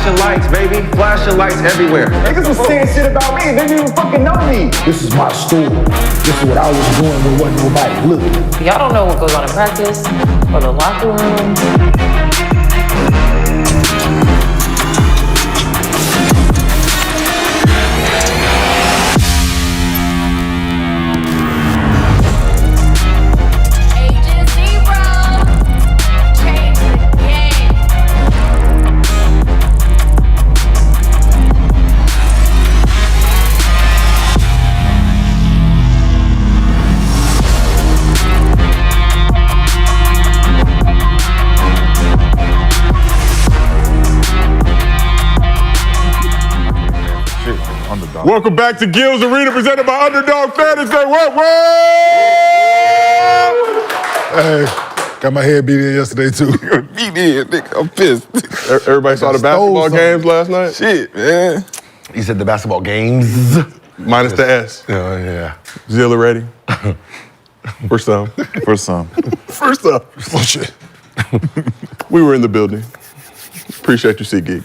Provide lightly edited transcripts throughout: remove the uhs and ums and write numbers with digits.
Flashing lights, baby. Flashing lights everywhere. Niggas was saying shit about me. They didn't even fucking know me. This is my story. This is what I was doing when wasn't nobody looking. Y'all don't know what goes on in practice or the locker room. Welcome back to Gil's Arena, presented by Underdog Fantasy. What? Hey, got my head beat in yesterday too. Beat in, nigga. I'm pissed. Everybody saw the basketball games last night? Shit, man. You said the basketball games? Minus the S. Oh, yeah. Zilla ready? For some. For some. For some. Oh, shit. We were in the building. Appreciate you, SeatGeek.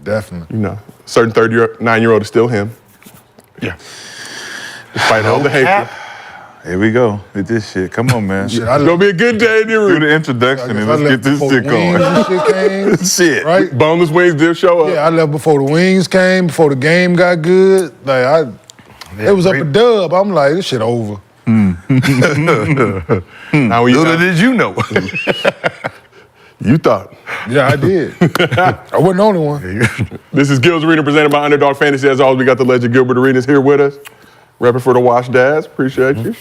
Definitely. You know, certain 39-year-old is still him. Yeah. Despite all the hatred. Here we go with this shit. Come on, man. It's gonna be a good day in the Do arena. the introduction and let's get this shit going. Shit came, Shit. right? Boneless wings did show up. Yeah, I left before the wings came, before the game got good. Like it was up a dub. I'm like, this shit over. Now Little did you know. You thought. Yeah, I did. I wasn't the only one. This is Gil's Arena, presented by Underdog Fantasy. As always, we got the legend Gilbert Arenas here with us. Repping for the Wash Dads. Appreciate you.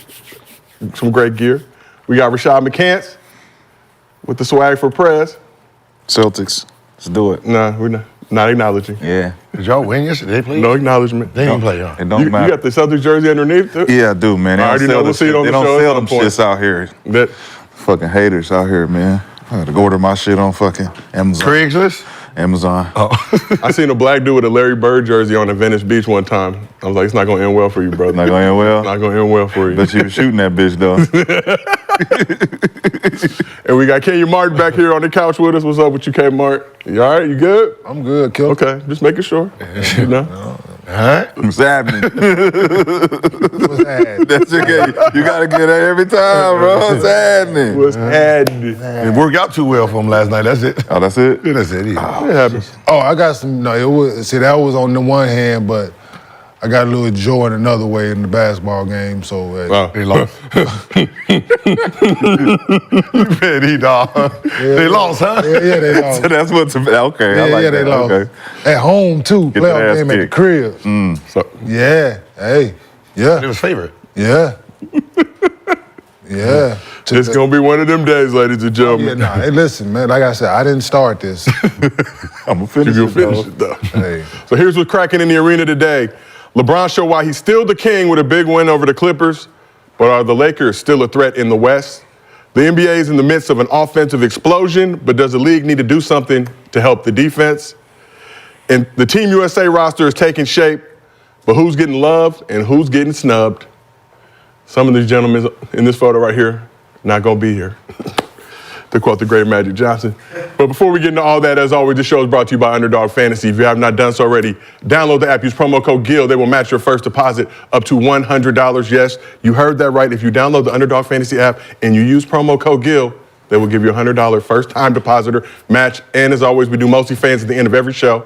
Some great gear. We got Rashad McCants with the swag for press. Celtics. Let's do it. Nah, we're not acknowledging. Yeah. Did y'all win yesterday, please? No acknowledgement. They didn't play, y'all. It don't You matter. got the Celtics jersey underneath too? Yeah, I do, man. I already know. We'll see it on the show They at don't sell some them point. shits out here. That, Fucking haters out here, man. I gotta go order my shit on fucking Amazon. Craigslist? Amazon. I seen a black dude with a Larry Bird jersey on the Venice Beach one time. I was like, it's not gonna end well for you, brother. Not gonna end well? Not gonna end well for you. Bet you was shooting that bitch, though. And we got Kenya Martin back here on the couch with us. What's up with you, K Mart? You all right? You good? I'm good, killer. Okay, just making sure. You know? All right. What's happening? What's that? That's okay. You gotta get that every time, bro. What's happening? What's happening? It worked out too well for him last night. That's it. Oh, that's it? Yeah, that's it. Yeah. What happened? Oh, I got some. No, it was. See, that was on the one hand, but I got a little joy in another way in the basketball game. So They lost. Petty dog. They lost, huh? yeah, they lost. So that's what's okay. I Yeah, like yeah, that. they lost. Okay. At home too. Get Playoff their ass game at the kicked. crib. So, Yeah. Hey. It Yeah. was favorite. Yeah. Yeah. it's gonna be one of them days, ladies and Yeah, gentlemen. nah. Hey, listen, man. Like I said, I didn't start this. I'm gonna finish You're it, gonna finish though. it though. Hey. So here's what's cracking in the arena today. LeBron showed why he's still the king with a big win over the Clippers, but are the Lakers still a threat in the West? The NBA is in the midst of an offensive explosion, but does the league need to do something to help the defense? And the Team USA roster is taking shape, but who's getting loved and who's getting snubbed? Some of these gentlemen in this photo right here, not gonna be here. To quote the great Magic Johnson. But before we get into all that, as always, this show is brought to you by Underdog Fantasy. If you have not done so already, download the app, use promo code GIL. They will match your first deposit up to $100. Yes, you heard that right. If you download the Underdog Fantasy app and you use promo code GIL, they will give you a $100 first-time depositor match. And as always, we do MostlyFans at the end of every show.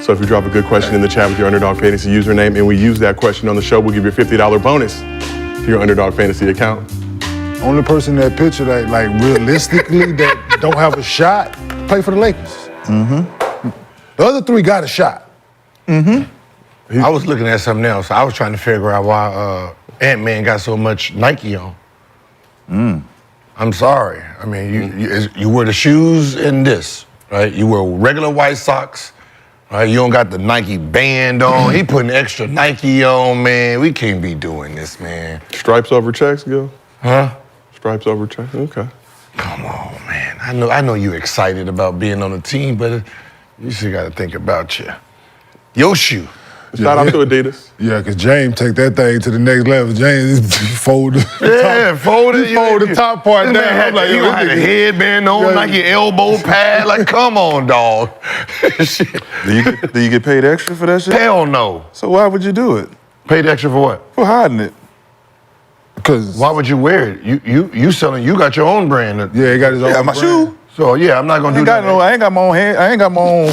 So if you drop a good question in the chat with your Underdog Fantasy username and we use that question on the show, we'll give you a $50 bonus to your Underdog Fantasy account. Only person in that picture that, like, realistically, that don't have a shot, play for the Lakers. Mm-hmm. The other three got a shot. I was looking at something else. I was trying to figure out why Ant-Man got so much Nike on. I'm sorry. I mean, you wear the shoes in this, right? You wear regular white socks, right? You don't got the Nike band on. He putting extra Nike on, man. We can't be doing this, man. Stripes over checks, Gil? Huh? Stripes over checks, okay. Come on, man. I know you're excited about being on the team, but you still got to think about your shoe. Shout out to Adidas. Yeah, because James take that thing to the next level. James fold the fold the top part This down. man had, I'm like, he yo, had a this nigga- headband on, Yeah. Nike elbow pad. Like, come on, dog. Shit. Do you get paid extra for that shit? Hell no. So why would you do it? Paid extra for what? For hiding it. Because Why would you wear it? You selling? You got your own brand. yeah, he got his own. Yeah, my brand. shoe. So yeah, I'm not gonna do that. I ain't got my own hand. I ain't got my own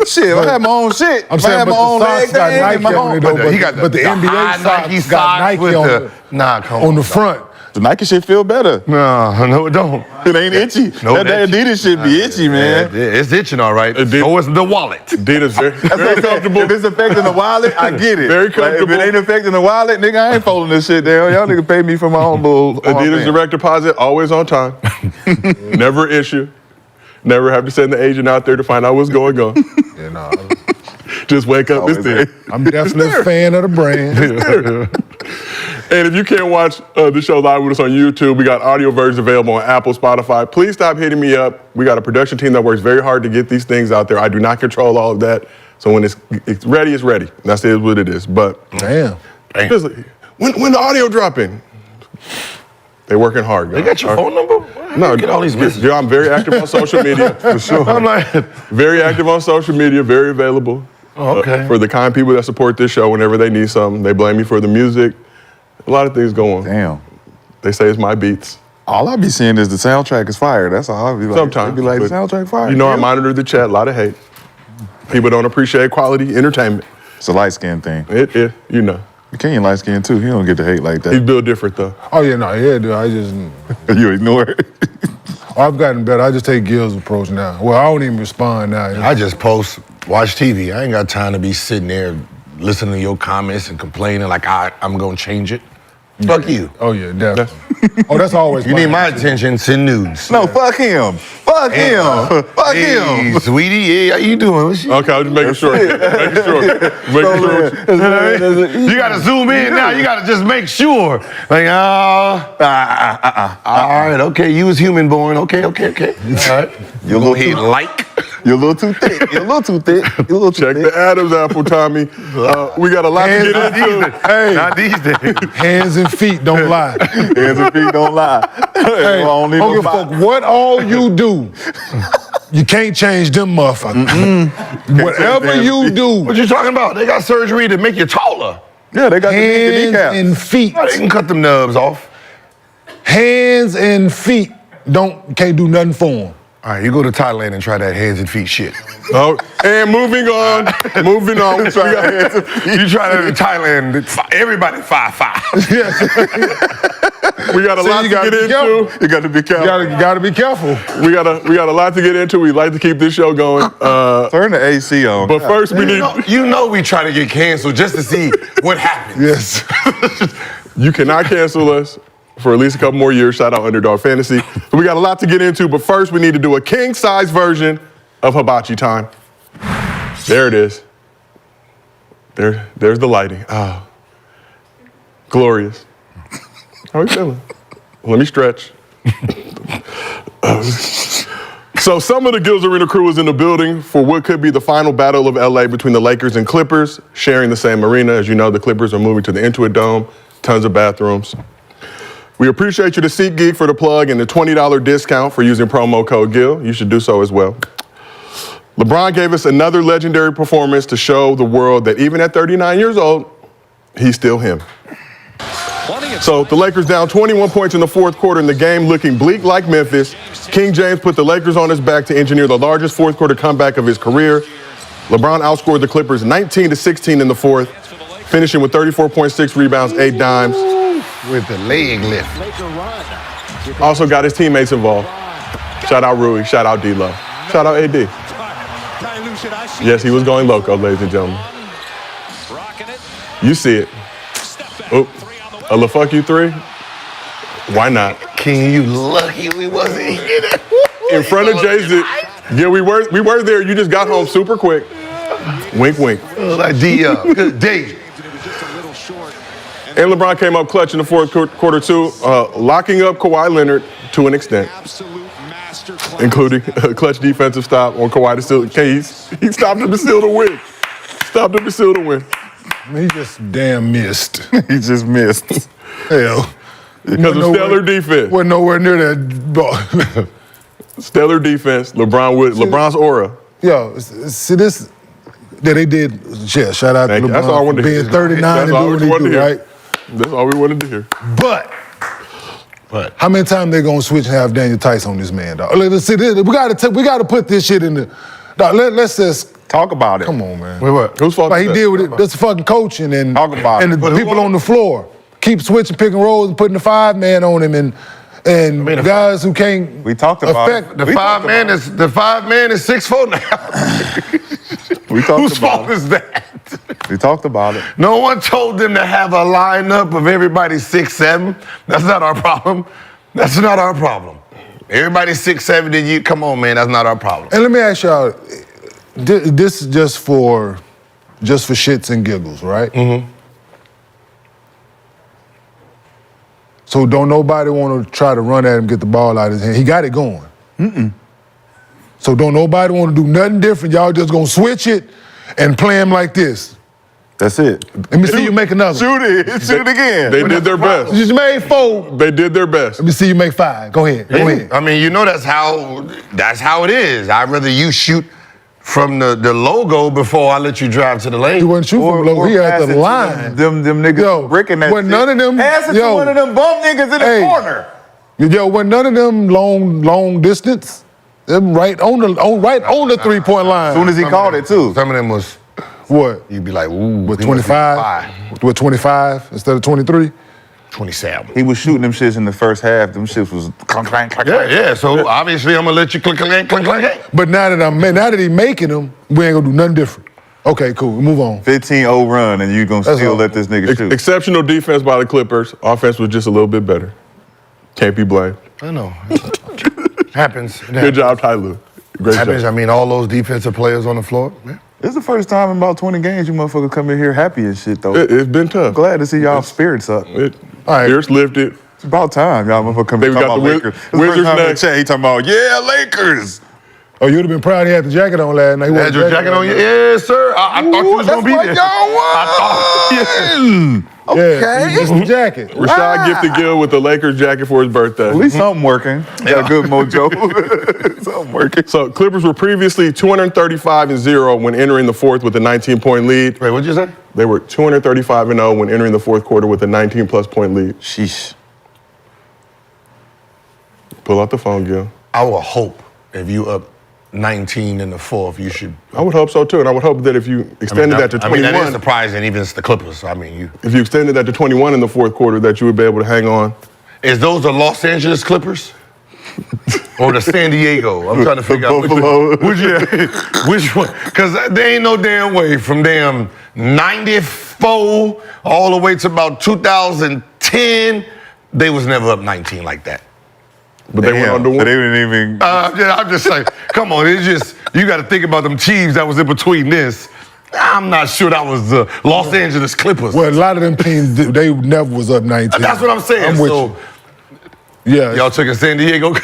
shit. If I had my own shit. I'm if I saying, had but my own the socks legs, got I ain't Nike my on own. it, though. He got But the NBA high socks Nike got Nike with on the, Nah, come on the front. The Nike shit feel better. No, it don't. It ain't itchy. No, that Adidas shit be itchy, man. Yeah, it's itching, all right. Adidas- So is the wallet. Adidas very comfortable. If it's affecting the wallet, I get it. Very Like, if comfortable. it ain't affecting the wallet, nigga, I ain't folding this shit down. Y'all nigga pay me for my own little Adidas direct deposit, always on time. Never issue. Never have to send the agent out there to find out what's going on. Yeah, no, Just wake up, it's there. I'm definitely a fan of the brand. And if you can't watch the show live with us on YouTube, we got audio versions available on Apple, Spotify. Please stop hitting me up. We got a production team that works very hard to get these things out there. I do not control all of that. So when it's ready, it's ready. That's what it is. But Damn. just, when the audio dropping? They're working hard, guys. They got your phone number? No, get all these messages. Yeah, I'm very active on social media. For sure. I'm like, Very active on social media, very available. okay. For the kind people that support this show whenever they need something. They blame me for the music. A lot of things go on. Damn. They say it's my beats. All I be seeing is the soundtrack is fire. That's all I be like. Sometimes. They be like, the but soundtrack fire. You know, I Yeah. monitor the chat, a lot of hate. People don't appreciate quality entertainment. It's a light skin thing. You know. King light skin too. He don't get to hate like He's that. built different though. Oh yeah, no, yeah, dude. I just You ignore it. I've gotten better. I just take Gil's approach now. Well, I don't even respond now. I just post, watch TV. I ain't got time to be sitting there listening to your comments and complaining like I'm gonna change it. Fuck you. Oh yeah, definitely. Oh, that's always. You need my attention, send nudes. No, fuck him. Fuck him. Fuck Hey, him. sweetie, yeah, how you doing? What's you? Okay, I was just making sure. Making sure. You gotta zoom in now. You gotta just make sure. Like, all right, okay. You was human born. Okay. All right. You're a little too like. You're a little too thick. You're a little too thick. You're a little too Check thick. the Adam's apple, Tommy. We got a lot to get into. Hey, Not these days. hands and feet don't lie. Hands and feet don't lie. Hey, I don't need don't no give a fuck what all you do. You can't change them motherfuckers. Whatever you do, What you talking about? They got surgery to make you taller. Yeah, they got the hands kneecaps. and feet, Oh, they can cut them nubs off. hands and feet can't do nothing for them. All right, you go to Thailand and try that hands and feet shit. Oh, and moving on. Moving on. You try that in Thailand, everybody 5'5". We got a lot to get into. You got to be careful. You gotta be careful. We got a lot to get into. We like to keep this show going. Turn the AC on. But first we need. You know we try to get canceled just to see what happens. Yes. You cannot cancel us for at least a couple more years. Shout out Underdog Fantasy. So we got a lot to get into, but first we need to do a king-size version of Hibachi time. There it is. There's the lighting. Ah, glorious. How are you feeling? Let me stretch. So some of the Gills Arena crew is in the building for what could be the final battle of LA between the Lakers and Clippers, sharing the same arena. As you know, the Clippers are moving to the Intuit Dome, tons of bathrooms. We appreciate you to SeatGeek for the plug and the $20 discount for using promo code GIL. You should do so as well. LeBron gave us another legendary performance to show the world that even at 39 years old, he's still him. So the Lakers down 21 points in the fourth quarter and the game looking bleak like Memphis. King James put the Lakers on his back to engineer the largest fourth quarter comeback of his career. LeBron outscored the Clippers 19-16 in the fourth, finishing with 34.6 rebounds, 8 dimes. With the leg lift. Also got his teammates involved. Shout out Rui, shout out D-Lo, shout out AD. Yes, he was going loco, ladies and gentlemen. You see it. Oop, a la fuck you three? Why not? King, you lucky we wasn't here. In front of Jay-Z. Yeah, we were there. You just got home super quick. Wink, wink. Like D-Up, good day. And LeBron came up clutch in the fourth quarter too, locking up Kawhi Leonard to an extent, including a clutch defensive stop on Kawhi to steal. He stopped him to steal the win. Stopped him to steal the win. He just damn missed. He just missed. Hell. Because of stellar defense. Wasn't nowhere near that ball. Stellar defense. LeBron's aura. Yo, see this that they did. Yeah, shout out to Thank you. LeBron That's all I wanted for to hear. being 39 That's and all doing we what wanted he to do, hear. right? That's all we wanted to hear. But But how many times they gonna switch and have Daniel Tice on this man, dog? Let's see this. We gotta put this shit in the. Dog, let's just Talk about it. come on, man. wait, what? Whose fault Like is he that? did with it. That's fucking coaching and Talk about and it. the But who people won? on the floor keep switching, picking rolls, and putting the 5-man on him, and mean, guys who can't. We talked about affect, it. The We five talked man about is the 5-man is 6'4" now. We talked Whose about fault it. is that? We talked about it. No one told them to have a lineup of everybody 6'7". That's not our problem. That's not our problem. Everybody 6'7", then you come on, man. That's not our problem. And let me ask y'all, this is just for shits and giggles, right? Mm-hmm. So don't nobody want to try to run at him, get the ball out of his hand. He got it going. So don't nobody want to do nothing different. Y'all just gonna switch it and play him like this. That's it. Let me see you make another. Shoot it. Shoot it again. They did their best. You just made 4. They did their best. Let me see you make 5. Go ahead. Go ahead. I mean, you know that's how it is. I'd rather you shoot from the logo before I let you drive to the lane. He wasn't shooting from low. He had pass it the to line. Them niggas Yo, bricking that when shit. none of them- Pass it to yo. one of them bum niggas in Hey. the corner. Yo, when none of them long distance, them right on the 3-point line. As soon as he called it too. Some of them was, What? you'd be like, ooh. With he must be 25? With 25 instead of 23? 27. He was shooting them shits in the first half. Them shits was clunk, clank, clank, Yeah, clank. yeah. So obviously I'm gonna let you click, click, click, click. But now that he making them, we ain't gonna do nothing different. Okay, cool. Move on. 15-0 run, and you gonna That's still all. let this nigga shoot. Exceptional defense by the Clippers. Offense was just a little bit better. Can't be blamed. I know. Happens. It Good job, Tyler. Great Happens. I job. mean, all those defensive players on the floor. Yeah. This is the first time in about 20 games you motherfuckers come in here happy and shit, though. It's been tough. Glad to see y'all spirits up. All right. Spirits lifted. It's about time y'all motherfuckers come They in got talking the about Lakers. This is the Wizards first time in the next. chat, he talking about, yeah, Lakers. Oh, you'd have been proud he had the jacket on last night. He Had your jacket on you? Yes, sir. I thought you was That's gonna be what there. y'all want. Yeah, it's the jacket. Rashad gifted Gill with the Lakers jacket for his birthday. At least something working. Got a good mojo. Something working. So Clippers were previously 235-0 when entering the fourth with a 19-point lead. Wait, what'd you say? They were 235-0 when entering the fourth quarter with a 19-plus point lead. Sheesh. Pull out the phone, Gil. I will hope if you up 19 in the fourth, you should. I would hope so too, and I would hope that if you extended that to 21, that is surprising, even it's the Clippers. I mean, you. if you extended that to 21 in the fourth quarter, that you would be able to hang on. Is those the Los Angeles Clippers? Or the San Diego? I'm trying to figure out which one. Because there ain't no damn way from damn 94 all the way to about 2010, they was never up 19 like that. But they went on to So win. they didn't even. I'm just saying, come on, it's just, you got to think about them teams that was in between this. I'm not sure that was the Los Angeles Clippers. Well, a lot of them teams, they never was up 19. That's what I'm saying. I'm with So, you. Yeah. y'all took a San Diego?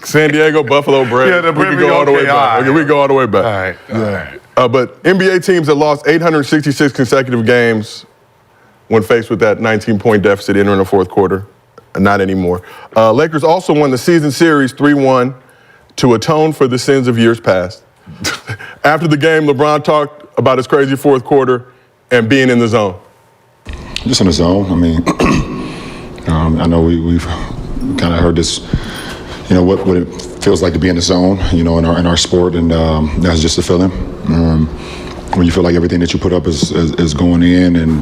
San Diego, Buffalo, Braves. Yeah, the we can Braves, go all the way okay, back. all right. Okay, we can go all the way back. All right, all right. But NBA teams that lost 866 consecutive games when faced with that 19-point deficit entering the fourth quarter. Not anymore. Lakers also won the season series 3-1 to atone for the sins of years past. After the game, LeBron talked about his crazy fourth quarter and being in the zone. Just in the zone. I mean, I know we've kind of heard this, what it feels like to be in the zone, in our sport, and that's just a feeling. When you feel like everything that you put up is going in, and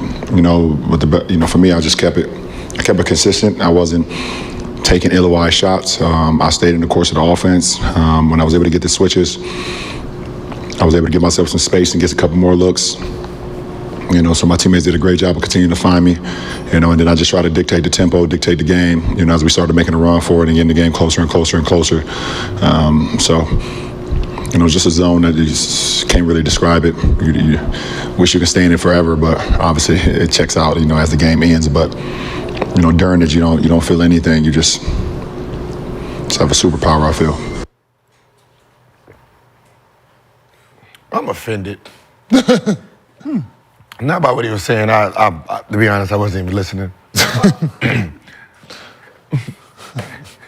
for me, I just kept it consistent. I wasn't taking ill-advised shots. I stayed in the course of the offense. When I was able to get the switches, I was able to give myself some space and get a couple more looks. So my teammates did a great job of continuing to find me, and then I just try to dictate the tempo, dictate the game, as we started making a run for it and getting the game closer and closer and closer. Just a zone that you just can't really describe it. You wish you could stay in it forever, but obviously it checks out, as the game ends. But, during it, you don't feel anything. You just have a superpower, I feel. I'm offended. Not about what he was saying. I to be honest, I wasn't even listening.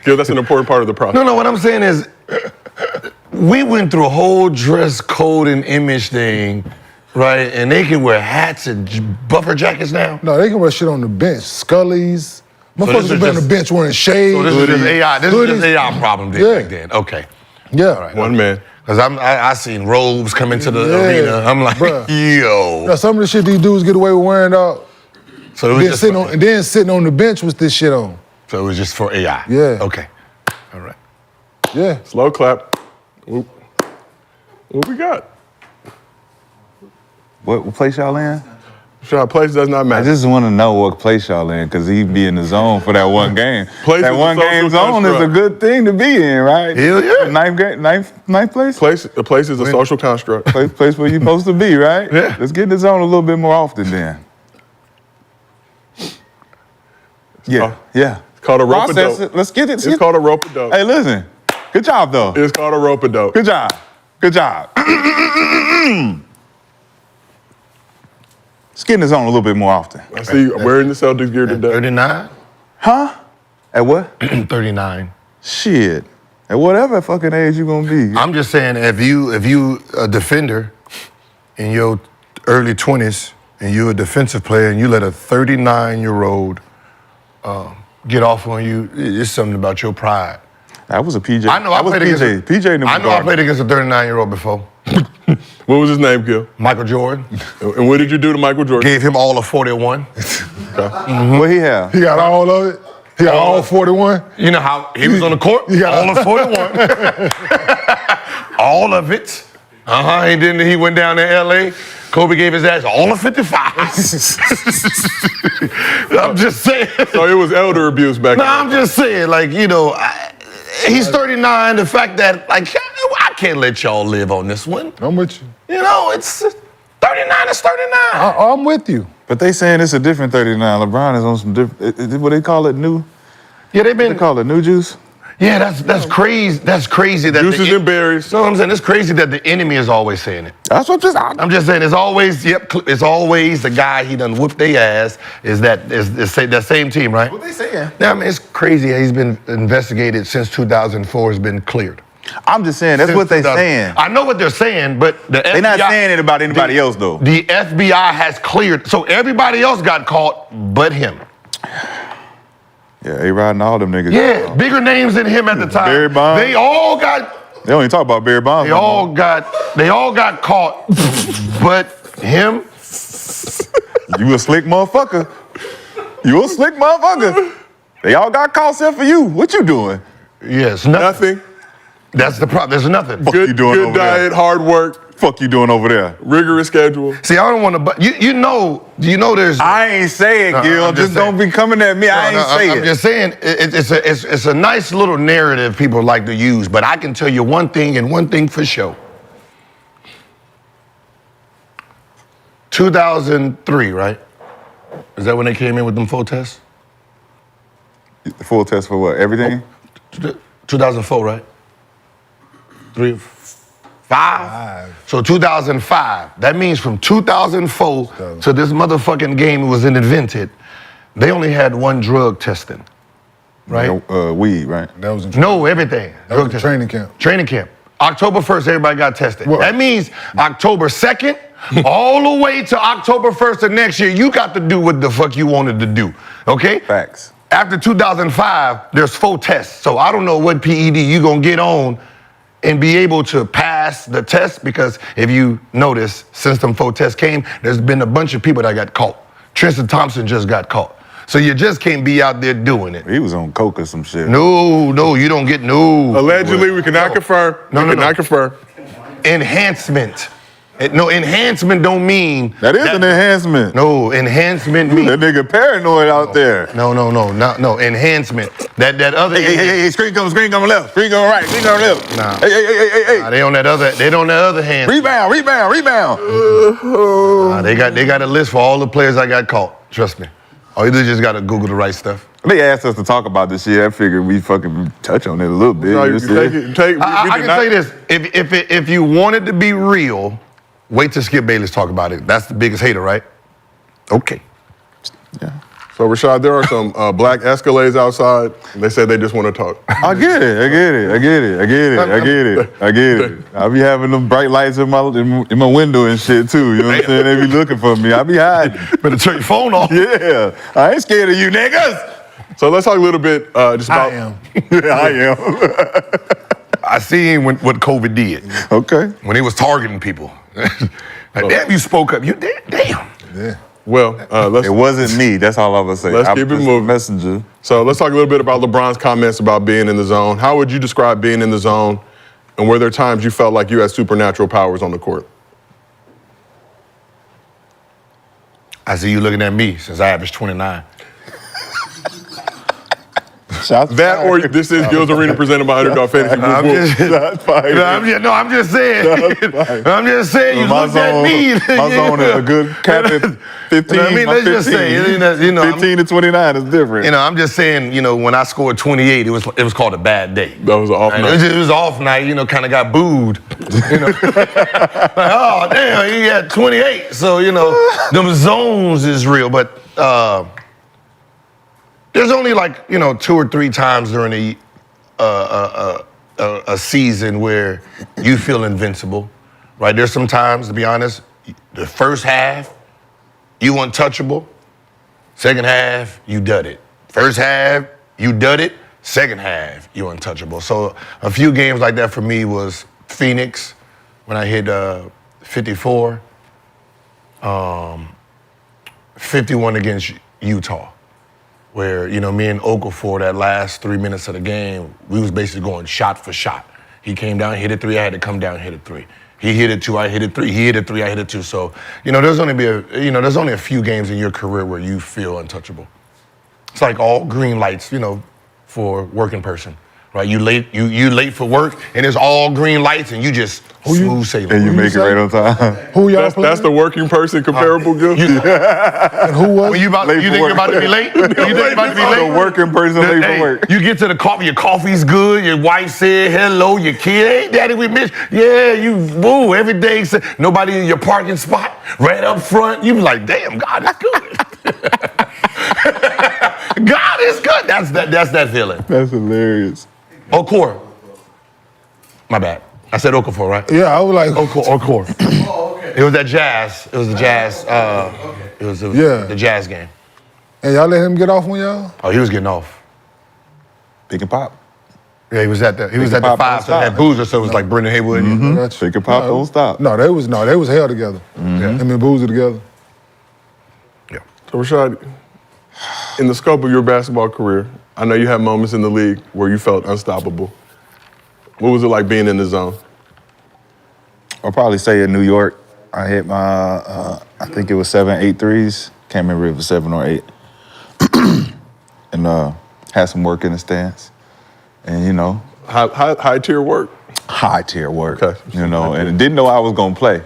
Gil, that's an important part of the process. No, what I'm saying is, we went through a whole dress code and image thing, right? And they can wear hats and buffer jackets now. No, they can wear shit on the bench. Scullies. this Motherfuckers is will be on the just- bench wearing shades. So this is just AI. This is hoodies. just AI problem then, Yeah. back then. Okay. Yeah. All right. One man. Because I seen robes come into the Yeah, arena. I'm like, bruh. yo. Now, some of the shit these dudes get away with wearing, dog. So it was Then just sitting on the bench with this shit on. So it was just for AI. Yeah. Okay. All right. Yeah. Slow clap. What we got? What place y'all in? Sure, place does not I matter. just want to know what place y'all in, because he be in the zone for that one game. Place That is a one social game zone is a construct. good thing to be in, right? Hell yeah. Ninth place? The place is a social construct. Place where you're supposed to be, right? Yeah. Let's get in the zone a little bit more often then. Yeah, yeah. It's called a rope a Process dope. it. Let's get it. It's called a rope a dope. Hey, listen. Good job, though. It's called a rope a dope. Good job. Good job. Let's get in the zone a little bit more often. I see you wearing the Celtics gear today. 39? Huh? At what? 39. Shit. At whatever fucking age you gonna be. I'm just saying, if you a defender in your early 20s and you're a defensive player and you let a 39-year-old get off on you, it's something about your pride. That was a PJ. I know I that was played PJ. against. PJ in the I know I played against a 39-year-old before. What was his name, Gil? Michael Jordan. And what did you do to Michael Jordan? Gave him all of 41. What he have? He got all of it. He got all 41. You know how he was on the court? You got all of 41. All of it. And then he went down to LA. Kobe gave his ass all of 55. I'm just saying. So it was elder abuse back No, then. I'm just saying, like, you know, he's 39. The fact that, like, I can't let y'all live on this one. I'm with you. You know, it's 39 is 39. I'm with you. But they saying it's a different 39. LeBron is on some different. What they call it, new? Yeah, they've They been. call it new juice. Yeah, that's crazy. That's crazy that Juices and berries. No, I'm saying it's crazy that the enemy is always saying it. That's what I'm just saying it's always it's always the guy he done whooped their ass is that same team, right? What they saying? Yeah, I mean it's crazy. He's been investigated since 2004. Has been cleared. I'm just saying that's Since what they 2000 saying. I know what they're saying, but the FBI, They not saying it about anybody else though. The FBI has cleared, so everybody else got caught, but him. Yeah, A-Rod and all them niggas. Yeah, bigger names than him at the time. Barry Bonds. They all got. They don't even talk about Barry Bonds. They all got caught, but him. You a slick motherfucker. You a slick motherfucker. They all got caught except for you. What you doing? Yes, Nothing. That's the problem. There's nothing. Fuck you doing Good over diet, there? hard work, Fuck you doing over there? rigorous schedule. See, I don't want to. But you know there's. I ain't saying, No, Gil. I'm just Just don't saying. be coming at me. I ain't saying. I'm just saying it's a nice little narrative people like to use, but I can tell you one thing and one thing for sure. 2003, right? Is that when they came in with them full tests? The full test for what? Everything? 2004, right? 5. So 2005. That means from 2004 to this motherfucking game was invented, they only had one drug testing, right? Weed, right? That was in No, everything. That was Drug in testing. training camp. Training camp. October 1st, everybody got tested. What? That means October 2nd, all the way to October 1st of next year, you got to do what the fuck you wanted to do, okay? Facts. After 2005, there's 4 tests. So I don't know what PED you gonna get on and be able to pass the test, because if you notice, since them 4 tests came, there's been a bunch of people that got caught. Tristan Thompson just got caught. So you just can't be out there doing it. He was on coke or some shit. No, you don't get no. Allegedly, we cannot confirm. No, we no, cannot no. confirm. Enhancement. No, enhancement don't mean. That is an enhancement. No, enhancement means. That nigga paranoid out there. No, enhancement. That other. Hey, screen coming left. Screen coming right. Screen coming left. Nah. Hey. Nah, they on that other hand. Rebound. Nah, they got a list for all the players I got caught. Trust me. Or you just gotta Google the right stuff. They asked us to talk about this shit. I figured we fucking touch on it a little bit. No, you That's can it. take it. I can say this: if you want it to be real, wait till Skip Bayless talk about it. That's the biggest hater, right? Okay. So Rashad, there are some black Escalades outside. They said they just want to talk. I get it. I be having them bright lights in my window and shit too. You know what I'm saying? They be looking for me. I be hiding. Better turn your phone off. Yeah, I ain't scared of you niggas. So let's talk a little bit just about. I am. Yeah, I am. I seen what COVID did. Okay. When he was targeting people. Like, damn, you spoke up. You did? Damn. Yeah. Well, let's. It wasn't me. That's all I was saying. Let's keep it moving. Messenger. So let's talk a little bit about LeBron's comments about being in the zone. How would you describe being in the zone? And were there times you felt like you had supernatural powers on the court? I see you looking at me since I averaged 29. That or this is Gil's Arena presented by Underdog Fantasy. I'm just saying. I'm just saying. You looked at me. My zone is a good cap at 15. I mean, let's just say, 15 to 29 is different. I'm just saying. When I scored 28, it was called a bad day. That was an off night. It was off night. Kind of got booed. Like, oh damn, he had 28. So them zones is real, but. There's only 2 or 3 times during a season where you feel invincible, right? There's some times, to be honest, the first half, you untouchable. Second half, you dud it. First half, you dud it. Second half, you untouchable. So a few games like that for me was Phoenix, when I hit 54, 51 against Utah. Where, me and Okafor, that last 3 minutes of the game, we was basically going shot for shot. He came down, hit a 3, I had to come down and hit a 3. He hit a 2, I hit a 3. He hit a 3, I hit a 2. So, there's only a few games in your career where you feel untouchable. It's like all green lights, for a working person. Right, you late for work, and it's all green lights, and you just smooth sailing. And you make it right on time. Who y'all playing? That's the working person comparable, Gil. And who was? You think you're about to be late? You think you're about to be late? The working person late for work. You get to the coffee, your coffee's good, your wife said hello, your kid, hey daddy, we miss. Yeah, you woo, every day, nobody in your parking spot, right up front. You be like, damn, God is good. God is good. That's that feeling. That's hilarious. Okor. My bad. I said Okafor, right? Yeah, I was like Okor. Oh, okay. It was that Jazz. It was the Jazz. It was the Jazz game. And y'all let him get off on y'all? Oh, he was getting off. Big and pop. Yeah, he was at the 5, so that Boozer, so it was like Brendan Haywood. Big and pop don't stop. No, they was held together. Him and Boozer together. So Rashad, in the scope of your basketball career, I know you had moments in the league where you felt unstoppable. What was it like being in the zone? I'll probably say in New York, I hit my, I think it was 7, 8 threes. Can't remember if it was 7 or 8. And had some work in the stands. And High tier work? High tier work. Okay. And didn't know I was gonna play.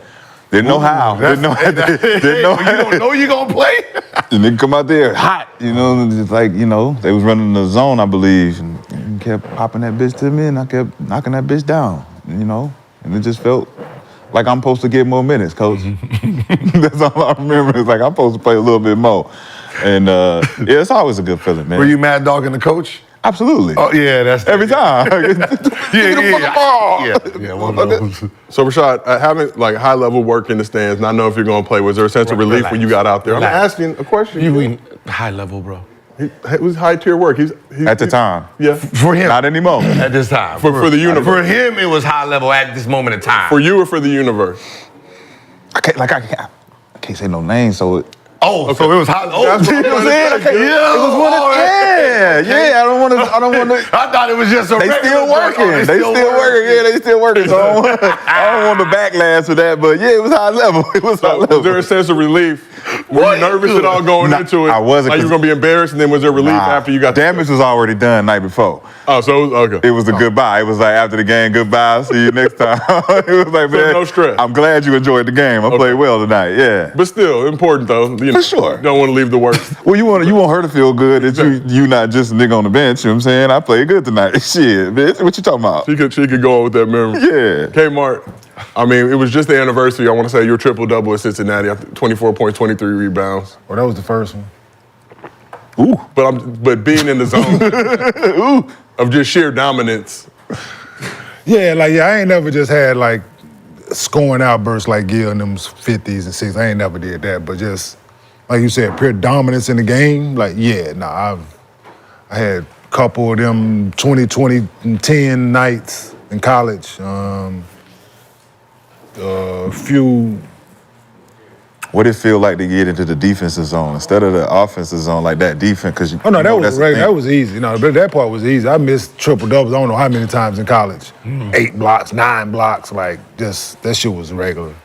Didn't know how. Didn't know. You don't know you gonna play? And they come out there hot, just like, they was running the zone, I believe, and kept popping that bitch to me, and I kept knocking that bitch down, and it just felt like I'm supposed to get more minutes, coach. That's all I remember. It's like I'm supposed to play a little bit more, and it's always a good feeling, man. Were you mad dogging the coach? Absolutely. Oh yeah, that's every time. Yeah, one of those. So Rashad, having high level work in the stands, and I know if you're going to play, was there a sense of relief when you got out there? Relax. I'm asking a question. You mean high level, bro? It was high tier work. At the time. Yeah. For him. Not anymore. At this time. For the universe. For him, it was high level at this moment in time. For you or for the universe? I can't say no names, so it. Oh, so it was high. Oh, That's what I'm saying. It was one of I don't want to. I thought it was just a They regular still working. work. They still working. Yeah, they still working. So I don't want the backlash of that, but yeah, it was high level. It was high level. Was there a sense of relief? Were you nervous at all going into it? I wasn't. Like you were going to be embarrassed, and then was there relief after you got damage was already done night before. Oh, so it was, okay. It was a goodbye. It was like after the game, goodbye. See you next time. It was like, man, no stress. I'm glad you enjoyed the game. I played well tonight. Yeah. But still, important though. For sure. Don't want to leave the worst. Well, you want her to feel good that you not just a nigga on the bench. You know what I'm saying? I played good tonight. Shit, bitch. What you talking about? She could go on with that memory. Yeah. Kmart, I mean, it was just the anniversary. I want to say your triple-double at Cincinnati. 24 points, 23 rebounds. Well, that was the first one. Ooh. But being in the zone of just sheer dominance. Yeah, I ain't never just had like scoring outbursts like Gil in them 50s and 60s. I ain't never did that, but just like you said, pure dominance in the game. Like, I had a couple of them 2010 nights in college. A few. What did it feel like to get into the defensive zone instead of the offensive zone, like that defense? Because that was regular. That was easy. That part was easy. I missed triple doubles. I don't know how many times in college. 8 blocks, 9 blocks. Like just that shit was regular.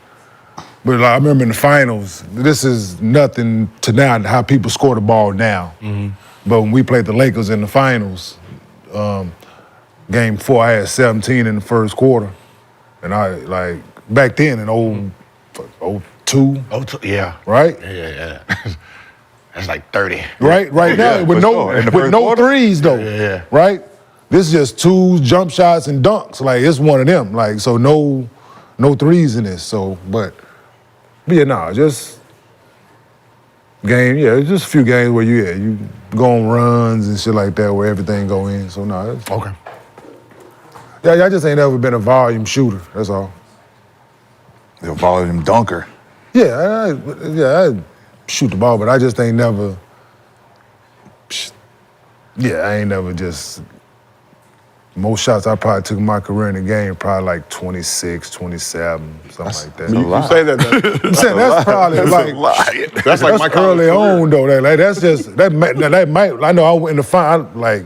But I remember in the finals. This is nothing to now how people score the ball now. But when we played the Lakers in the finals, game 4, I had 17 in the first quarter, and I back then in 02. Yeah. Right? Yeah. That's like 30. Right now, with no threes though. Yeah. Right? This is just 2s, jump shots, and dunks. Like it's one of them. Like so, no threes in this. So, but just game. Yeah, it's just a few games where you go on runs and shit like that where everything go in. So Okay. Yeah, I just ain't ever been a volume shooter. That's all. The volume dunker. Yeah, I shoot the ball, but I just ain't never. I ain't never just. Most shots I probably took in my career in the game, probably like 26, 27, something like that. You say that. I'm saying that's probably That's like my early career. on though. That's just that might. I know I went in the final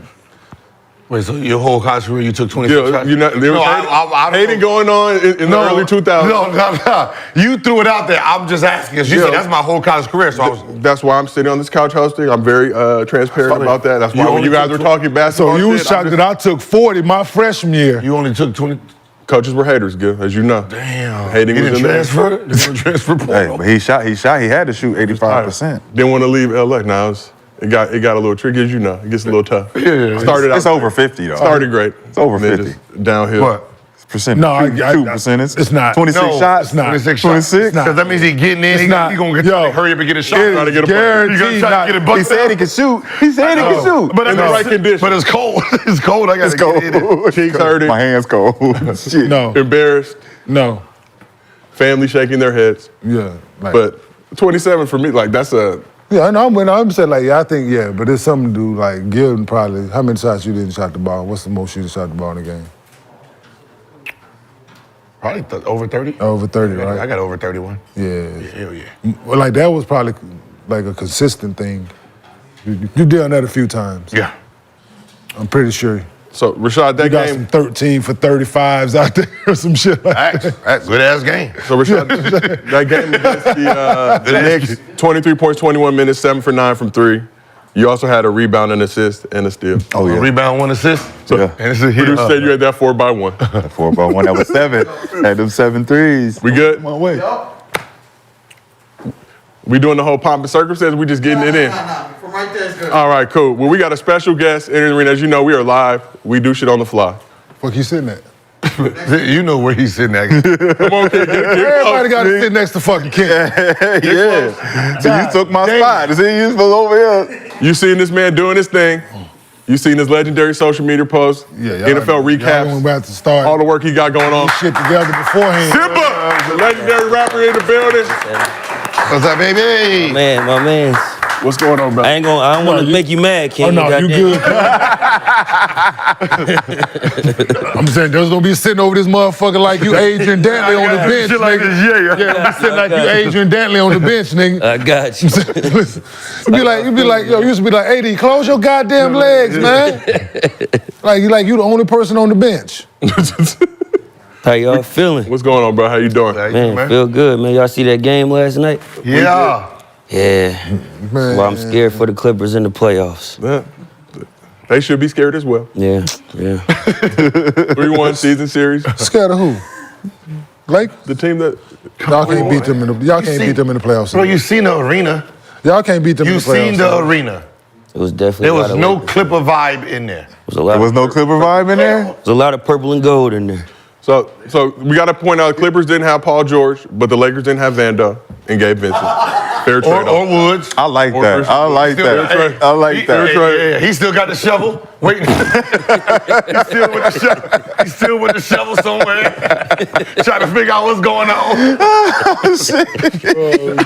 Wait, so your whole college career you took 26 shots? There was hating going on in the early 2000s. No. You threw it out there. I'm just asking. You said that's my whole college career, so That's why I'm sitting on this couch hosting. I'm very transparent about that. That's why when you guys were talking basketball. So you was shocked that I took 40 my freshman year. You only took 20. Coaches were haters, Gil, as you know. Damn. Hating He was didn't in there. transfer? He didn't transfer Hey, portal. but he shot. He had to shoot 85%. Didn't want to leave LA. Now it got a little tricky, as you know. It gets a little tough. Yeah. It's over 50 though. Started great. It's over Then 50. just downhill. What? Percentage. No, shoot percentage. it's not. 26 No, shots. it's not. 26 26? shots. Because that means he getting in. He not. gonna get hurry up and get a shot. Trying to get a bucket. Guaranteed He gonna try to get a bucket. He said he could shoot. He said he could shoot. But In the right condition. But it's cold. It's cold. I gotta get in it. Cheeks hurting. My hands cold. Shit. No, Embarrassed. no. Family shaking their heads. Yeah. But 27 for me, that's a. Yeah, I know. I'm saying I think but it's something to do like Gilden probably. How many shots you didn't shot the ball? What's the most you done shot the ball in the game? Probably over 30. Over 30, right? I got over 31. Yeah. Hell yeah. Well, that was probably like a consistent thing. You did that a few times. Yeah. I'm pretty sure. So, Rashad, that You got game. some 13 for 35s out there or some shit like that. That's good ass game. So, Rashad, that game against the Knicks, 23 points, 21 minutes, 7 for 9 from 3. You also had a rebound, an assist, and a steal. Oh yeah. Rebound, 1 assist. So, Yeah. And it's a hit. producer said you had that 4x1. 4x1. That was 7. Had them 7 threes. We good? Come on, wait. We doing the whole pomp and circumstance? We just getting it in? From right there is good. All right, cool. Well, we got a special guest in the arena. As you know, we are live. We do shit on the fly. Fuck you sitting at? You know where he's sitting at. Come on, kid. Everybody got to sit next to fucking King. Yeah. So you took my spot. See, you supposed over here. You seen this man doing his thing. You seen his legendary social media posts, NFL Y'all recaps, about to start all the work he got going on. shit together beforehand. Symba, the legendary rapper in the building. What's up, baby? My man. What's going on, bro? I don't want to make you mad, King. Oh no, you Goddamn. good? I'm saying there's gonna be sitting over this motherfucker like you Adrian Dantley on the bench, Shit like nigga. this, yeah. Yeah, be sitting like you Adrian Dantley on the bench, nigga. I got you. Listen, you be like, yo, you used to be like, AD, close your goddamn legs, man. you the only person on the bench. How y'all feeling? What's going on, bro? How you doing? Man, feel good, man. Y'all see that game last night? Yeah. Yeah. Man. Well, I'm scared for the Clippers in the playoffs. Yeah. They should be scared as well. Yeah. 3-1 season series. Scared of who? Like The team that y'all can't beat them in the playoffs. Bro, you seen the arena. Y'all can't beat them in You the playoffs. seen the arena. It was definitely There a lot was of no Lakers. Clipper vibe in there. There was a lot There was no Clipper vibe in there? There was a lot of purple and gold in there. So we got to point out the Clippers didn't have Paul George, but the Lakers didn't have Vando and Gabe Vincent. Fair trade. Or Woods. I like that. I like that. I like that. Yeah, he still got the shovel. Waiting. He's still with the shovel somewhere. Trying to figure out what's going on.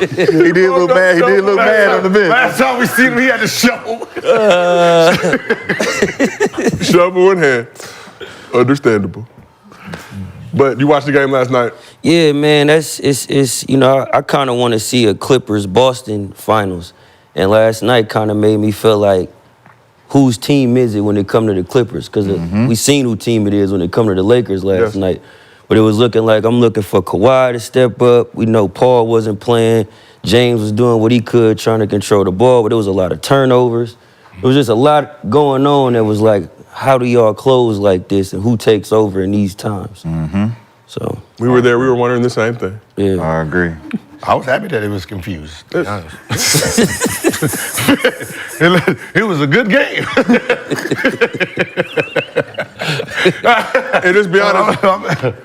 He did look mad. He did look mad on the bench. Last time we seen him, he had the shovel. Shovel in hand. Understandable. But you watched the game last night. Yeah, man, it's you know, I kind of want to see a Clippers-Boston finals. And last night kind of made me feel like, whose team is it when it come to the Clippers? Because we seen who team it is when it come to the Lakers last night. But it was looking like I'm looking for Kawhi to step up. We know Paul wasn't playing. James was doing what he could, trying to control the ball, but there was a lot of turnovers. There was just a lot going on that was like, how do y'all close like this and who takes over in these times? So we were there. We were wondering the same thing. Yeah, I agree. I was happy that it was confused, to be honest. It was a good game. And just be honest,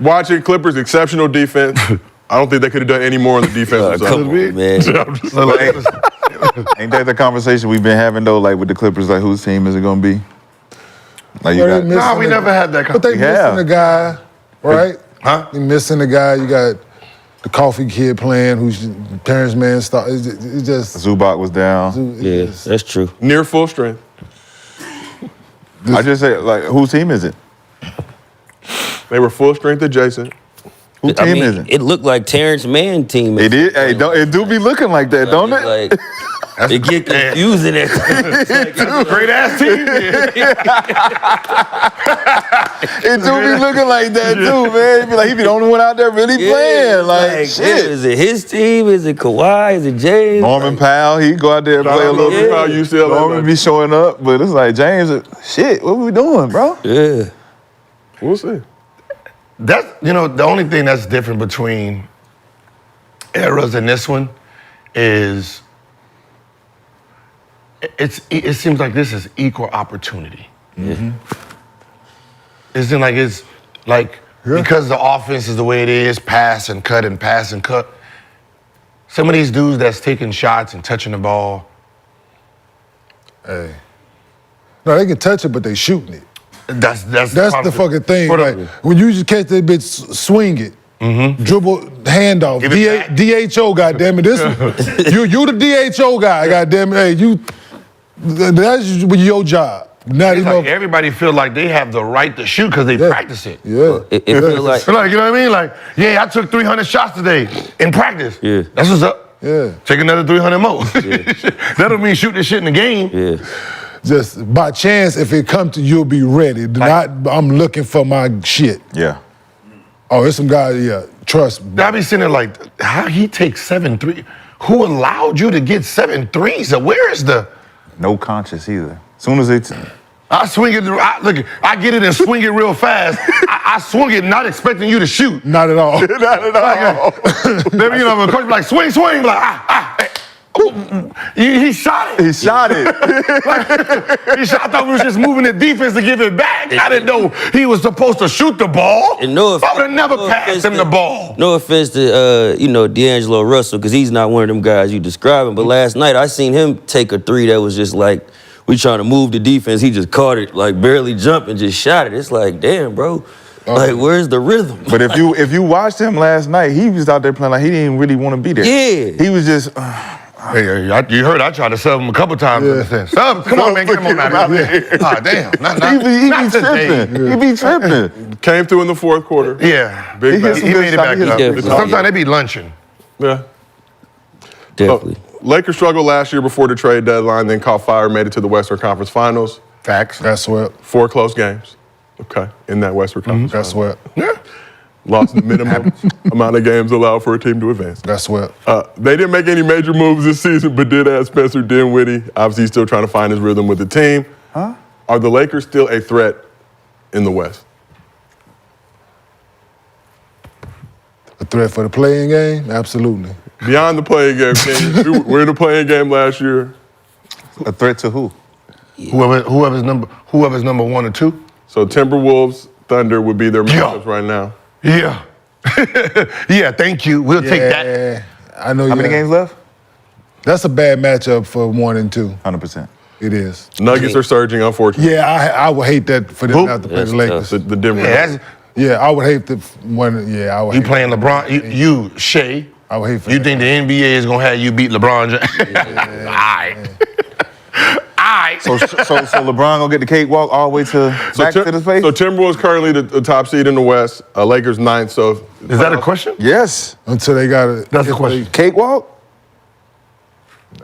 watching Clippers' exceptional defense, I don't think they could have done any more on the defensive side. come on, man. Ain't that the conversation we've been having though? Like with the Clippers, like whose team is it gonna be? Like you got, Nah, we never had that But they missing a guy, right? Huh? They missing a guy. You got the coffee kid playing, who's Terrence Mann. It's just Zubac was down. Yeah, that's true. Near full strength. I just say, like, whose team is it? They were full strength adjacent. Whose I team mean, is it? it looked like Terrence Mann team. It is. Hey, it do be looking like that, don't it? Like, it get confusing at times. Great ass team. It do be looking like that too, man. It be like he be the only one out there really playing. Like shit. Is it his team? Is it Kawhi? Is it James? Norman Powell, he go out there and play a little bit. Powell, UCLA. Norman be showing up, but it's like James, shit, what we doing, bro? Yeah. We'll see. That's, the only thing that's different between eras and this one is it seems like this is equal opportunity. It's because the offense is the way it is, pass and cut and pass and cut. Some of these dudes that's taking shots and touching the ball. hey. No, they can touch it, but they shooting it. That's the fucking thing. Like, when you just catch that bitch, swing it. Dribble, handoff, Give it back. DHO, goddammit. You the DHO guy, goddammit. Hey, that's your job. Not It's enough. like everybody feel like they have the right to shoot because they practice it. Yeah. It feel like, Like, you know what I mean? Like, yeah, I took 300 shots today in practice. Yeah. That's what's up. Yeah. Take another 300 more. That don't mean shoot this shit in the game. yeah. Just by chance, if it come to you, you'll be ready. Not, I'm looking for my shit. Yeah. Oh, there's some guy, yeah, trust me. I be sitting there like, how he takes 7 threes? Who allowed you to get 7 threes? Where is the... No conscious either. Soon as it's I swing it, I get it and swing it real fast. I swung it not expecting you to shoot. Not at all. not at all. Then, the coach be like, swing, like, he shot it. He shot it. I thought we was just moving the defense to give it back. I didn't know he was supposed to shoot the ball. And no I would have never passed him the ball. No offense to D'Angelo Russell, because he's not one of them guys you describing. But last night I seen him take a three that was just like, we trying to move the defense. He just caught it, like barely jumped and just shot it. It's like, damn, bro. Like, where's the rhythm? But if you watched him last night, he was out there playing like he didn't really want to be there. Yeah. He was just. Hey, you heard I tried to sub him a couple times. Yeah. Sub, come on, man, get him on out of here. Ah, damn. He be tripping. He be tripping. Came through in the fourth quarter. Yeah. Big He back. hit He made it back up. Definitely. Sometimes they be lunching. Yeah. Definitely. Lakers struggled last year before the trade deadline, then caught fire, made it to the Western Conference Finals. Facts. That's what. 4 close games. Okay, in that Western Conference. That's what. Yeah. Lost the minimum amount of games allowed for a team to advance. That's what. They didn't make any major moves this season, but did add Spencer Dinwiddie. Obviously, he's still trying to find his rhythm with the team. Huh? Are the Lakers still a threat in the West? A threat for the playing game? Absolutely. Beyond the playing game, King, we're in the playing game last year. A threat to who? Whoever's number 1 or 2. So Timberwolves, Thunder would be their matchups right now. Yeah. Yeah, thank you. We'll take that. Yeah, I know. How many games left? That's a bad matchup for 1 and 2. 100%. It is. Nuggets are surging, unfortunately. Yeah, I would hate that for them Who? not to play That's the Lakers. The Denver. Yeah, that's, Yeah, I would hate the one. Yeah, I would. you hate playing LeBron. You Shay. I would hate for You that. think the NBA is gonna have you beat LeBron James? All right. All right. So LeBron gonna get the cakewalk all the way back to the face? So Timberwolves currently the top seed in the West. Lakers 9th. So Is that a question? Yes. Until they got it. That's the question. Cakewalk?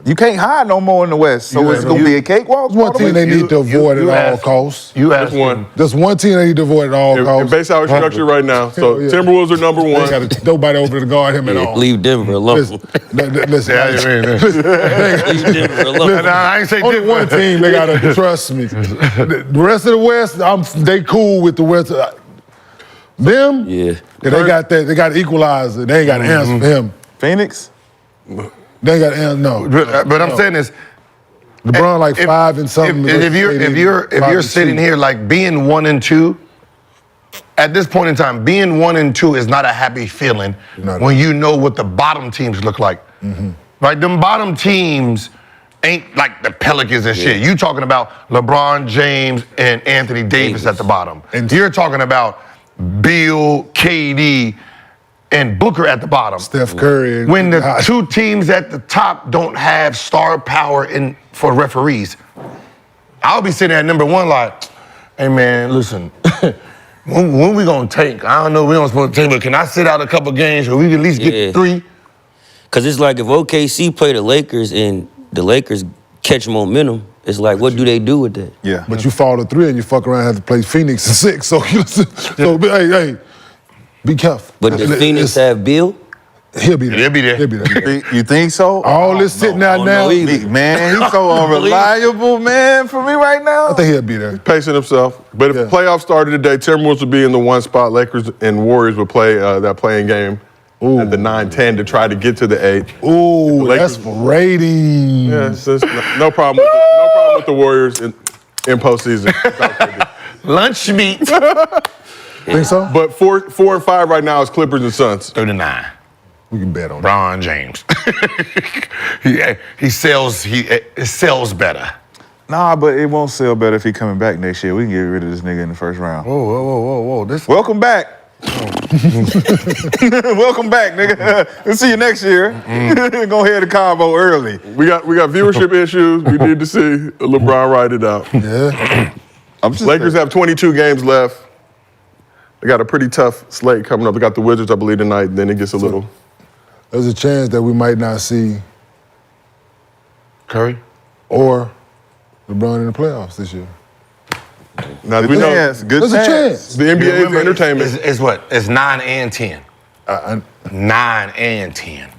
You can't hide no more in the West, so it's gonna be a cakewalk. One team they need to avoid at all asked- costs. You asked one. There's one team they need to avoid at all And costs. based how it's structured right now. So Yeah. Timberwolves are number They one. got nobody over to guard him at all. Leave Denver alone. Listen, listen, Yeah, Leave Denver alone. Nah, I ain't say only different. one team they gotta trust me. The rest of the West, they cool with the West. Them, Yeah. they got that. They got to equalizer. They ain't got to answer for him. Phoenix? They ain't got to answer. No, But I'm saying this. LeBron like 5 and something. If you're sitting here like being 1 and 2, at this point in time, being 1 and 2 is not a happy feeling Not when you know what the bottom teams look like. Right? Them bottom teams ain't like the Pelicans and shit. You talking about LeBron James and Anthony Davis at the bottom. And- You're talking about Bill, KD, and Booker at the bottom. Steph Curry. When the two teams at the top don't have star power for referees, I'll be sitting at number 1 like, hey man, listen, when we gonna take? I don't know, we don't supposed to take, but can I sit out a couple games so we can at least get Yeah. 3? Because it's like if OKC play the Lakers and the Lakers catch momentum, it's like, what do they do with that? Yeah. But you fall to 3 and you fuck around and have to play Phoenix in 6. So hey, be careful. But does Phoenix have Bill? He'll be there. He'll be there. He'll be there. You think so? All this sitting out I don't now, know either. Man, he's so unreliable, man, for me right now. I think he'll be there. Pacing himself. But if Yeah. the playoffs started today, Timberwolves would be in the 1 spot. Lakers and Warriors would play that playing game at the 9-10 to try to get to the 8. Ooh, Lakers- that's for ratings. Yeah, it's just no problem. No problem with the Warriors in postseason. Lunch meat. Think so? But 4 and 5 right now is Clippers and Suns. 39. We can bet on that. LeBron James. He sells better. Nah, but it won't sell better if he coming back next year. We can get rid of this nigga in the first round. Whoa. This Welcome back. Welcome back, nigga. We'll see you next year. Go ahead to Cabo early. We got viewership issues. We need to see LeBron ride it out. Yeah. I'm just Lakers have 22 games left. They got a pretty tough slate coming up. They got the Wizards, I believe, tonight. Then it gets a little. There's a chance that we might not see Curry. or LeBron in the playoffs this year. Now, good we know chance. Good There's a chance. chance. the NBA is entertainment. It's what? It's 9 and 10. 9 and 10.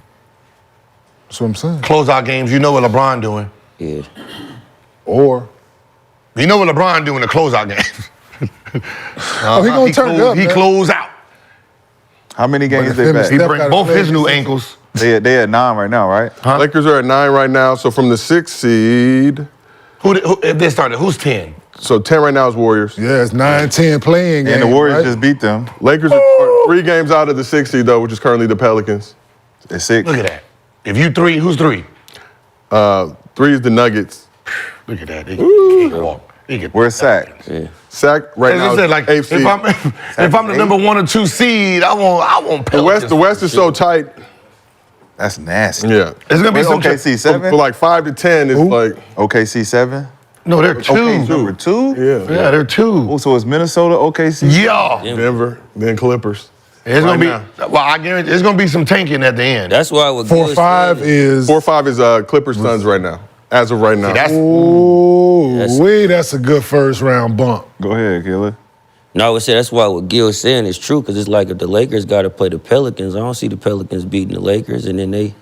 That's what I'm saying. Closeout games, you know what LeBron doing. Yeah. Or You know what LeBron doing in the closeout games. he gonna turn it up, He man. close out. How many games if they him and back? He Steph bring gotta both play his new this ankles. They at 9 right now, right? Lakers are at 9 right now. So from the 6th seed, Who if they started, who's 10? so 10 right now is Warriors. yeah, it's 9-10 playing game. And the Warriors right? just beat them. Lakers are 3 games out of the 6th seed, though, which is currently the Pelicans. At 6. Look at that. If you 3, who's 3? 3 is the Nuggets. Look at that. He can walk. He can Where's Sack? Yeah. Sack right As now I is said, like 8th seed. if I'm the number 1 or 2 seed, I want Pelicans. The West is so tight. That's nasty. Yeah. It's gonna be some OKC For 7? like 5 to 10, it's like OKC 7? No, they're 2. OKC number 2? yeah. Yeah, they're 2. Oh, so it's Minnesota, OKC? Yeah. Denver, then Clippers. It's gonna Right be. Well, I guarantee it's gonna be some tanking at the end. That's why what 4-5 is. 4-5 is Clippers Suns right now, as of right now. That's Ooh, That's- that's a good first round bump. Go ahead, Killer. No, I would say that's why what Gil's saying is true, because it's like if the Lakers got to play the Pelicans, I don't see the Pelicans beating the Lakers, and then they,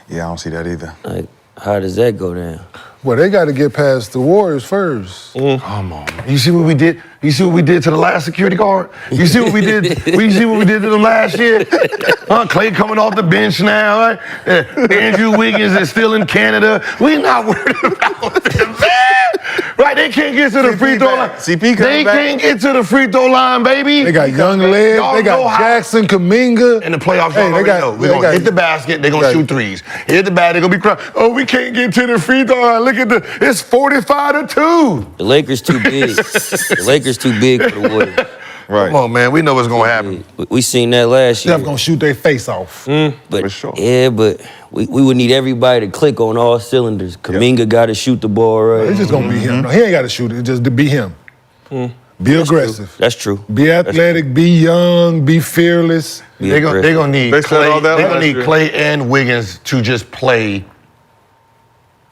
Yeah, I don't see that either. like, how does that go down? Well, they got to get past the Warriors first. Come on, man. You see what we did? You see what we did to the last security guard? You see what we did? You see what we did to them last year? Clay coming off the bench now. Right? Andrew Wiggins is still in Canada. We're not worried about them, man. Right? They can't get to the free throw line. CP coming They back. can't get to the free throw line, baby. They got young legs. Y'all They know got how- Jackson, Kaminga. In the playoffs, Hey, y'all they already got- know. they We're going got- to hit the basket. They're going to Right. shoot threes. Hit the basket. They're going to be crying. Oh, we can't get to the free throw line. Look at it's 45-2. The Lakers too big. The Lakers too big for the Warriors. Right. Come on, man. We know what's going to happen. We seen that last year. Steph gonna shoot their face off. But For sure. yeah, but we would need everybody to click on all cylinders. Kaminga got to shoot the ball right. It's just gonna be him. No, he ain't got to shoot it. It's just to be him. Be aggressive. That's true. Be athletic. Be young. Be fearless. Be They're going aggressive. to need They said Clay. all that They're going last to need year. Clay and Wiggins to just play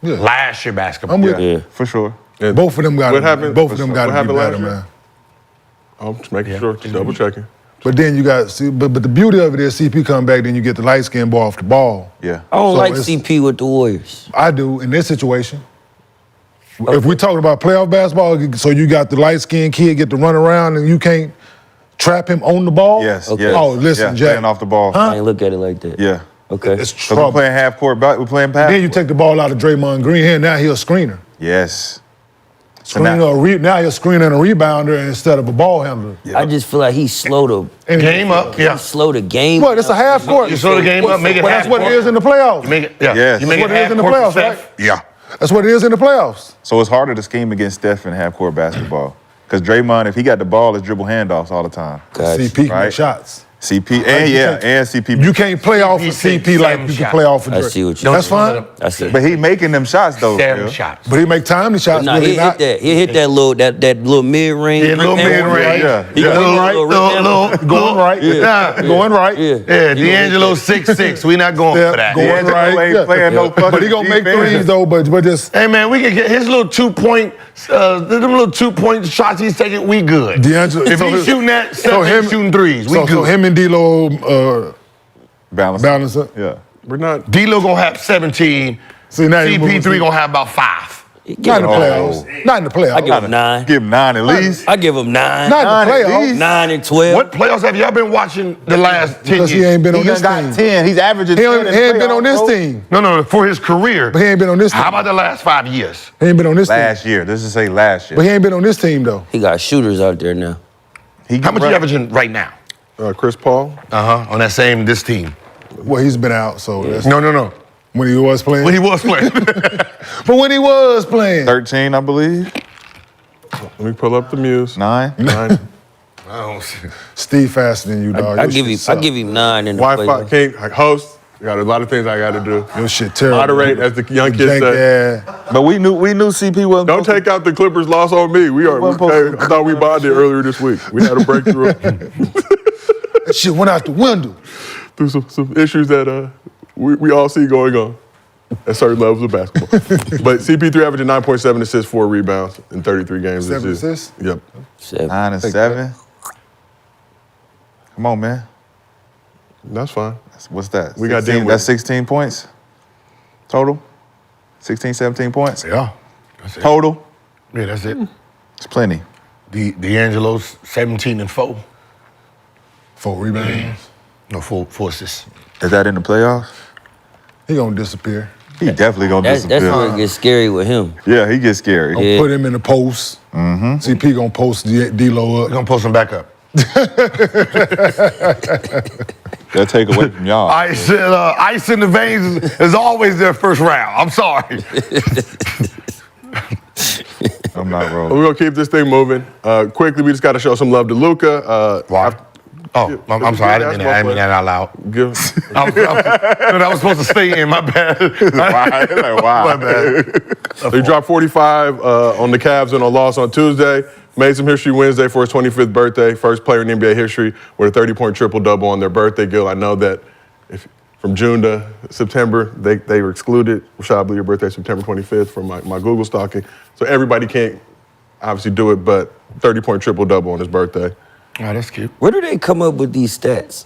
Yeah. last year basketball. I'm with Yeah. For sure. Yeah. Both of them got. What happened? Both of them got What to be happened better, last year? man. I'm just making sure, just double checking. But then you got but the beauty of it is CP come back, then you get the light skinned ball off the ball. Yeah. I don't So like it's- CP with the Warriors. I do in this situation. If we're talking about playoff basketball, so you got the light skinned kid get to run around and you can't trap him on the ball. Yes. Okay. Yes. Oh, listen, yeah, Jack. playing off the ball. I ain't look at it like that. Yeah. Okay. It's So we're trouble. playing half court. We're playing half. Then you take the ball out of Draymond Green here. Now he's a screener. Yes. So Screener now- now you're a screener and a rebounder instead of a ball handler. I just feel like he's slow to Game up. Yeah. slow the game. What? It's a half court. You slow the game up, make it Well, that's half what court. it is in the playoffs. You make it, yeah. Yes. You make That's it what it is half in the court for playoffs, Steph. right? Yeah. That's what it is in the playoffs. So it's harder to scheme against Steph in half court basketball. Because Draymond, if he got the ball, it's dribble handoffs all the time. Gotcha. CP can Right. make shots. CP you and can't- and CP. You can't play off of CP like you can play off of I Dre. see what you That's mean. fine. I see. But he making them shots though. Seven Phil. shots. But he make timely shots. Nah, but he he hit not. that. He hit that little mid range. Yeah, little mid-range. Yeah. He got Little- a little little- Going right. Yeah. Going right. Yeah. Yeah, D'Angelo 6'6". We not going Yeah, for that. going D'Angelo right. ain't Yeah. playing no fucking But he gonna make defense. threes though. But just Hey man, we can get his little 2-point, them little 2-point shots he's taking. We good. D'Angelo. If so he's his- shooting that, so Steph ain't shooting threes. We So good. him and D'Lo Balance. balance it. Yeah. We're not. D'Lo gonna have 17. See now you moving- CP3 gonna have about 5. Not in the playoffs. Not in the playoffs. I give him 9. Give him 9 at least. I give him 9. Not in Nine the at playoffs. least. 9 and 12. What playoffs have y'all been watching the last 10 Because he years? ain't been on He this done team. got 10. He's averaging He 10 ain't, in he ain't been playoffs, on this bro. team. No, for his career. But he ain't been on this team. How about the last 5 years? He ain't been on this team. Last year. This is say last year. But he ain't been on this team though. He got shooters out there now. How much you averaging right now? Chris Paul. On that this team. Well, he's been out, so that's No. when he was playing. When he was playing. But when he was playing. 13, I believe. Let me pull up the Muse. 9. 9. Steve faster than you, dog. I Your give shit him. suck. I give him 9 in the Wi-Fi playoffs. king, host. I got a lot of things I got to do. Your shit terrible. Moderate, as the young kids say. Yeah. But we knew CP wasn't Don't take out the Clippers' loss on me. We are. I thought we bonded earlier this week. We had a breakthrough That shit went out the window. through some issues that we all see going on at certain levels of basketball. But CP3 averaging 9.7 assists, 4 rebounds in 33 games. 7 this year. assists? Yep. 7. 9 and 7. Come on, man. That's fine. What's that? We got 16 them That's with- 16 points total? 16, 17 points? Yeah. Total? Yeah, that's it. It's plenty. D'Angelo's 17 and 4. 4 rebounds. No, 4 assists. Is that in the playoffs? He gonna disappear. He definitely gonna That's disappear. where it gets scary with him. Yeah, he gets scary. Yeah. Put him in the post. CP gonna post D'Lo We're up. gonna post him back up. They'll take away from y'all. Ice in the veins is always their first round. I'm sorry. I'm not But rolling. we're going to keep this thing moving. Quickly, we just got to show some love to Luka. Why? Oh, I'm sorry. I didn't mean that out loud. Give, That was supposed to stay in. My bad. Wow. My bad. He dropped 45 on the Cavs in a loss on Tuesday. Made some history Wednesday for his 25th birthday. First player in NBA history with a 30-point triple-double on their birthday. Gil, I know that from June to September, they were excluded. Rashad, your birthday September 25th from my Google stalking. So everybody can't obviously do it, but 30-point triple-double on his birthday. Oh, that's cute. Where do they come up with these stats?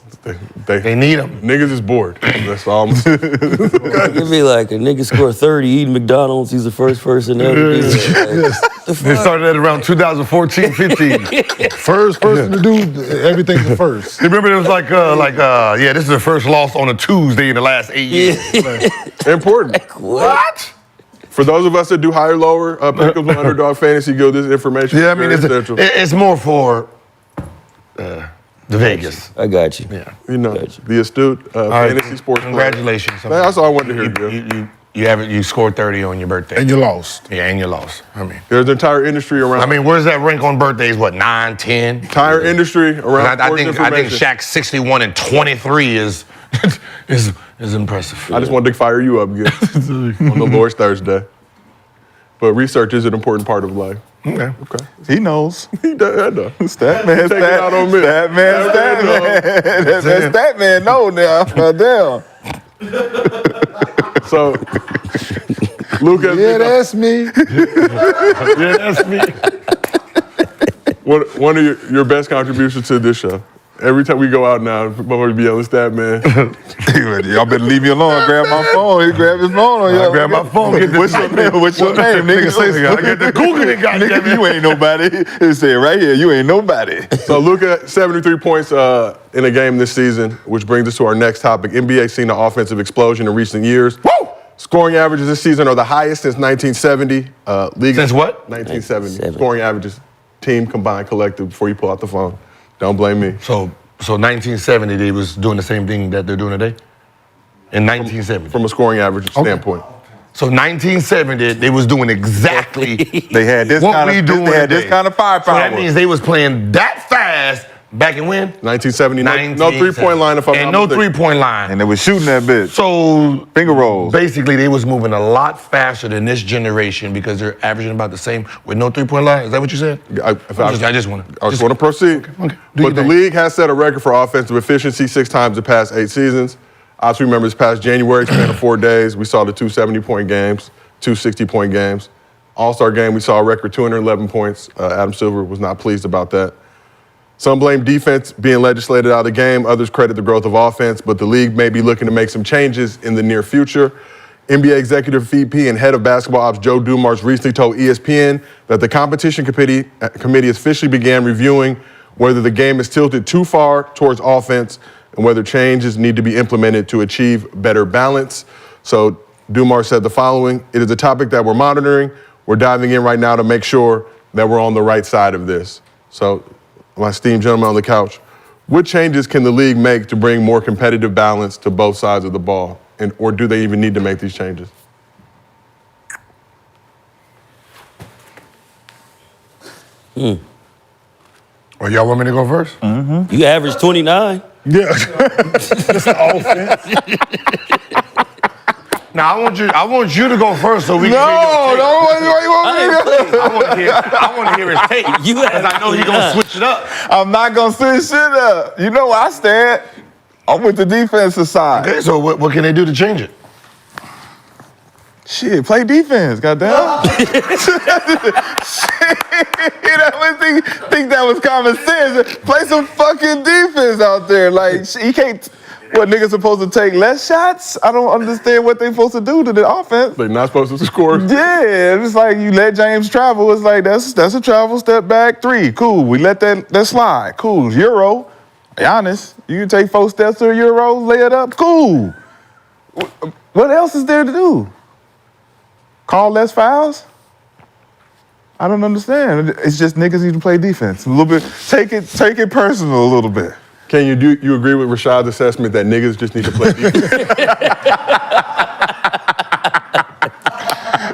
They need him. Niggas is bored. That's all I'm saying. It'd be like a nigga score 30 eating McDonald's. He's the first person ever to do that. Like, They started at around 2014, 15. First person to do everything's the first. Remember, it was yeah, this is the first loss on a Tuesday in the last 8 years. Important. What? For those of us that do higher, lower pick'ems on Underdog Fantasy, go this information. Yeah, I mean, is very essential. it's more for the Vegas. I got you. Yeah. You know, Gotcha. the astute fantasy sports player. Congratulations. That's all I wanted to hear. You scored 30 on your birthday. And you lost. Yeah, and you lost. I mean, There's an entire industry around. I mean, where's that rank on birthdays? What, 9, 10? Entire industry around. I think Shaq's 61 and 23 is impressive. I just wanted to fire you up again on the Lord's Thursday. But research is an important part of life. Okay. He knows. He does. I know. Stat man, Take it out on me. Stat man. That stat man know now. Damn. So, Luka. Yeah, that's me. Yeah, that's me. One of your best contributions to this show. Every time we go out now, I'm going to be yelling, stat man. Y'all better leave me alone. Grab my phone. He grabbed his phone on y'all. Grab my phone. What's your name? What's your name, nigga? Say I get the Google it, goddamn nigga, you ain't nobody. It said right here, you ain't nobody. So Luka, 73 points in a game this season, which brings us to our next topic. NBA seen an offensive explosion in recent years. Woo! Scoring averages this season are the highest since 1970. Since what? 1970. Scoring averages, team combined collective, before you pull out the phone. Don't blame me. So 1970, they was doing the same thing that they're doing today? In 1970? From a scoring average standpoint. So 1970, they was doing exactly They had this what kind we of doing they had today. this kind of firepower. So that means they was playing that fast back in when? 1970. No three-point line if I'm and not no mistaken. three-point line. and they was shooting that bitch. So Finger rolls. basically, they was moving a lot faster than this generation because they're averaging about the same with no three-point line. Is that what you said? I just want to proceed. Okay. Do your But the thing. league has set a record for offensive efficiency 6 times the past 8 seasons. I also remember this past January, span of 4 days, we saw the 2 70-point games, 2 60-point games. All-Star game, we saw a record 211 points. Adam Silver was not pleased about that. Some blame defense being legislated out of the game. Others credit the growth of offense, but the league may be looking to make some changes in the near future. NBA Executive VP and Head of Basketball Ops Joe Dumars recently told ESPN that the competition committee officially began reviewing whether the game is tilted too far towards offense and whether changes need to be implemented to achieve better balance. So Dumars said the following: "It is a topic that we're monitoring. We're diving in right now to make sure that we're on the right side of this." So, my esteemed gentleman on the couch, what changes can the league make to bring more competitive balance to both sides of the ball? Or do they even need to make these changes? Well, y'all want me to go first? You average 29. Yeah. That's the offense. Now I want you to go first so we No, can why you want me to go? I want to hear his take. You because I know he's gonna switch it up. I'm not gonna switch shit up. You know where I stand. I'm with the defensive side. Okay, so what can they do to change it? Shit, play defense, goddamn. Shit, I would think that was common sense. Play some fucking defense out there. Like, you can't. What, niggas supposed to take less shots? I don't understand what they supposed to do to the offense. They're not supposed to score. Yeah, it's like you let James travel. It's like that's a travel, step back, 3. Cool. We let that slide. Cool. Euro. Giannis, you can take 4 steps to a Euro, lay it up. Cool. What else is there to do? Call less fouls? I don't understand. It's just niggas need to play defense a little bit. Take it personal a little bit. Can you agree with Rashad's assessment that niggas just need to play defense?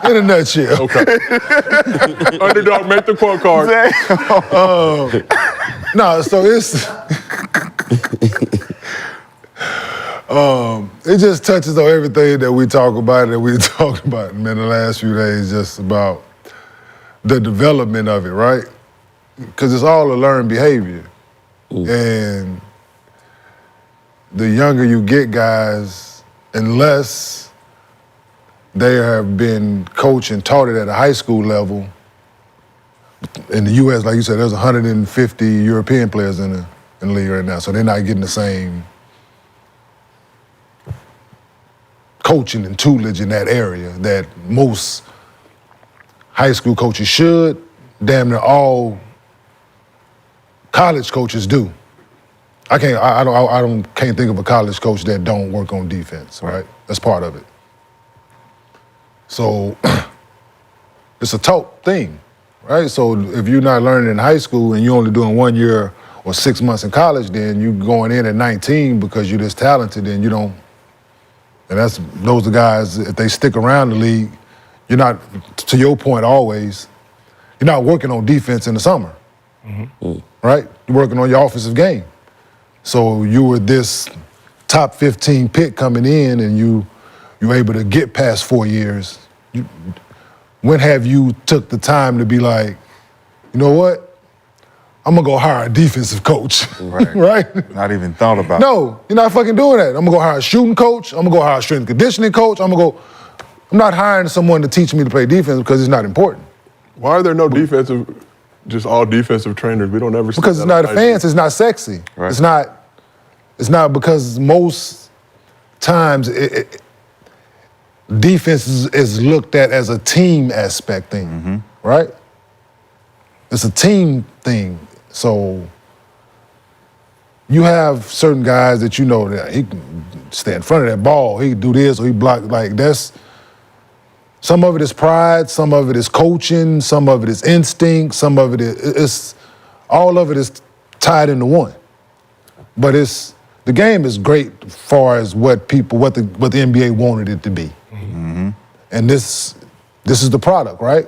In a nutshell. Okay. Underdog, make the quote card. No, so it's it just touches on everything that we talk about that we talked about in the last few days, just about the development of it, right? Because it's all a learned behavior. And the younger you get guys, unless they have been coached and taught it at a high school level, in the U.S., like you said, there's 150 European players in the league right now, so they're not getting the same coaching and tutelage in that area that most high school coaches should. Damn near all college coaches do. I can't think of a college coach that don't work on defense, right? That's part of it. So it's a taught thing, right? So if you're not learning in high school and you're only doing 1 year or 6 months in college, then you going in at 19 because you're this talented and you don't. And those are guys, if they stick around the league, you're not, to your point always, you're not working on defense in the summer, right? You're working on your offensive game. So you were this top 15 pick coming in and you were able to get past 4 years. When have you took the time to be like, you know what? I'm gonna go hire a defensive coach, right? Not even thought about it. No, you're not fucking doing that. I'm gonna go hire a shooting coach. I'm gonna go hire a strength and conditioning coach. I'm not hiring someone to teach me to play defense because it's not important. Why are there no just all defensive trainers? We don't ever see Because that it's not on advanced, it's not sexy. Right. It's not because most times defense is looked at as a team aspect thing, right? It's a team thing. So you have certain guys that you know that he can stay in front of that ball, he can do this or he block, like that's, some of it is pride, some of it is coaching, some of it is instinct, some of it is all of it is tied into one. But the game is great as far as what the NBA wanted it to be. And this is the product, right?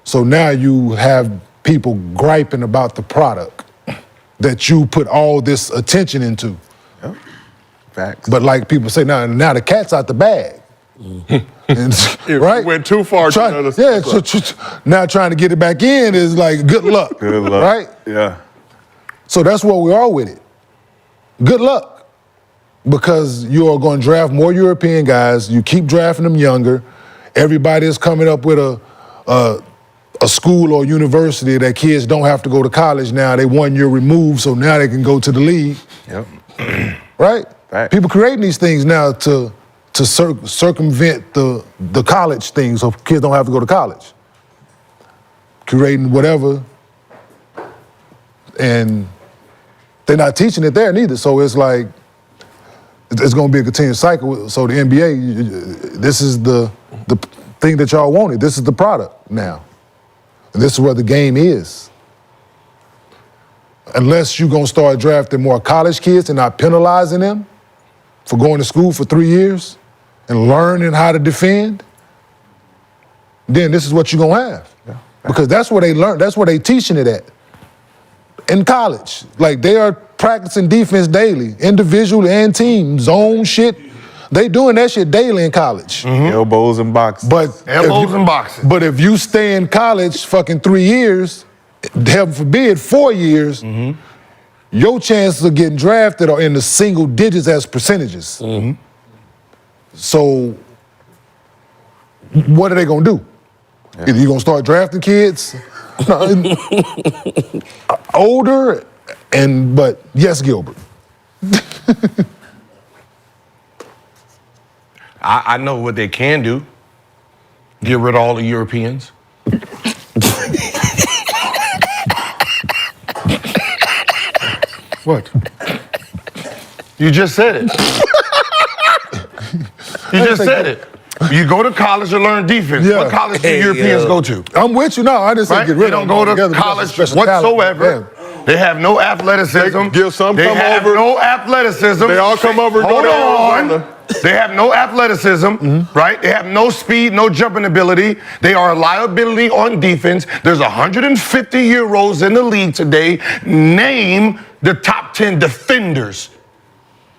So now you have people griping about the product that you put all this attention into. Yep. Facts. But like people say, now the cat's out the bag. And, right? It went too far. Now trying to get it back in is like good luck. Good luck. Right? Yeah. So that's where we are with it. Good luck. Because you are going to draft more European guys. You keep drafting them younger. Everybody is coming up with a school or university that kids don't have to go to college now. They 1 year removed, so now they can go to the league. Yep. Right? Right. People creating these things now to circumvent the college thing so kids don't have to go to college. Creating whatever, and they're not teaching it there neither. So it's like, it's gonna be a continuous cycle. So the NBA, this is the thing that y'all wanted. This is the product now. And this is where the game is. Unless you're gonna start drafting more college kids and not penalizing them for going to school for 3 years and learning how to defend, then this is what you're gonna have. Yeah. Because that's where they learn, that's where they teaching it at. In college. Like they are practicing defense daily, individual and team, zone shit. They doing that shit daily in college. Elbows and boxes. Elbows and boxes. But if you stay in college fucking 3 years, heaven forbid, 4 years, your chances of getting drafted are in the single digits as percentages. So what are they gonna do? Either you gonna start drafting kids older, but yes, Gilbert. I know what they can do. Get rid of all the Europeans. What? You just said it. You just said it. You go to college to learn defense. Yeah. What college do Europeans go to? I'm with you. No, I didn't say Right? get rid They of don't them go to altogether, college because of special whatsoever. talent. They have no athleticism. They have over. no athleticism. They all come over and go Hold to on. Arizona. They have no athleticism, right? They have no speed, no jumping ability. They are a liability on defense. There's 150 Euros in the league today. Name the top 10 defenders.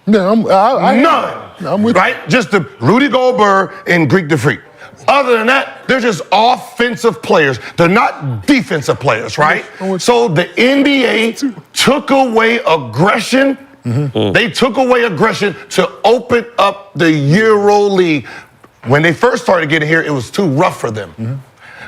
Yeah, None. I'm with right? Just the Rudy Gobert and Greek the Freak. Other than that, they're just offensive players. They're not defensive players, right? So the NBA took away aggression. They took away aggression to open up the Euro League. When they first started getting here, it was too rough for them.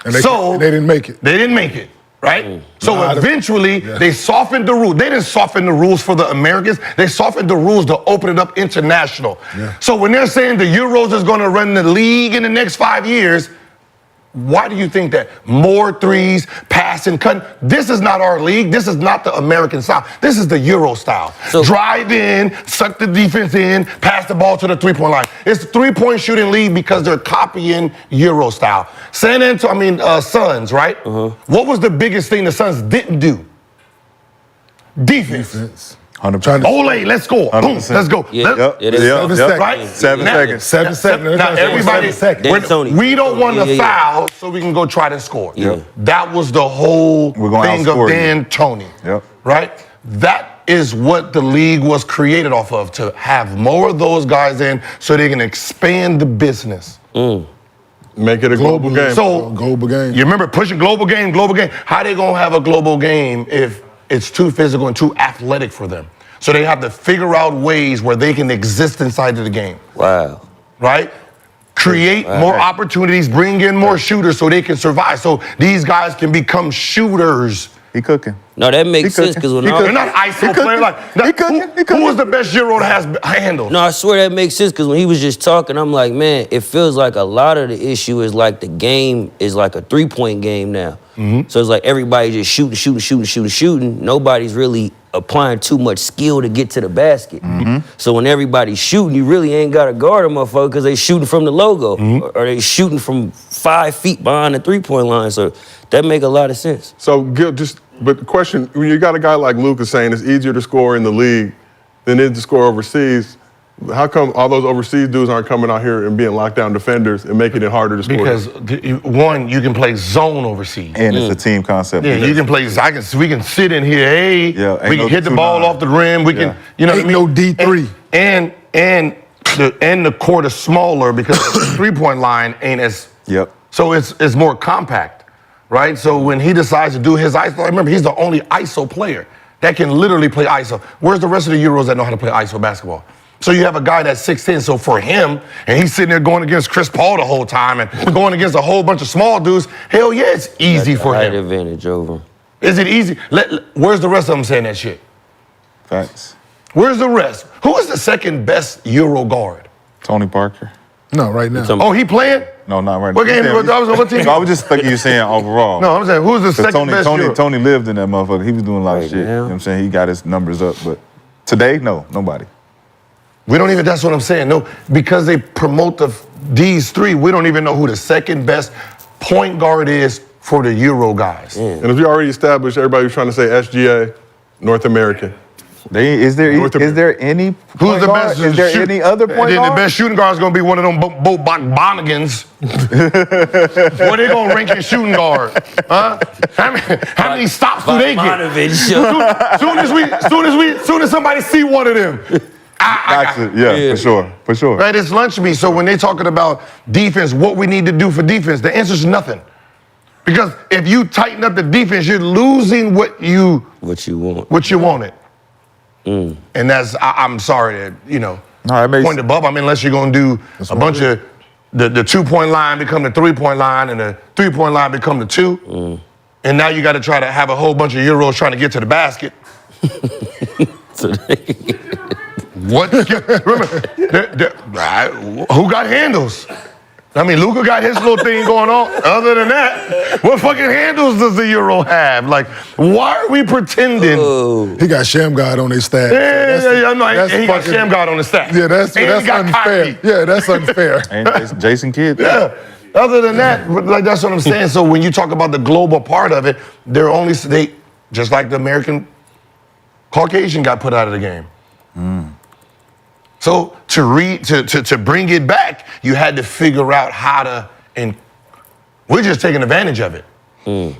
And they didn't make it. They didn't make it, right? So eventually, they softened the rules. They didn't soften the rules for the Americans. They softened the rules to open it up international. So when they're saying the Euros is going to run the league in the next 5 years, Why do you think that? More threes, passing, cutting. This is not our league. This is not the American style. This is the Euro style. So- Drive in, suck the defense in, pass the ball to the three-point line. It's a three-point shooting league because they're copying Euro style. Suns, right? What was the biggest thing the Suns didn't do? Defense. 100%. Ole, let's score. Boom, 100%. let's go. Yeah, Let- it is. Yep, yep. Right? 7 Now- seconds. 7 seconds. Now everybody, 7 seconds. Then Tony. we don't want to Yeah. foul, so we can go try to score. Yeah. That was the whole We're gonna thing of outscore you. Dan Tony. Yep. Right? That is what the league was created off of, to have more of those guys in so they can expand the business. Make it a global game. So Global game. you remember pushing global game? How they gonna have a global game if it's too physical and too athletic for them? So they have to figure out ways where they can exist inside of the game, Wow. right? Create more opportunities, bring in more shooters so they can survive. So these guys can become shooters. He cooking. No, that makes sense because when They're not ISO players. Who was the best Euro that has handles? No, I swear that makes sense because when he was just talking, I'm like, man, it feels like a lot of the issue is like the game is like a 3-point game now. So it's like everybody just shooting. Nobody's really applying too much skill to get to the basket. So when everybody's shooting, you really ain't got to guard a motherfucker because they shooting from the logo or they shooting from 5 feet behind the 3-point line. So that make a lot of sense. So, Gil, but the question, when you got a guy like Lucas saying it's easier to score in the league than it is to score overseas, how come all those overseas dudes aren't coming out here and being lockdown defenders and making it harder to score? Because one, you can play zone overseas. And it's a team concept. Yeah, you can play. We can sit in here. Hey, Yeah, ain't we can no hit the ball 2-9. off the rim. We can, you know, Ain't what I mean? no D3. And the court is smaller because the 3-point line ain't as. Yep. So it's more compact, right? So when he decides to do his ISO, remember he's the only ISO player that can literally play ISO. Where's the rest of the Euros that know how to play ISO basketball? So you have a guy that's 6'10", so for him, and he's sitting there going against Chris Paul the whole time and going against a whole bunch of small dudes, hell yeah, it's easy for Height him. advantage over him. Is it easy? Where's the rest of them saying that shit? Facts. Where's the rest? Who is the second best Euro guard? Tony Parker. No, right now. Talking- Oh, he playing? No, not right What now. game? What team? No, I was just thinking you saying overall. No, I'm saying who's the second best Euro? Tony lived in that motherfucker. He was doing a lot of Right shit. You know now. what I'm saying? He got his numbers up, but today, no, nobody. We don't even, that's what I'm saying. No, because they promote these three, we don't even know who the second best point guard is for the Euro guys. And if you already established, everybody was trying to say SGA, North American. Is there any Who's point the guard? best? Is there any other point And then guard? the best shooting guard is going to be one of them Bo Bonigans. Where they going to rank your shooting guard? Huh? How many stops do they get? Soon as somebody see one of them. Gotcha. Yeah, for sure. Right, it's lunch meat. So when they're talking about defense, what we need to do for defense, the answer is nothing. Because if you tighten up the defense, you're losing what you wanted. And that's, I'm sorry that, No, that makes point above. I mean, unless you're going to do a bunch of the 2-point line become the 3-point line and the 3-point line become the 2. And now you got to try to have a whole bunch of Euros trying to get to the basket. What? Remember, who got handles? I mean, Luka got his little thing going on. Other than that, what fucking handles does the Euro have? Like, why are we pretending? He got Shamgod on his staff. Yeah, no, he got Shamgod on his staff. Yeah, that's And he got unfair. Kyrie. Yeah, that's unfair. And Jason Kidd. Yeah. Other than that, like that's what I'm saying. So when you talk about the global part of it, they just like the American Caucasian got put out of the game. So to bring it back, you had to figure out how to, and we're just taking advantage of it.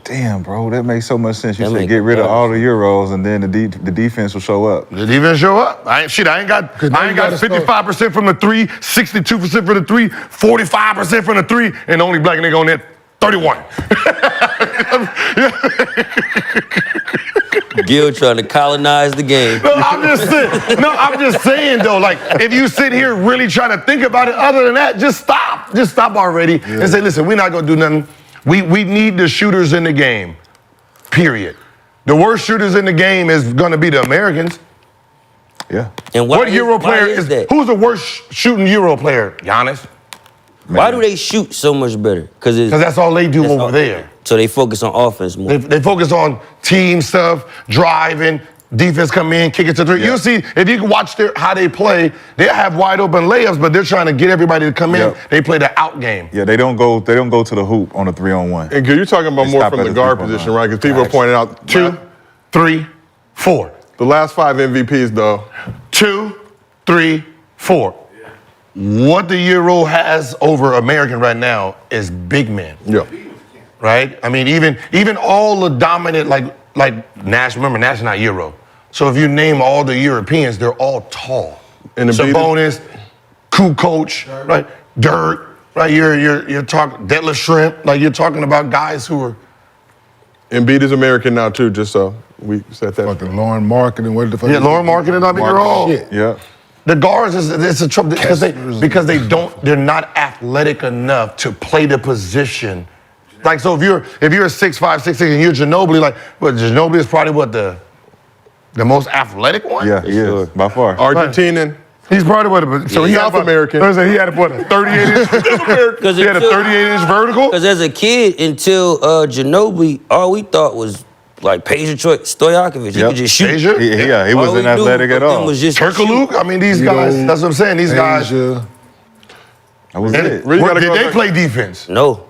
Damn, bro, that makes so much sense. You That said make get rid of sense. all the Euros and then the defense will show up. The defense show up. I ain't got 55% from the 3, 62% from the 3, 45% from the 3, and the only black nigga on there, 31. Gil trying to colonize the game. I'm just saying though, like if you sit here really trying to think about it, other than that, just stop. Just stop already and say, listen, we're not gonna do nothing. We need the shooters in the game. Period. The worst shooters in the game is gonna be the Americans. Yeah. And What Euro player is that? who's the worst shooting Euro player? Giannis. Why do they shoot so much better? Because that's all they do over there. So they focus on offense more. They focus on team stuff, driving, defense come in, kick it to three. Yeah. You'll see, if you can watch how they play, they'll have wide open layups, but they're trying to get everybody to come in. Yep. They play the out game. Yeah, they don't go to the hoop on a 3-on-1. And you're talking about They more stop from at the the guard 3-point position, line. right? Because people are pointing out 2, 3, 4. the last 5 MVPs, though. 2, 3, 4. What the Euro has over American right now is big men. Yeah. Right? I mean, even all the dominant, like Nash, remember, Nash is not Euro. So if you name all the Europeans, they're all tall. And the Sabonis, Kukoc, right? Dirk, right? You're talking Detlef Shrimp, like you're talking about guys who are. Embiid is American now, too, just so we set that. Fucking Lauren Marketing, what the fuck? Yeah, Lauren Marketing, I mean, you're all. Shit. Yeah. The guards it's a trouble because they're not athletic enough to play the position. Like, so if you're a 6'5", 6'6", and you're Ginobili, like, but Ginobili is probably the most athletic one. Yeah, he is by far. Argentinian. He's probably what? So he South had American. He had what, a 38-inch? He had a 38-inch vertical. Because as a kid, until Ginobili, all we thought was like Peja Stojakovic. He could just shoot. Asia? He All wasn't we knew athletic at of them all. was just Turkaluk. I mean, these You guys. know, That's what I'm saying. These guys. Asia. That was And it. Really gotta did go they back- play defense? No.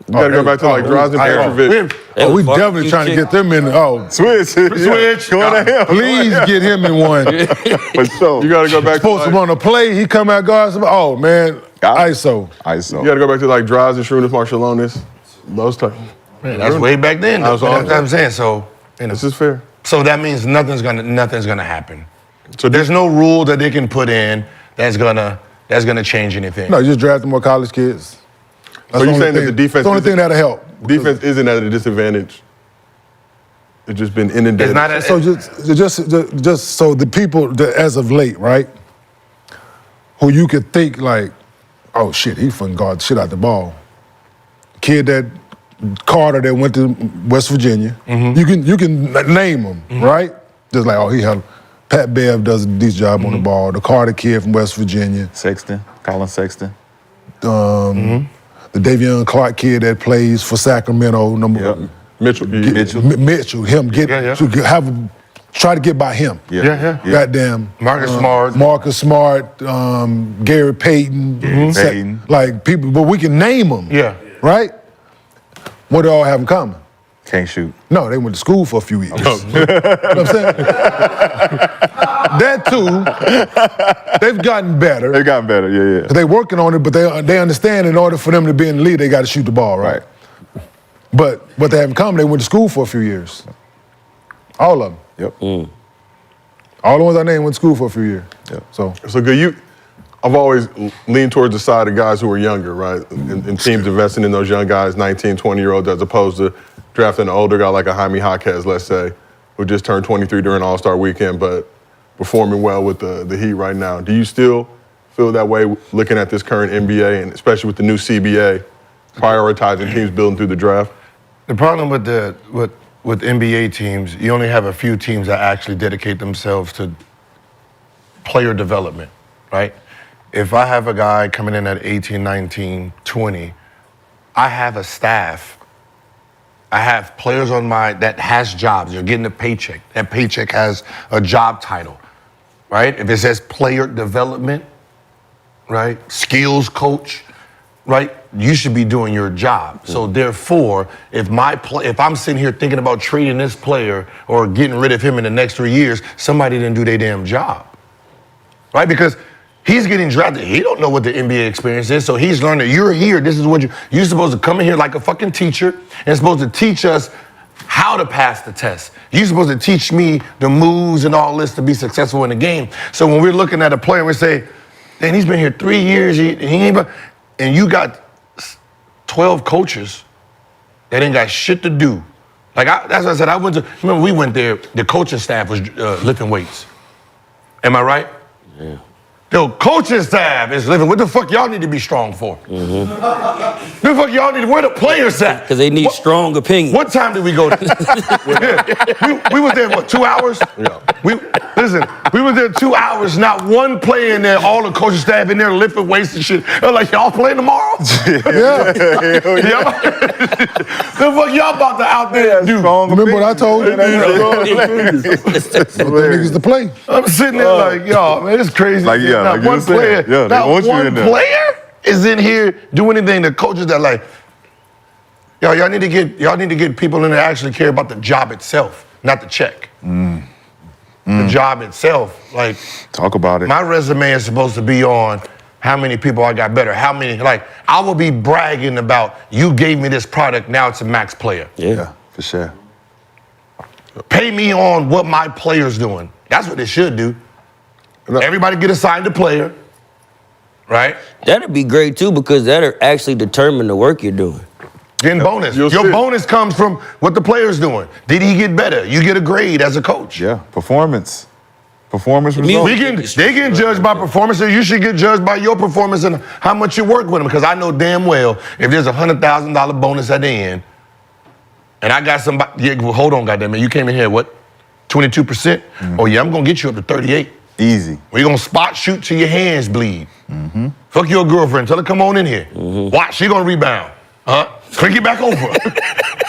You got to go back to like Drazen Petrovic. Oh, we definitely trying to get them in. Oh, Switch. Going to him. please get him in one. For sure. You got to go back to Supposed to like, run a play, he come out guards. Oh man, ISO. you got to go back to like Drazen, Shrewdness, Marshallonis, those type. Man, that's way back then. That was That's awesome. what I'm saying. So, This is fair. so that means nothing's gonna happen. So there's no rule that they can put in that's gonna change anything. No, you just drafting more college kids. So you're saying that the defense That's the only thing that'll help. Defense isn't at a disadvantage. It's just been inundated. It's not a, So just so the people that as of late, right? Who you could think like, oh shit, he fucking guard the shit out the ball. Kid that Carter that went to West Virginia. You can name them, right? Just like, oh, he had Pat Bev does a decent job on the ball. The Carter kid from West Virginia. Colin Sexton. The Davion Clark kid that plays for Sacramento. Mitchell. Mitchell, him try to get by him. yeah. Goddamn. Marcus Smart. Gary Payton. Payton. Like people, but we can name them. Yeah. Right? What do they all have in common? Can't shoot. No, they went to school for a few years. You know what I'm saying? That too, they've gotten better. They've gotten better, yeah. They working on it, but they understand in order for them to be in the league, they got to shoot the ball, right? But what they have in common, they went to school for a few years. All of them. Yep. All the ones I named went to school for a few years. Yep. So So I've always leaned towards the side of guys who are younger, right? And teams investing in those young guys, 19, 20-year-olds, as opposed to drafting an older guy like a Jaime Jaquez, let's say, who just turned 23 during All-Star Weekend, but performing well with the Heat right now. Do you still feel that way looking at this current NBA, and especially with the new CBA, prioritizing teams building through the draft? The problem with NBA teams, you only have a few teams that actually dedicate themselves to player development, right? If I have a guy coming in at 18, 19, 20, I have a staff. I have players that has jobs. You're getting a paycheck. That paycheck has a job title, right? If it says player development, right? Skills coach, right? You should be doing your job. So therefore, if I'm sitting here thinking about trading this player or getting rid of him in the next 3 years, somebody didn't do their damn job, right? Because he's getting drafted. He don't know what the NBA experience is, so he's learning. You're here. This is what you're supposed to come in here like a fucking teacher and supposed to teach us how to pass the test. You're supposed to teach me the moves and all this to be successful in the game. So when we're looking at a player, we say, "Man, he's been here 3 years. He ain't." And you got 12 coaches that ain't got shit to do. Like that's what I said. Remember we went there. The coaching staff was lifting weights. Am I right? Yeah. The coaching staff is living. What the fuck y'all need to be strong for? Mm-hmm. What the fuck y'all need? Where the players at? Because they need strong opinions. What time did we go? we was there, what, 2 hours? Yeah. We was there 2 hours, not one player in there, all the coaching staff in there lifting weights and shit. They're like, y'all playing tomorrow? Yeah. The fuck y'all about to out there do? Remember what I told you? Niggas to play. I'm sitting there like, y'all, man, it's crazy. Like, yeah, not like you one were saying. player, Yeah, they not want you one in there. player is in here doing anything. The coaches that like, y'all need to get people in there that actually care about the job itself, not the check. The job itself, like, Talk about it. my resume is supposed to be on how many people I got better, how many, like, I will be bragging about, you gave me this product, now it's a max player. Yeah, for sure. Pay me on what my player's doing. That's what it should do. Everybody get assigned a player, right? That'd be great too, because that'll actually determine the work you're doing. Getting bonus. You'll Your see. bonus comes from what the player's doing. Did he get better? You get a grade as a coach. Yeah, performance results. They get judged by performance, so you should get judged by your performance and how much you work with them. Because I know damn well if there's a $100,000 bonus at the end, and I got somebody, yeah, well, hold on, goddamn it, you came in here, what, 22%? Oh yeah, I'm gonna get you up to 38. Easy. We're gonna spot shoot till your hands bleed. Fuck your girlfriend, tell her come on in here. Watch, she gonna rebound. Click it back over.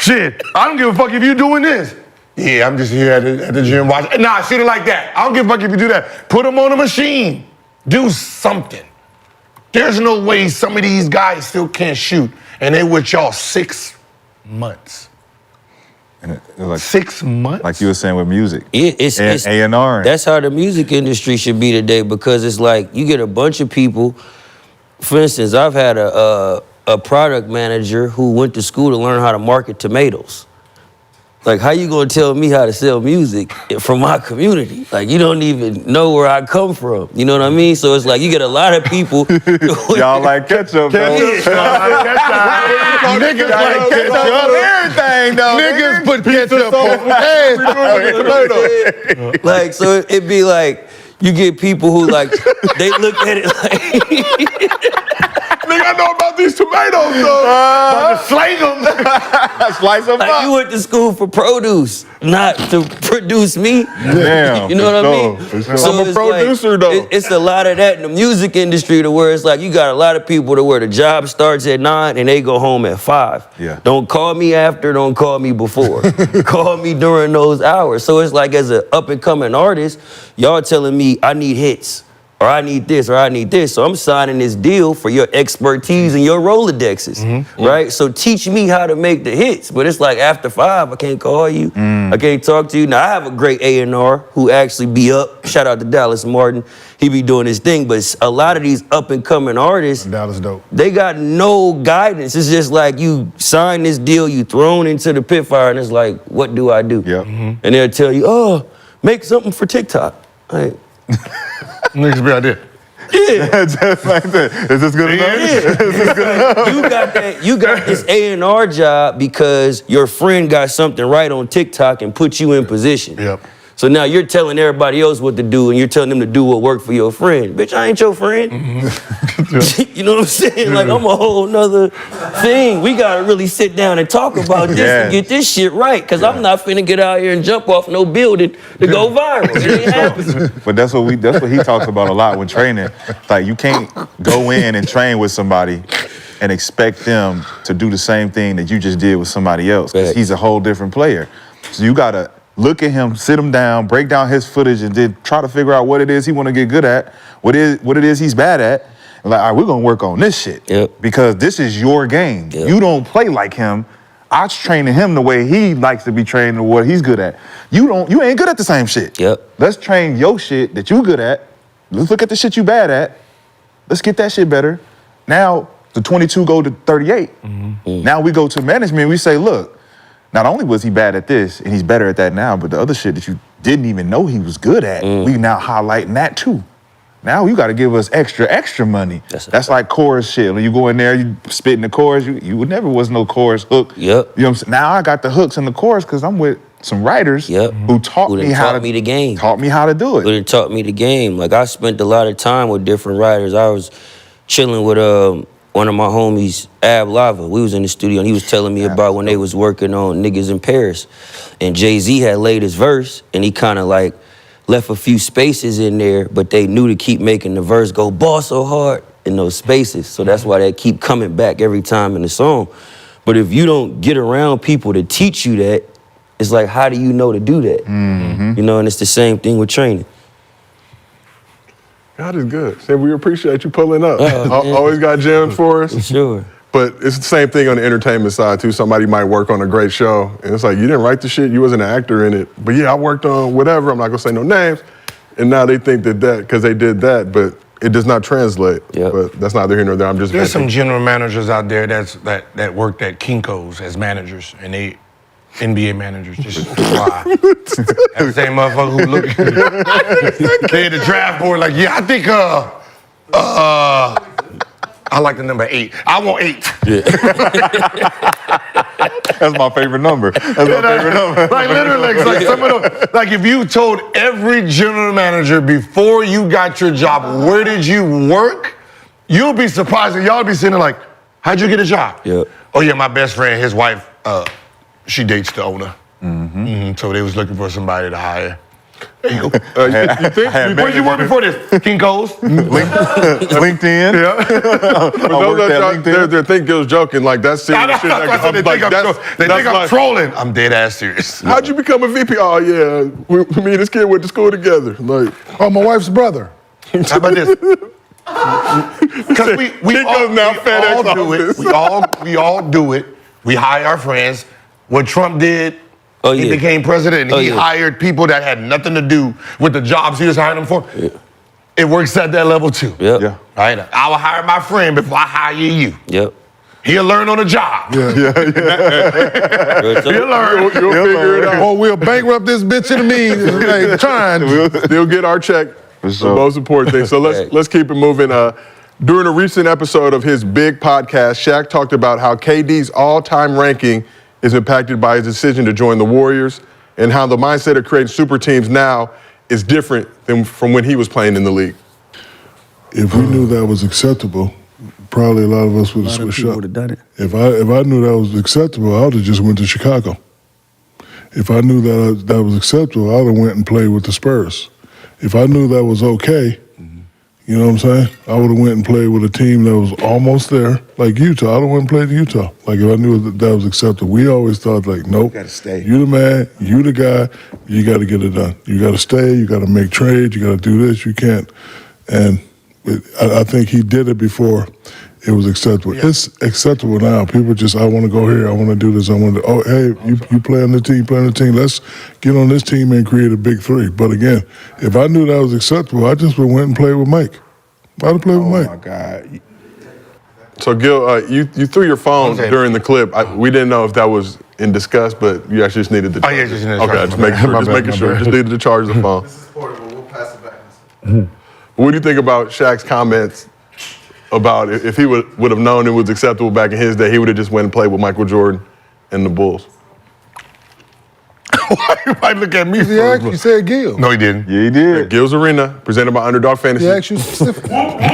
Shit, I don't give a fuck if you doing this. Yeah, I'm just here at the gym watching. Nah, shit it like that. I don't give a fuck if you do that. Put them on a machine. Do something. There's no way some of these guys still can't shoot, and they with y'all 6 months. And it like 6 months? like you were saying with music. It's A&R. That's how the music industry should be today, because it's like you get a bunch of people. For instance, I've had a product manager who went to school to learn how to market tomatoes. Like, how you gonna tell me how to sell music from my community? Like, you don't even know where I come from. You know what I mean? So it's like you get a lot of people. Y'all like ketchup, though. Niggas like ketchup on everything, though. Niggas put ketchup on everything. Like, so it'd be like, you get people who like, they look at it like, Nigga, I know about these tomatoes, though. About to slang them. Slice them like up. you went to school for produce, not to produce me. Damn. You know what I mean? For sure. I'm a it's producer, though. It's a lot of that in the music industry, to where it's like you got a lot of people to where the job starts at 9 and they go home at 5. Yeah. Don't call me after, don't call me before. Call me during those hours. So it's like, as an up and coming artist, y'all telling me I need hits, or I need this, or I need this. So I'm signing this deal for your expertise and your Rolodexes, right? So teach me how to make the hits. But it's like after 5, I can't call you. I can't talk to you. Now, I have a great A&R who actually be up. Shout out to Dallas Martin. He be doing his thing. But a lot of these up and coming artists, Dallas dope. they got no guidance. It's just like you sign this deal, you thrown into the pit fire, and it's like, what do I do? Yep. And they'll tell you, oh, make something for TikTok. Like, Niggas be out there. yeah. Just like that. Is this good enough? You got this A&R job because your friend got something right on TikTok and put you in position. Yep. So now you're telling everybody else what to do, and you're telling them to do what worked for your friend. Bitch, I ain't your friend. You know what I'm saying? Like, I'm a whole nother thing. We gotta really sit down and talk about this and get this shit right, because I'm not finna get out here and jump off no building to go viral. It ain't happening. But that's what he talks about a lot when training. Like, you can't go in and train with somebody and expect them to do the same thing that you just did with somebody else, because Right. he's a whole different player. So you gotta look at him, sit him down, break down his footage, and then try to figure out what it is he want to get good at, what it is he's bad at. And like, all right, we're gonna work on this shit. Yep. Because this is your game. Yep. You don't play like him. I was training him the way he likes to be trained and what he's good at. You ain't good at the same shit. Yep. Let's train your shit that you good at. Let's look at the shit you bad at. Let's get that shit better. Now the 22 go to 38. Now we go to management, we say, look, not only was he bad at this, and he's better at that now, but the other shit that you didn't even know he was good at, we now highlighting that too. Now you gotta give us extra money. That's like chorus shit. When you go in there, you spitting the chorus, you never was no chorus hook. Yep. You know what I'm saying? Now I got the hooks in the chorus because I'm with some writers Yep. who taught Who done me how taught to me the game. Taught me how to do it. But it taught me the game. Like I spent a lot of time with different writers. I was chilling with one of my homies, Ab Lava. We was in the studio and he was telling me about when they was working on Niggas in Paris. And Jay-Z had laid his verse and he kind of like left a few spaces in there, but they knew to keep making the verse go ball so hard in those spaces. So that's why they keep coming back every time in the song. But if you don't get around people to teach you that, it's like, how do you know to do that? You know, and it's the same thing with training. God is good. So we appreciate you pulling up. man. Always got gems for us. For sure. But it's the same thing on the entertainment side too. Somebody might work on a great show, and it's like, you didn't write the shit, you wasn't an actor in it. But yeah, I worked on whatever, I'm not gonna say no names. And now they think that because they did that, but it does not translate. Yep. But that's neither here nor there, I'm just There's some venting. general managers out there that worked at Kinko's as managers, and they NBA managers just fly. That same motherfucker who look. They had the draft board like, yeah, I think I like the number 8. I want 8. That's my favorite number. That's my favorite number. Like literally, like some of them, like if you told every general manager before you got your job, where did you work? You'll be surprised and y'all be sitting there like, how'd you get a job? Yep. Oh yeah, my best friend, his wife, she dates the owner. So they was looking for somebody to hire. There you go. You think? Where'd you work before this? Kinko's? LinkedIn. Yeah. For those that think it was joking, like that's serious shit. That's what they think I'm trolling. I'm dead ass serious. How'd you become a VP? Oh yeah, me and this kid went to school together. Like, Oh, my wife's brother. How about this? Because we Kinko's now FedEx all do it. We all do it. We hire our friends. What Trump did, he became president and he hired people that had nothing to do with the jobs he was hiring them for. Yeah. It works at that level too. Yep. Yeah. Right? I will hire my friend before I hire you. Yep. He'll learn on the job. Yeah. He'll learn. you'll figure it out. Or we'll bankrupt this bitch in the mean, like, trying. They'll get our check. The sure. most important thing. So let's keep it moving. During a recent episode of his big podcast, Shaq talked about how KD's all-time ranking is impacted by his decision to join the Warriors, and how the mindset of creating super teams now is different than from when he was playing in the league. If we knew that was acceptable, probably a lot of us would have switched up. done it. If I knew that was acceptable, I would have just went to Chicago. If I knew that was acceptable, I would have went and played with the Spurs. If I knew that was okay, you know what I'm saying? I would have went and played with a team that was almost there, like Utah. I would have went and played in Utah. Like if I knew that was acceptable. We always thought like, nope, gotta stay. you the man, you the guy, you got to get it done. You got to stay, you got to make trades, you got to do this, you can't. And I think he did it before it was acceptable. Yeah. It's acceptable now. People just, I want to go here, I want to do this, I want to, oh, hey, you play on the team, let's get on this team and create a big three. But again, if I knew that was acceptable, I just went and played with Mike. I'd have played with Mike. Oh, my God. So Gil, you threw your phone during the clip. We didn't know if that was in discuss, but you actually just needed to charge just needed to Okay, charge just it. making sure. My Just bad, making my sure. bad. Just needed to charge the phone. This is portable. We'll pass it back. What do you think about Shaq's comments about if he would have known it was acceptable back in his day, he would have just went and played with Michael Jordan and the Bulls? Why you might look at me He first? asked you, said Gil. No, he didn't. Yeah, he did. Gil's Arena, presented by Underdog Fantasy. He asked you specifically.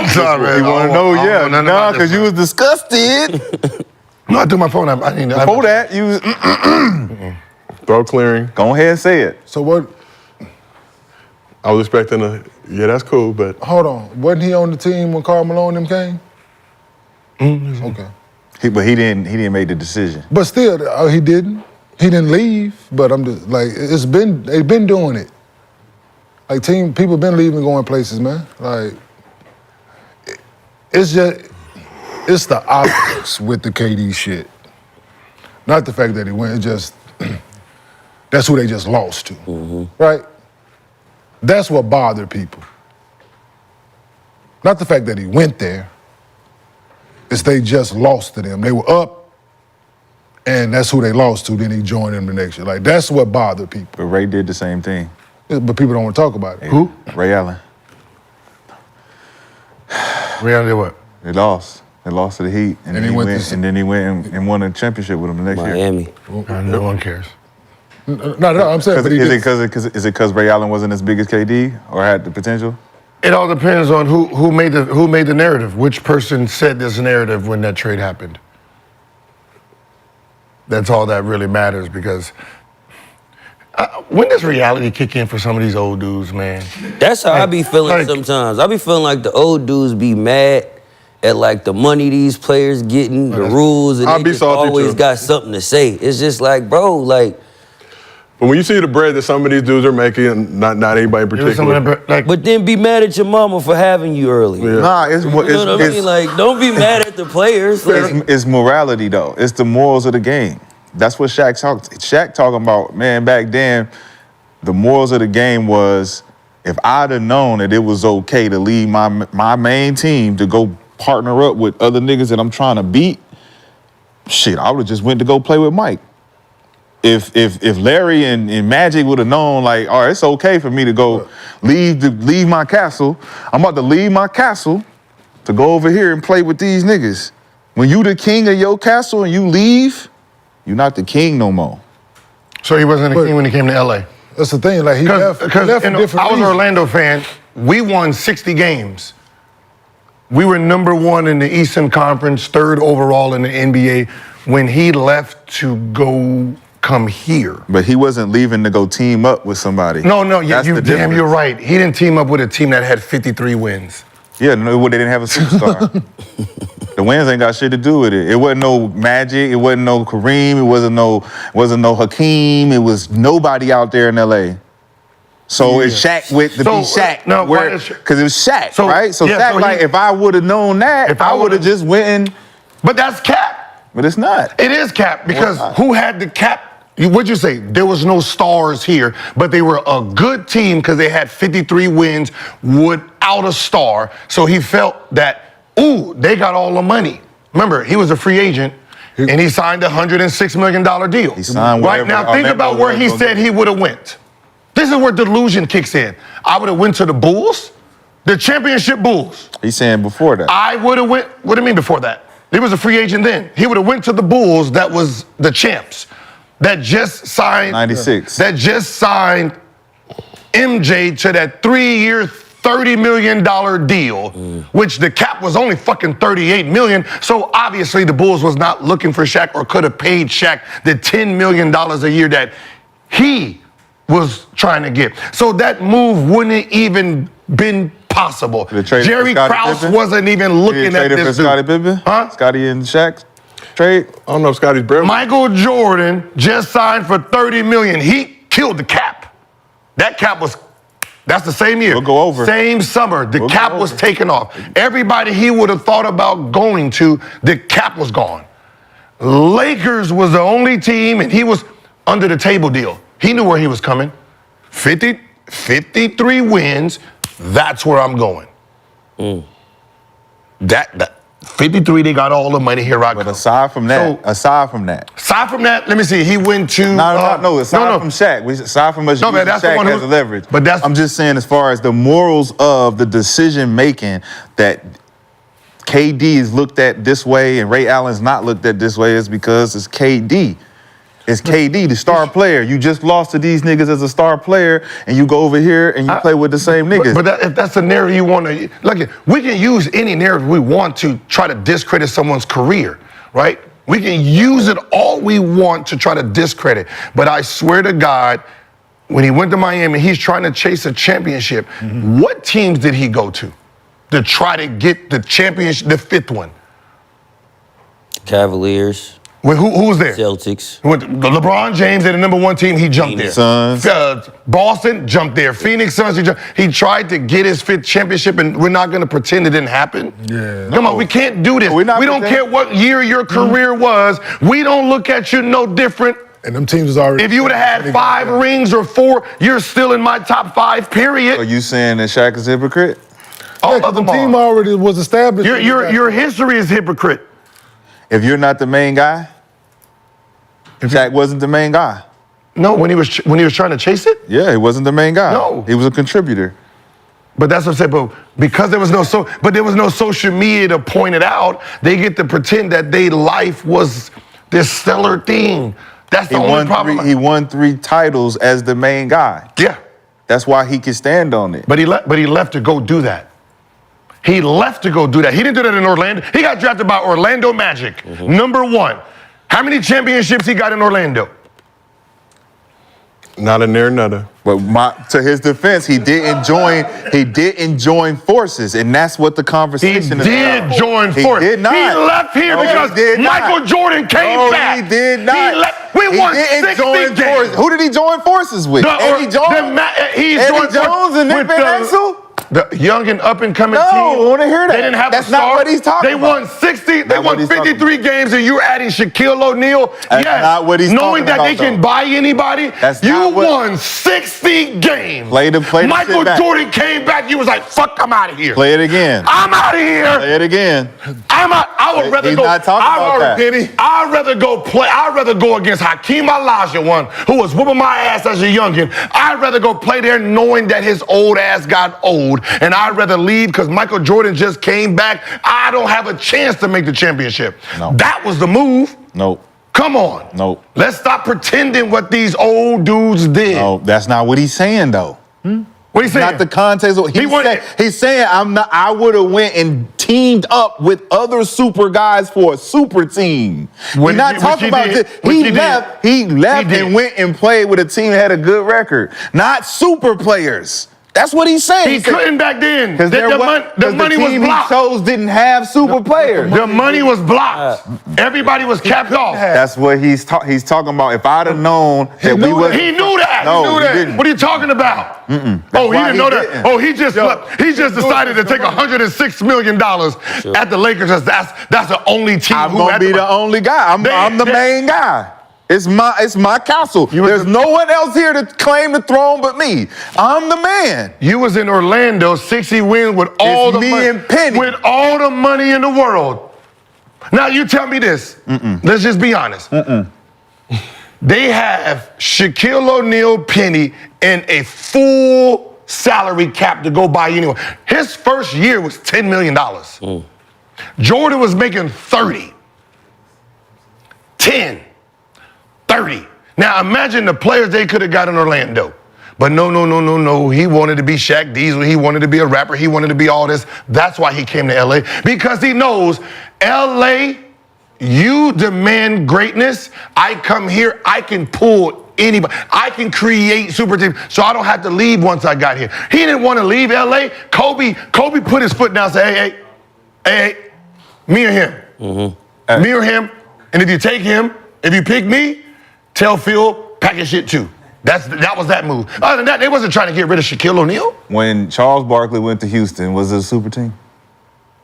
Sorry, man. You want to know? I don't know nothing Yeah. Nah, about this, because you man. was disgusted. No, I threw my phone out. I didn't. Before that, you was, Throw clearing. go ahead and say it. So what, I was expecting yeah, that's cool, but hold on, wasn't he on the team when Karl Malone and them came? Okay. But he didn't make the decision. But still, he didn't. He didn't leave, but I'm just, like, they've been doing it. Like, people been leaving, going places, man. Like, it's the optics with the KD shit. Not the fact that he went, that's who they just lost to, right? That's what bothered people. Not the fact that he went there, it's they just lost to them. They were up, and that's who they lost to, then he joined them the next year. Like, that's what bothered people. But Ray did the same thing. But people don't want to talk about it. Who? Ray Allen. Rihanna did what? They lost. They lost to the Heat, and then he went and won a championship with them the next year. Miami. No one cares. No, I'm saying. But Is it because Ray Allen wasn't as big as KD or had the potential? It all depends on who made the narrative. Which person said this narrative when that trade happened. That's all that really matters because when does reality kick in for some of these old dudes, man? That's how I be feeling sometimes. I be feeling like the old dudes be mad at like the money these players getting, the rules, and they just always got something to say. It's just like, bro, like. But when you see the bread that some of these dudes are making, not anybody in particular. But then be mad at your mama for having you early. Yeah. Nah, you know what I mean? Like, don't be mad at the players. It's morality though. It's the morals of the game. That's what Shaq talking about, man. Back then, the morals of the game was if I'd have known that it was okay to leave my main team to go partner up with other niggas that I'm trying to beat, shit, I would have just went to go play with Mike. If Larry and Magic would have known, like, all right, it's okay for me to go leave my castle. I'm about to leave my castle to go over here and play with these niggas. When you the king of your castle and you leave, you're not the king no more. So he wasn't a king when he came to LA. That's the thing. Like he left for different I was an reasons. Orlando fan. We won 60 games. We were #1 in the Eastern Conference, 3rd overall in the NBA when he left to go come here. But he wasn't leaving to go team up with somebody. No, That's the damn, difference. you're right. He didn't team up with a team that had 53 wins. Yeah, no, they didn't have a superstar. The wins ain't got shit to do with it. It wasn't no Magic. It wasn't no Kareem. It wasn't no Hakeem. It was nobody out there in LA. So it's Shaq with to be Shaq. No, because it was Shaq, So, right? So yeah, Shaq, so like, if I would have known that, If I I would have would've- just went and. But that's cap. But it's not. It is cap because who had the cap? What'd you say? There was no stars here, but they were a good team because they had 53 wins without a star. So he felt that, ooh, they got all the money. Remember, he was a free agent and he signed a $106 million deal. He signed right whatever now, think Armando about where he was said he would have went. This is where delusion kicks in. I would have went to the Bulls, the championship Bulls. He's saying before that. I would have went, what do you mean before that? He was a free agent then. He would have went to the Bulls that was the champs, that just signed 96. That just signed MJ to that 3-year, $30 million deal, which the cap was only fucking $38 million. So obviously the Bulls was not looking for Shaq or could have paid Shaq the $10 million a year that he was trying to get. So that move wouldn't even been possible. Jerry Krause wasn't even looking at this for Scottie Pippen? Huh? Scottie and Shaq trade? I don't know if Scotty's bread. Michael Jordan just signed for $30 million. He killed the cap. That cap was, that's the same year. We'll go over. Same summer, the cap was taken off. Everybody he would have thought about going to, the cap was gone. Lakers was the only team, and he was under the table deal. He knew where he was coming. 53 wins, that's where I'm going. That 53, they got all the money, here I go. But aside from that, Aside from that, let me see, he went to... aside from Shaq, aside from us No, man, using that's the Shaq one as who- a leverage. but that's- I'm just saying as far as the morals of the decision making that KD is looked at this way and Ray Allen's not looked at this way is because it's KD. It's KD, the star player. You just lost to these niggas as a star player, and you go over here and you play with the same niggas. But if that's the narrative you want to... Look, we can use any narrative we want to try to discredit someone's career, right? We can use it all we want to try to discredit. But I swear to God, when he went to Miami, he's trying to chase a championship. What teams did he go to try to get the championship, the 5th one? Cavaliers. Who was there? Celtics. LeBron James at the #1 team, he jumped Phoenix there. Suns. Boston jumped there. Phoenix Suns, he tried to get his 5th championship, and we're not going to pretend it didn't happen. Yeah. Come on, we can't do this. We don't care what year your career was. We don't look at you no different. And them teams was already... If you would have had 5 rings or 4, you're still in my top 5, period. Are you saying that Shaq is a hypocrite? All the of them team are. already was established. Your history is hypocrite. If you're not the main guy, Shaq wasn't the main guy. No, when he was trying to chase it? Yeah, he wasn't the main guy. No. He was a contributor. But that's what I'm saying. But because there was no social media to point it out, they get to pretend that their life was this stellar thing. That's the only problem. He won 3 titles as the main guy. Yeah. That's why he can stand on it. But he left to go do that. He left to go do that. He didn't do that in Orlando. He got drafted by Orlando Magic, #1. How many championships he got in Orlando? Not a near another. But to his defense, he didn't join forces, and that's what the conversation is He did about. join forces. He did not. He left here because Michael Jordan came back. He did not. He left. We won 60 games. Who did he join forces with? Eddie Jones? Eddie Jones and Nick Van Exel? The young and up and coming No, team. I want to hear that. They didn't have That's a star. not what he's talking about. They won 60. They won 53 games, and you're adding Shaquille O'Neal. That's not what he's knowing talking that they about, can buy anybody. That's you not what- won 60 games. Play the Michael shit back. Jordan came back. You was like, "Fuck, I'm out of here." Play it again. I'm out of here. Play it again. I'm out. I would rather He's go. not talking about that. I'd rather go play. I'd rather go against Hakeem Olajuwon, who was whooping my ass as a youngin. I'd rather go play there knowing that his old ass got old, and I'd rather leave because Michael Jordan just came back. I don't have a chance to make the championship. No. That was the move. Nope. Come on. Nope. Let's stop pretending what these old dudes did. No, that's not what he's saying though. What he saying? Not the context. He's saying I'm not. I would have went and teamed up with other super guys for a super team. We're not talking about this. He left. He left and went and played with a team that had a good record. Not super players. That's what he's saying. He couldn't back then. Because the money was team blocked. he chose didn't have super players. The money was blocked. Everybody was capped off. That's what he's talking about. If I'd have known that we was, he knew that. No, he knew that. didn't. What are you talking about? Oh, he why didn't know that. didn't. Oh, he just decided to take $106 million at the Lakers. That's the only team. I'm gonna be the only guy. I'm the main guy. It's my castle. There's no one else here to claim the throne but me. I'm the man. You was in Orlando, 60 wins with all the money, and Penny. with all the money in the world. Now you tell me this. Let's just be honest. They have Shaquille O'Neal, Penny, and a full salary cap to go buy anyone. His first year was $10 million. Jordan was making 30. 10. 30. Now imagine the players they could have got in Orlando. But no. He wanted to be Shaq Diesel. He wanted to be a rapper. He wanted to be all this. That's why he came to LA. Because he knows LA, you demand greatness. I come here, I can pull anybody. I can create super teams. So I don't have to leave once I got here. He didn't want to leave LA. Kobe put his foot down and said, hey, me or him. Me or him. And if you take him, if you pick me, tell Phil, pack his shit too. That was that move. Other than that, they wasn't trying to get rid of Shaquille O'Neal. When Charles Barkley went to Houston, was it a super team?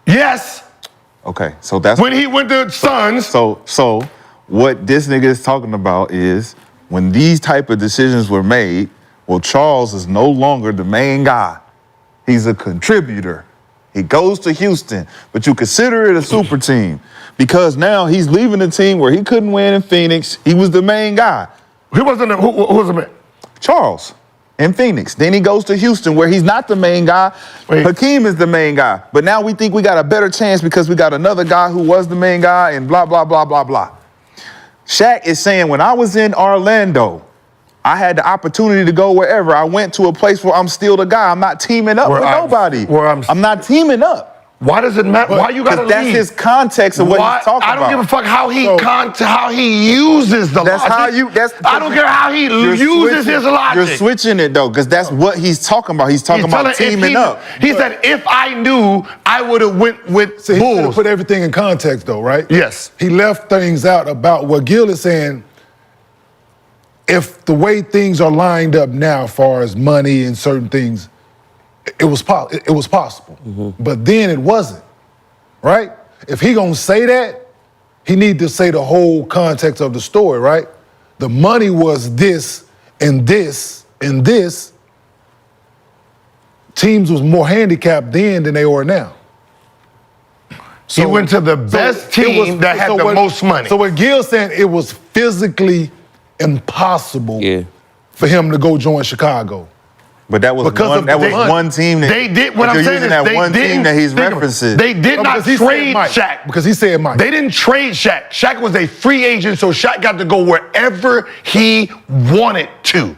Yes. Okay, so that's when he went to Suns. So what this nigga is talking about is when these type of decisions were made, well, Charles is no longer the main guy. He's a contributor. He goes to Houston, but you consider it a super team because now he's leaving a team where he couldn't win in Phoenix. He was the main guy. Who was the man? Charles in Phoenix. Then he goes to Houston where he's not the main guy. Hakeem is the main guy. But now we think we got a better chance because we got another guy who was the main guy and blah, blah, blah, blah, blah. Shaq is saying when I was in Orlando, I had the opportunity to go wherever. I went to a place where I'm still the guy. I'm not teaming up with nobody. I'm not teaming up. Why does it matter? Why you gotta leave? That's his context of what he's talking about. I don't give a fuck how he uses the logic. I don't care how he uses his logic. You're switching it though, because that's what he's talking about. He's talking about teaming up. He said, if I knew, I would have went with He Bulls. put everything in context though, right? Yes. He left things out about what Gil is saying. If the way things are lined up now, as far as money and certain things, it was possible. But then it wasn't, right? If he gonna say that, he need to say the whole context of the story, right? The money was this and this and this. Teams was more handicapped then than they are now. So he went to the best team that had the most money. So what Gil's saying, it was physically impossible for him to go join Chicago. But that was Because one. of That was the- one team. That, They did. What but I'm you're saying using is that they one didn't. team that he's think of it. referencing. They did not because he said trade Mike. Shaq. Because he said Mike. They didn't trade Shaq. Shaq was a free agent, so Shaq got to go wherever he wanted to.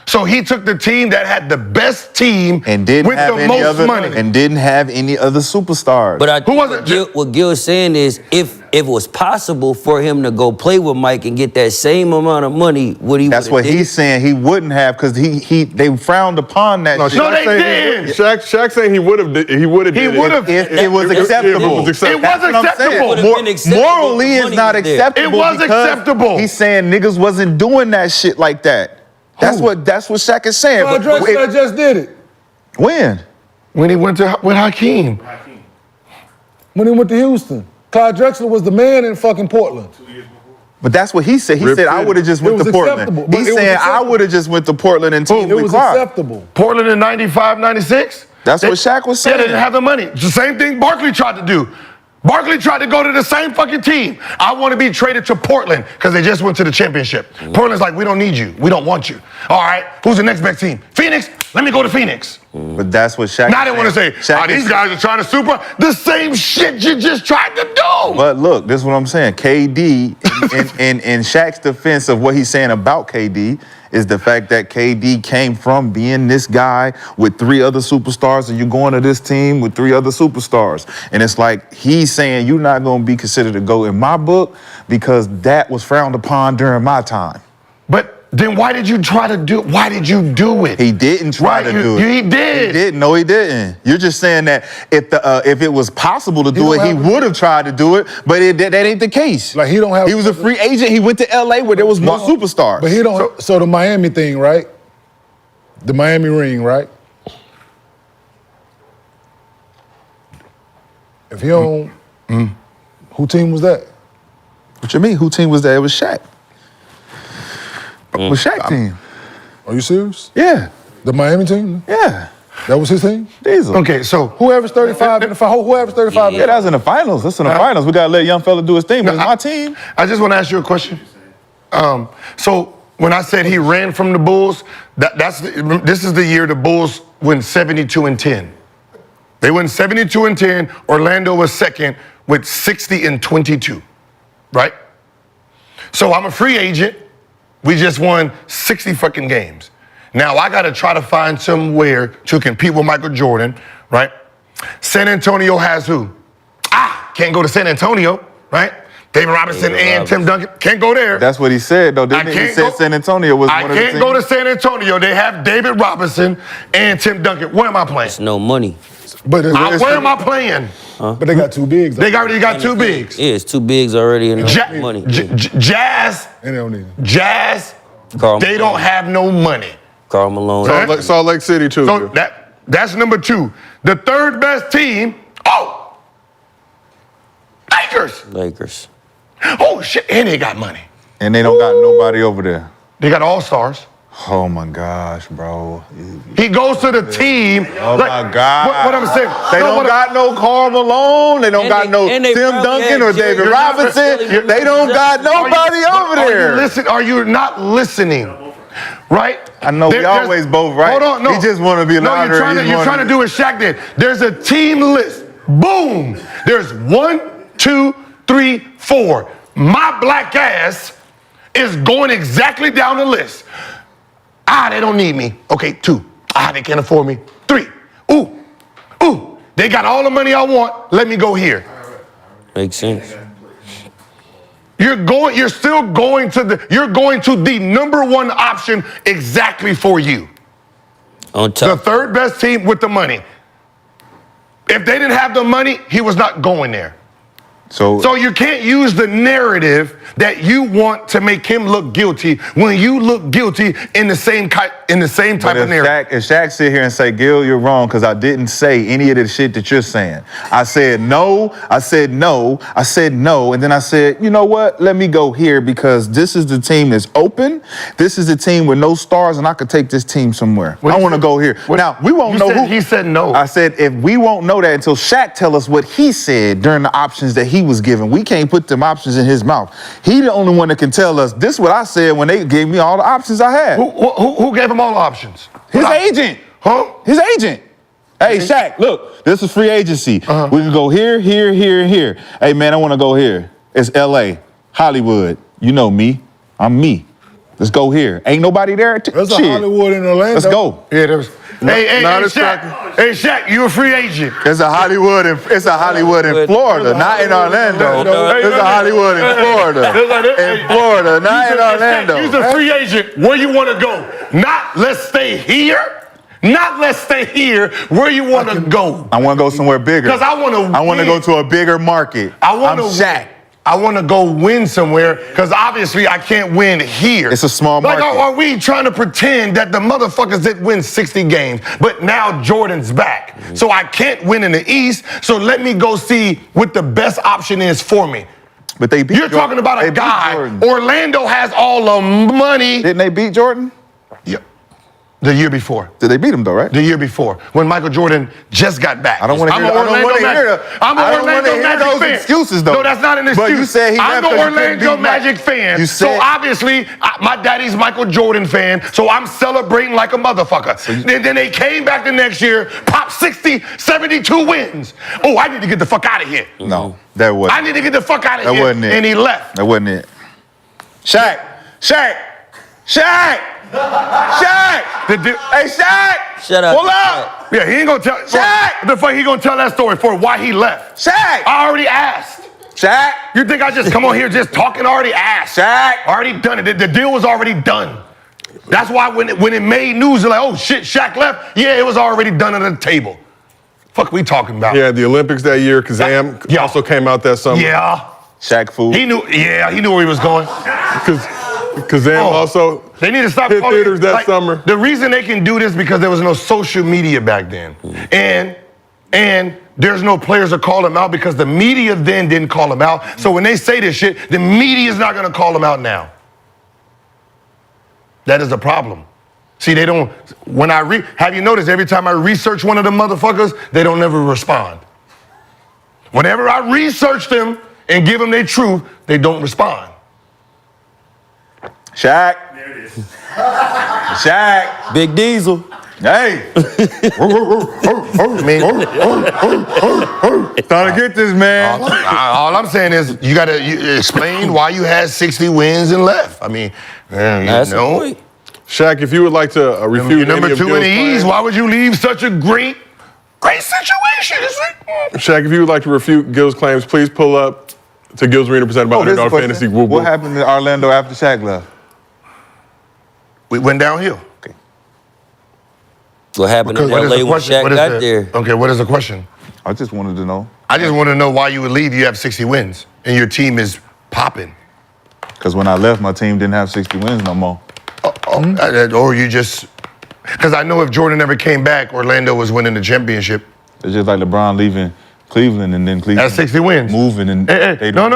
So he took the team that had the best team and didn't with have the any most other money. and didn't have any other superstars. But I Who was it? what Gil's saying is if it was possible for him to go play with Mike and get that same amount of money, would he? That's what he's saying. He wouldn't have because they frowned upon that. shit. No, they did. Shaq saying he would have. He would have. He would have. If it was If acceptable. it was acceptable. It was That's what I'm saying. acceptable. Would've been acceptable Morally, if the it's not money was there. acceptable. It was because acceptable. He's saying niggas wasn't doing that shit like that. That's what Shaq is saying. Clyde But Drexler just did it. when? When he went with Hakeem. When he went to Houston. Clyde Drexler was the man in fucking Portland. But that's what he said. He Rip said I City. would have just It went was to Portland. acceptable, but He's it was saying I acceptable. would have just went to Portland and teamed It with was Clyde. acceptable. Portland in 95, 96. That's what Shaq was Yeah, saying. they didn't have the money. It's the same thing Barkley tried to do. Barkley tried to go to the same fucking team. I want to be traded to Portland because they just went to the championship. Portland's like, we don't need you. We don't want you. All right, who's the next best team? Phoenix? Let me go to Phoenix. But that's what Shaq. Now they want to say, Shaq these is- guys are trying to super. The same shit you just tried to do. But look, this is what I'm saying. KD, in Shaq's defense of what he's saying about KD, is the fact that KD came from being this guy with 3 other superstars, and you're going to this team with 3 other superstars. And it's like he's saying you're not going to be considered a GOAT in my book because that was frowned upon during my time. But then why did you try to do? Why did you do it? He didn't try to do it. He did. He didn't. No, he didn't. You're just saying that if it was possible to do don't it, he have- would have tried to do it, but that ain't the case. Like, he don't have- He was a free agent. He went to LA where there was more superstars. But he don't. So the Miami thing, right? The Miami ring, right? If he don't, who team was that? What you mean? Who team was that? It was Shaq. It was Shaq team. Are you serious? Yeah. The Miami team? Yeah. That was his team? Diesel. Okay, so Whoever's 35 in the final, whoever's 35 Yeah, that was in the finals. That's in the finals. We gotta let young fella do his thing. But it's my team. I just want to ask you a question. So when I said he ran from the Bulls, this is the year the Bulls went 72-10. They went 72-10. Orlando was second with 60-22, right? So I'm a free agent. We just won 60 fucking games. Now I got to try to find somewhere to compete with Michael Jordan, right? San Antonio has who? Can't go to San Antonio, right? David Robinson and Tim Duncan can't go there. That's what he said, though. Didn't he? He said San Antonio was one of the teams. I can't go to San Antonio. They have David Robinson and Tim Duncan. Where am I playing? It's no money. But Where am I playing? But they got 2 bigs. They already got 2 bigs. Yeah, it's 2 bigs already in the money. Jazz. And they don't need him. Jazz. Karl They don't have no money. Karl Malone. Salt Lake City too. So that's number 2. The third best team. Lakers. Lakers. Oh shit! And they got money. And they don't got nobody over there. They got all stars. Oh my gosh, bro. He goes to the team. Oh my God. What I'm saying? They don't got no Karl Malone. They don't And got they- no and they Tim probably Duncan had or Jerry David Robinson. Robinson. They don't got nobody over there. Are you not listening? Right? I know we always both right. Hold on, no. He just want to be louder. You're trying to do what Shaq did. There's a team list. Boom. There's 1, 2, 3, 4. My black ass is going exactly down the list. They don't need me. Okay, 2. They can't afford me. 3. Ooh. They got all the money I want. Let me go here. Makes sense. You're still going to the number 1 option exactly for you. On The top. third best team with the money. If they didn't have the money, he was not going there. So you can't use the narrative that you want to make him look guilty when you look guilty in the same type of narrative. If Shaq sit here and say, Gil, you're wrong because I didn't say any of the shit that you're saying. I said no, I said no, I said no, and then I said, you know what? Let me go here because this is the team that's open. This is the team with no stars, and I could take this team somewhere. I want to go here. Now, we won't know who. He said no. I said if we won't know that until Shaq tell us what he said during the options that he was given. We can't put them options in his mouth. He the only one that can tell us this is what I said when they gave me all the options I had. Who gave him all the options? His agent. Huh? His agent. Hey, Shaq, look, this is free agency. We can go here, here, here, and here. Hey, man, I want to go here. It's L.A., Hollywood. You know me. I'm me. Let's go here. Ain't nobody there? There's a Shit. Hollywood in Orlando. Let's go. Yeah, there was. Hey, not Shaq. Hey, Shaq, you a free agent. It's a Hollywood in Florida, not in Orlando. It's a Hollywood in Florida. In Florida, not in Orlando. You're a free agent. Where you want to go? Not let's stay here. Not let's stay here. Where you want to go? I want to go somewhere bigger. Because I want to. I want to go to a bigger market. I'm Shaq. I want to go win somewhere because obviously I can't win here. It's a small market. Like, are we trying to pretend that the motherfuckers didn't win 60 games, but now Jordan's back? So I can't win in the East, so let me go see what the best option is for me. But they beat You're talking about a guy. Jordan. Orlando has all the money. Didn't they beat Jordan? Yeah. The year before. Did they beat him though, right? The year before, when Michael Jordan just got back. I don't want to hear I'm an Orlando Magic those fan. excuses though. No, that's not an excuse. But you said he I'm left an 'cause he couldn't Orlando beat Magic fan. You said, so obviously, my daddy's Michael Jordan fan, so I'm celebrating like a motherfucker. Then they came back the next year, popped 60, 72 wins. Oh, I need to get the fuck out of here. no, that wasn't. I need to get the fuck out of That here. wasn't it. And he left. That wasn't it. Shaq. Hey, Shaq. Shut up. Pull up. Yeah, he ain't gonna tell. Shaq! What the fuck he gonna tell that story for? Why he left? Shaq. I already asked. Shaq. You think I just come on here just talking? Already asked. Shaq. Already done it. The deal was already done. That's why when it made news, they're like, oh shit, Shaq left. Yeah, it was already done at the table. Fuck we talking about? Yeah, the Olympics that year, Kazam Yeah. also came out that summer. Yeah. Shaq fool. He knew where he was going. Kazam also They need to stop hit calling theaters that like, summer. The reason they can do this because there was no social media back then. And there's no players to call them out because the media then didn't call them out. So when they say this shit, the media's not gonna call them out now. That is a problem. See, they don't, have you noticed every time I research one of them motherfuckers, they don't never respond. Whenever I research them and give them their truth, they don't respond. Shaq. Shaq. Big Diesel. Hey. Trying to get this, man. All I'm saying is you gotta explain why you had 60 wins and left. I mean, That's the point. Shaq, if you would like to refute you're any number of 2 in Gil's the East. claims, Why would you leave such a great situation? Shaq, if you would like to refute Gil's claims, please pull up to Gil's Arena presented by Oh, here's the Underdog question. Fantasy. Woo, woo. What happened to Orlando after Shaq left? We went downhill. What happened in LA when Shaq got there? Okay, what is the question? I just wanted to know. I just want to know why you would leave. You have 60 wins and your team is popping. Because when I left, my team didn't have 60 wins no more. Or you just, because I know if Jordan never came back, Orlando was winning the championship. It's just like LeBron leaving Cleveland and then Cleveland That's 60 wins. moving and they No.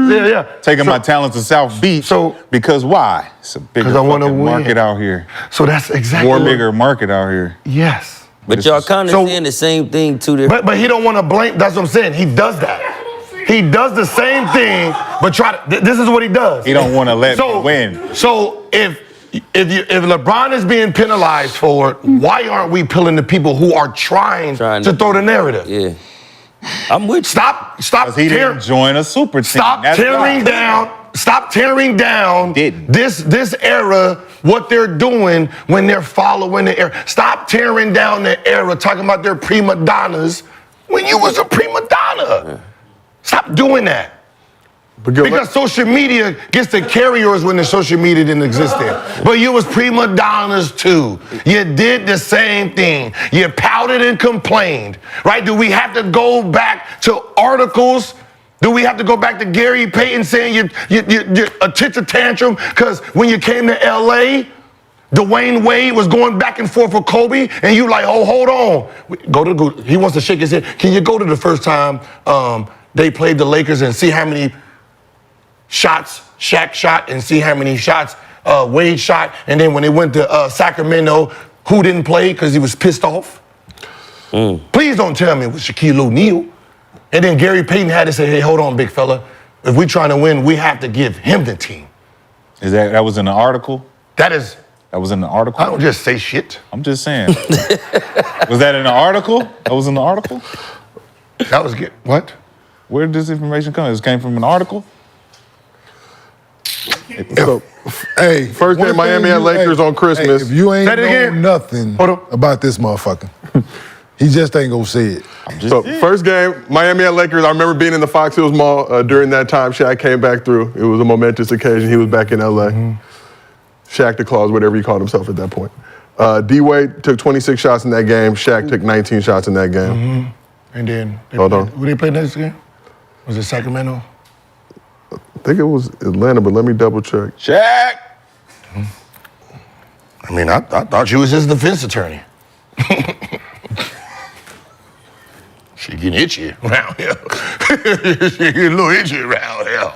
Yeah. taking my talent to South Beach. Because why? It's a bigger 'Cause I wanna fucking win. market out here. So that's exactly More bigger market out here. Yes. But y'all kind of So- saying the same thing, two different. But he don't want to blame. That's what I'm saying. He does that. He does the same thing, but this is what he does. He don't want to let me win. So if LeBron is being penalized for it, why aren't we pulling the people who are trying to throw the narrative? Yeah. I'm with you. Stop. Because he didn't join a super team. Stop tearing down. Stop tearing down this era, what they're doing when they're following the era. Stop tearing down the era, talking about their prima donnas when you was a prima donna. Stop doing that. Because social media gets to carry yours when the social media didn't exist there. But you was prima donnas too. You did the same thing. You pouted and complained, right? Do we have to go back to articles? Do we have to go back to Gary Payton saying you're a tits tantrum? Because when you came to LA, Dwayne Wade was going back and forth with Kobe, and you like, oh, hold on. He wants to shake his head. Can you go to the first time they played the Lakers and see how many shots Shaq shot and see how many shots Wade shot? And then when they went to Sacramento, who didn't play because he was pissed off? Please don't tell me it was Shaquille O'Neal. And then Gary Payton had to say, hey, hold on, big fella. If we're trying to win, we have to give him the team. That was in the article? That is That was in the article? I don't just say shit. I'm just saying. Was that in the article? That was in the article? That was good. What? Where did this information come? This came from an article? So, Hey, first day one Miami thing had Lakers on Christmas. Hey, if you ain't Say it know again. nothing Hold on. about this motherfucker, he just ain't gonna say it. So first game, Miami had Lakers. I remember being in the Fox Hills Mall during that time. Shaq came back through. It was a momentous occasion. He was back in LA. Shaq the Claus, whatever he called himself at that point. D-Wade took 26 shots in that game. Shaq took 19 shots in that game. And then Hold on. Who they played next game? Was it Sacramento? I think it was Atlanta, but let me double check. Shaq! I mean, I thought you was his defense attorney. She getting itchy around here. She getting a little itchy around here.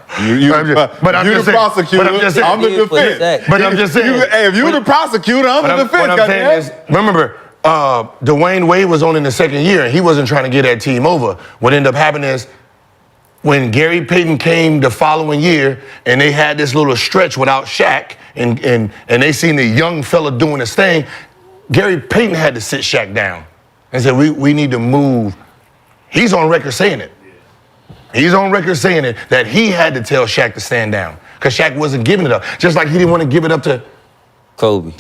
But you're the prosecutor, I'm the defense. But I'm just saying. Hey, if you're the prosecutor, I'm the defense. What I'm saying is, remember, Dwayne Wade was on in the second year, and he wasn't trying to get that team over. What ended up happening is, when Gary Payton came the following year, and they had this little stretch without Shaq, and they seen the young fella doing his thing, Gary Payton had to sit Shaq down and said, we need to move. He's on record saying it. He's on record saying it, that he had to tell Shaq to stand down because Shaq wasn't giving it up. Just like he didn't want to give it up to Kobe.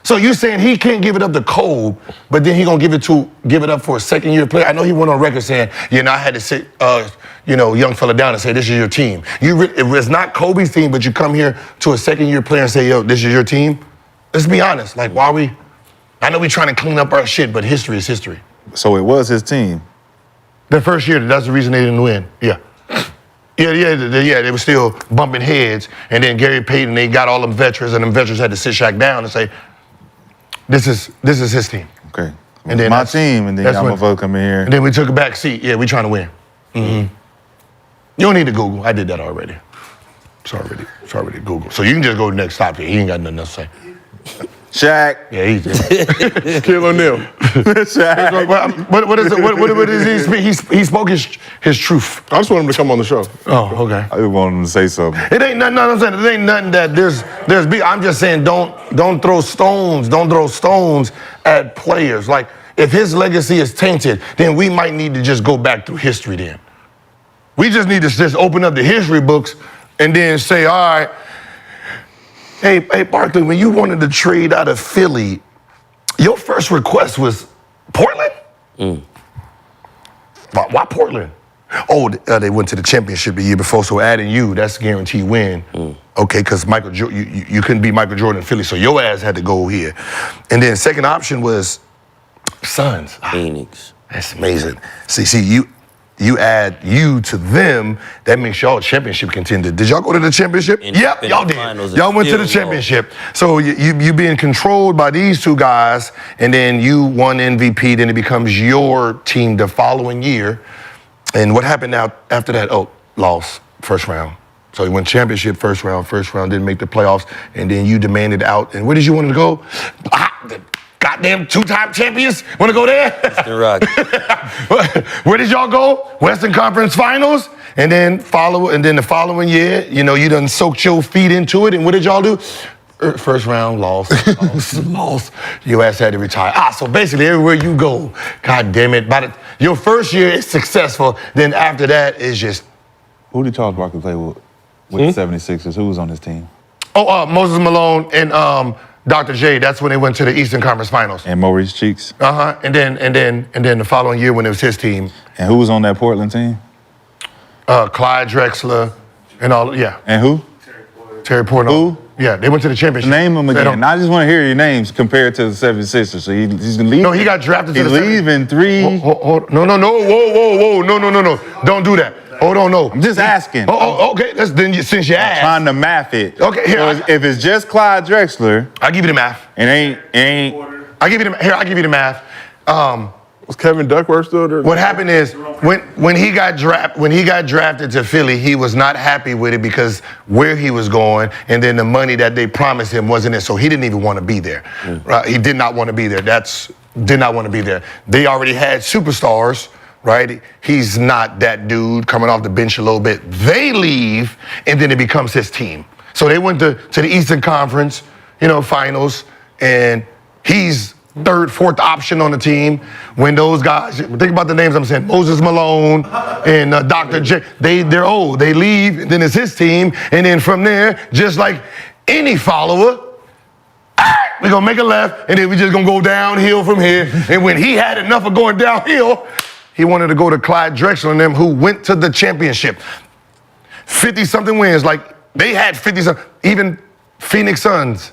So you're saying he can't give it up to Kobe, but then he gonna give it up for a second-year player? I know he went on record saying, I had to sit, young fella down and say, this is your team. If it's not Kobe's team, but you come here to a second-year player and say, yo, this is your team? Let's be honest. Like, why are we? I know we trying to clean up our shit, but history is history. So it was his team. The first year, that's the reason they didn't win. Yeah. They were still bumping heads, and then Gary Payton, they got all them veterans, and them veterans had to sit Shaq down and say, this is his team. Okay. And then my team, and then y'all motherfucker come in here. And then we took a back seat. Yeah, we trying to win. Mm-hmm. You don't need to Google. I did that already. It's already Google. So you can just go to the next topic. He ain't got nothing else to say. Shaq. Yeah, he's Kill O'Neal. Shaq. What is he speak? He spoke his truth. I just want him to come on the show. Oh, okay. I just want him to say something. It ain't nothing. No, I'm saying it ain't nothing that there's. I'm just saying don't throw stones. Don't throw stones at players. Like if his legacy is tainted, then we might need to just go back through history. Then we just need to just open up the history books and then say, all right. Hey, Barkley, when you wanted to trade out of Philly, your first request was Portland? Why Portland? Oh, they went to the championship the year before, so adding you, that's a guaranteed win. Okay, because you couldn't beat Michael Jordan in Philly, so your ass had to go here. And then second option was Suns. Phoenix. That's amazing. See, you add you to them, that makes y'all a championship contender. Did y'all go to the championship? Yep, y'all did. Y'all went to the championship. So you being controlled by these two guys, and then you won MVP, then it becomes your team the following year. And what happened now after that? Oh, lost first round. So you won championship first round, didn't make the playoffs, and then you demanded out. And where did you want to go? The goddamn two-time champions want to go there? Where did y'all go? Western Conference Finals, and then the following year, you done soaked your feet into it. And what did y'all do? First round, lost. Your ass had to retire. So basically, everywhere you go, God damn it. Your first year is successful. Then after that is just. Who did Charles Barkley play with the 76ers? Who was on his team? Moses Malone and Dr. J. That's when they went to the Eastern Conference Finals. And Maurice Cheeks. And then the following year when it was his team. And who was on that Portland team? Clyde Drexler and all. Yeah. And who? Terry Portnoy. Who? Yeah, they went to the championship. Name them again. I just want to hear your names compared to the 76ers. So he's leaving. No, he got drafted to the He's leaving 3. No. Whoa. No. Don't do that. Hold on, no. I'm just asking. Okay. Since you asked. Trying to math it. Okay, here. So if it's just Clyde Drexler. I'll give you the math. It ain't. I'll give you the math. Was Kevin Duckworth still there? What happened is when he got drafted to Philly, he was not happy with it because where he was going and then the money that they promised him wasn't it. So he didn't even want to be there. Right? He did not want to be there. Did not want to be there. They already had superstars, right? He's not that dude coming off the bench a little bit. They leave and then it becomes his team. So they went to the Eastern Conference. finals, and he's third, fourth option on the team. When those guys, think about the names I'm saying, Moses Malone and Dr. J, they're old. They leave, and then it's his team, and then from there, just like any follower, we're gonna make a left, and then we're just gonna go downhill from here. And when he had enough of going downhill, he wanted to go to Clyde Drexler and them, who went to the championship. 50-something wins, like they had 50-something, even Phoenix Suns,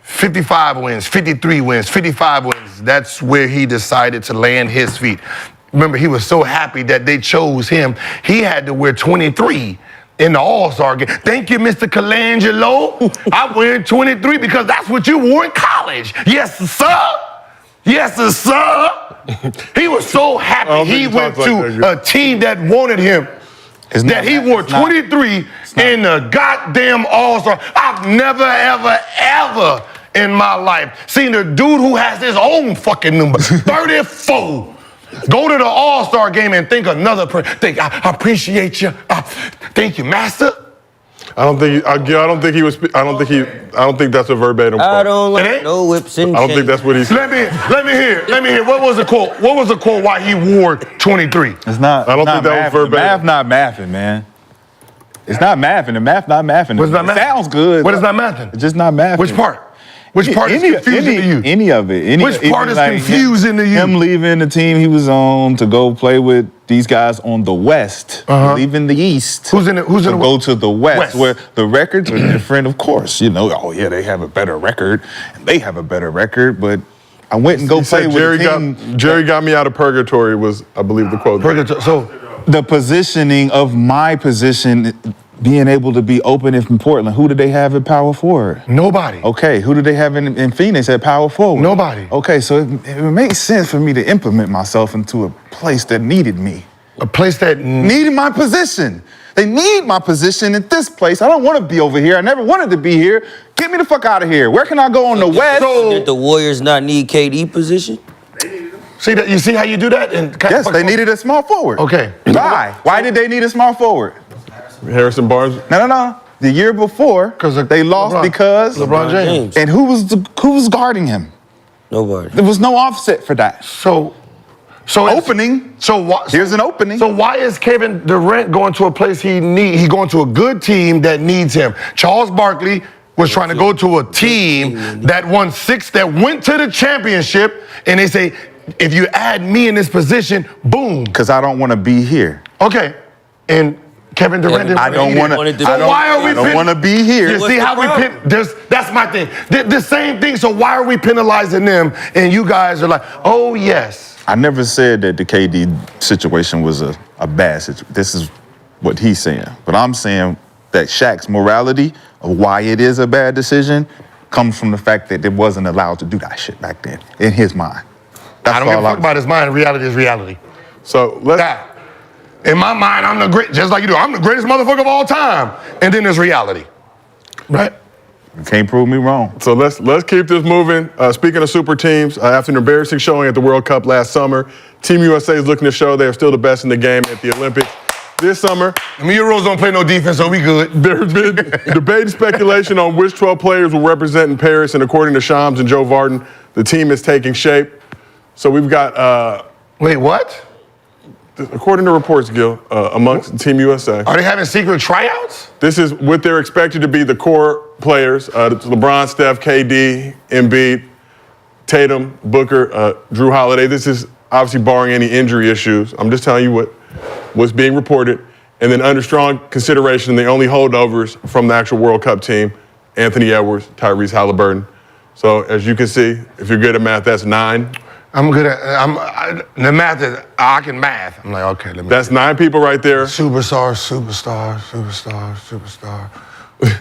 55 wins, 53 wins, 55 wins. That's where he decided to land his feet. Remember, he was so happy that they chose him. He had to wear 23 in the All-Star game. Thank you, Mr. Colangelo. I wear 23 because that's what you wore in college. Yes, sir. Yes, sir. He was so happy he went to a team that wanted him. That he wore 23 in the goddamn All-Star. I've never, ever, ever in my life seen a dude who has his own fucking number, 34. Go to the All-Star game and think another person. Think, I appreciate you. Thank you, master. I don't think that's a verbatim quote. I don't like no whips and I don't think that's what he said. Let me hear. What was the quote? What was the quote why he wore 23? It's not. I don't think that was verbatim. Math not mathing, man. It's not mathing. The math not mathing. What's not mathing? It sounds good. What is not mathing? It's just not mathing. Which part? Which part is confusing to you? Any of it. Which part is confusing to you? Him leaving the team he was on to go play with these guys on the West, leaving the East. Who's in the go to the West, where the records are different, of course. Oh yeah, they have a better record, and they have a better record, but I went and play with Jerry the team. Jerry got me out of purgatory was, I believe, the quote. So the positioning of my position, being able to be open in Portland, who did they have at power forward? Nobody. Okay, who did they have in Phoenix at power forward? Nobody. Okay, so it makes sense for me to implement myself into a place that needed me. A place that needed my position. They need my position at this place. I don't want to be over here. I never wanted to be here. Get me the fuck out of here. Where can I go on the West? Did the Warriors not need KD position? See that? You see how you do that? Yes, they needed a small forward. Okay. Why? Why did they need a small forward? Harrison Barnes? No. The year before, they lost because LeBron James. And who was guarding him? Nobody. There was no offset for that. So opening. Here's an opening. So why is Kevin Durant going to a place he going to a good team that needs him? Charles Barkley was trying to go to a team that won 6, that went to the championship, and they say, if you add me in this position, boom. Because I don't want to be here. Okay. And Kevin Durant didn't I don't want to. I don't want to be here. You see how we pin? That's my thing. The same thing. So why are we penalizing them? And you guys are like, oh yes. I never said that the KD situation was a bad situation. This is what he's saying. But I'm saying that Shaq's morality of why it is a bad decision comes from the fact that it wasn't allowed to do that shit back then in his mind. I don't give a fuck about his mind. Reality is reality. So in my mind, I'm the great, just like you do. I'm the greatest motherfucker of all time. And then there's reality, right? You can't prove me wrong. So let's keep this moving. Speaking of super teams, after an embarrassing showing at the World Cup last summer, Team USA is looking to show they are still the best in the game at the Olympics. This summer, the Euros don't play no defense, so we good. There's been debate and speculation on which 12 players will represent in Paris, and according to Shams and Joe Varden, the team is taking shape. So we've got... Wait, what? According to reports, Gil, amongst Team USA. Are they having secret tryouts? This is what they're expected to be the core players. LeBron, Steph, KD, Embiid, Tatum, Booker, Drew Holiday. This is obviously barring any injury issues. I'm just telling you what's being reported. And then under strong consideration, the only holdovers from the actual World Cup team, Anthony Edwards, Tyrese Halliburton. So as you can see, if you're good at math, that's 9. I'm good at, the math is, I can math. I'm like, okay, let me. That's 9 people right there. Superstar.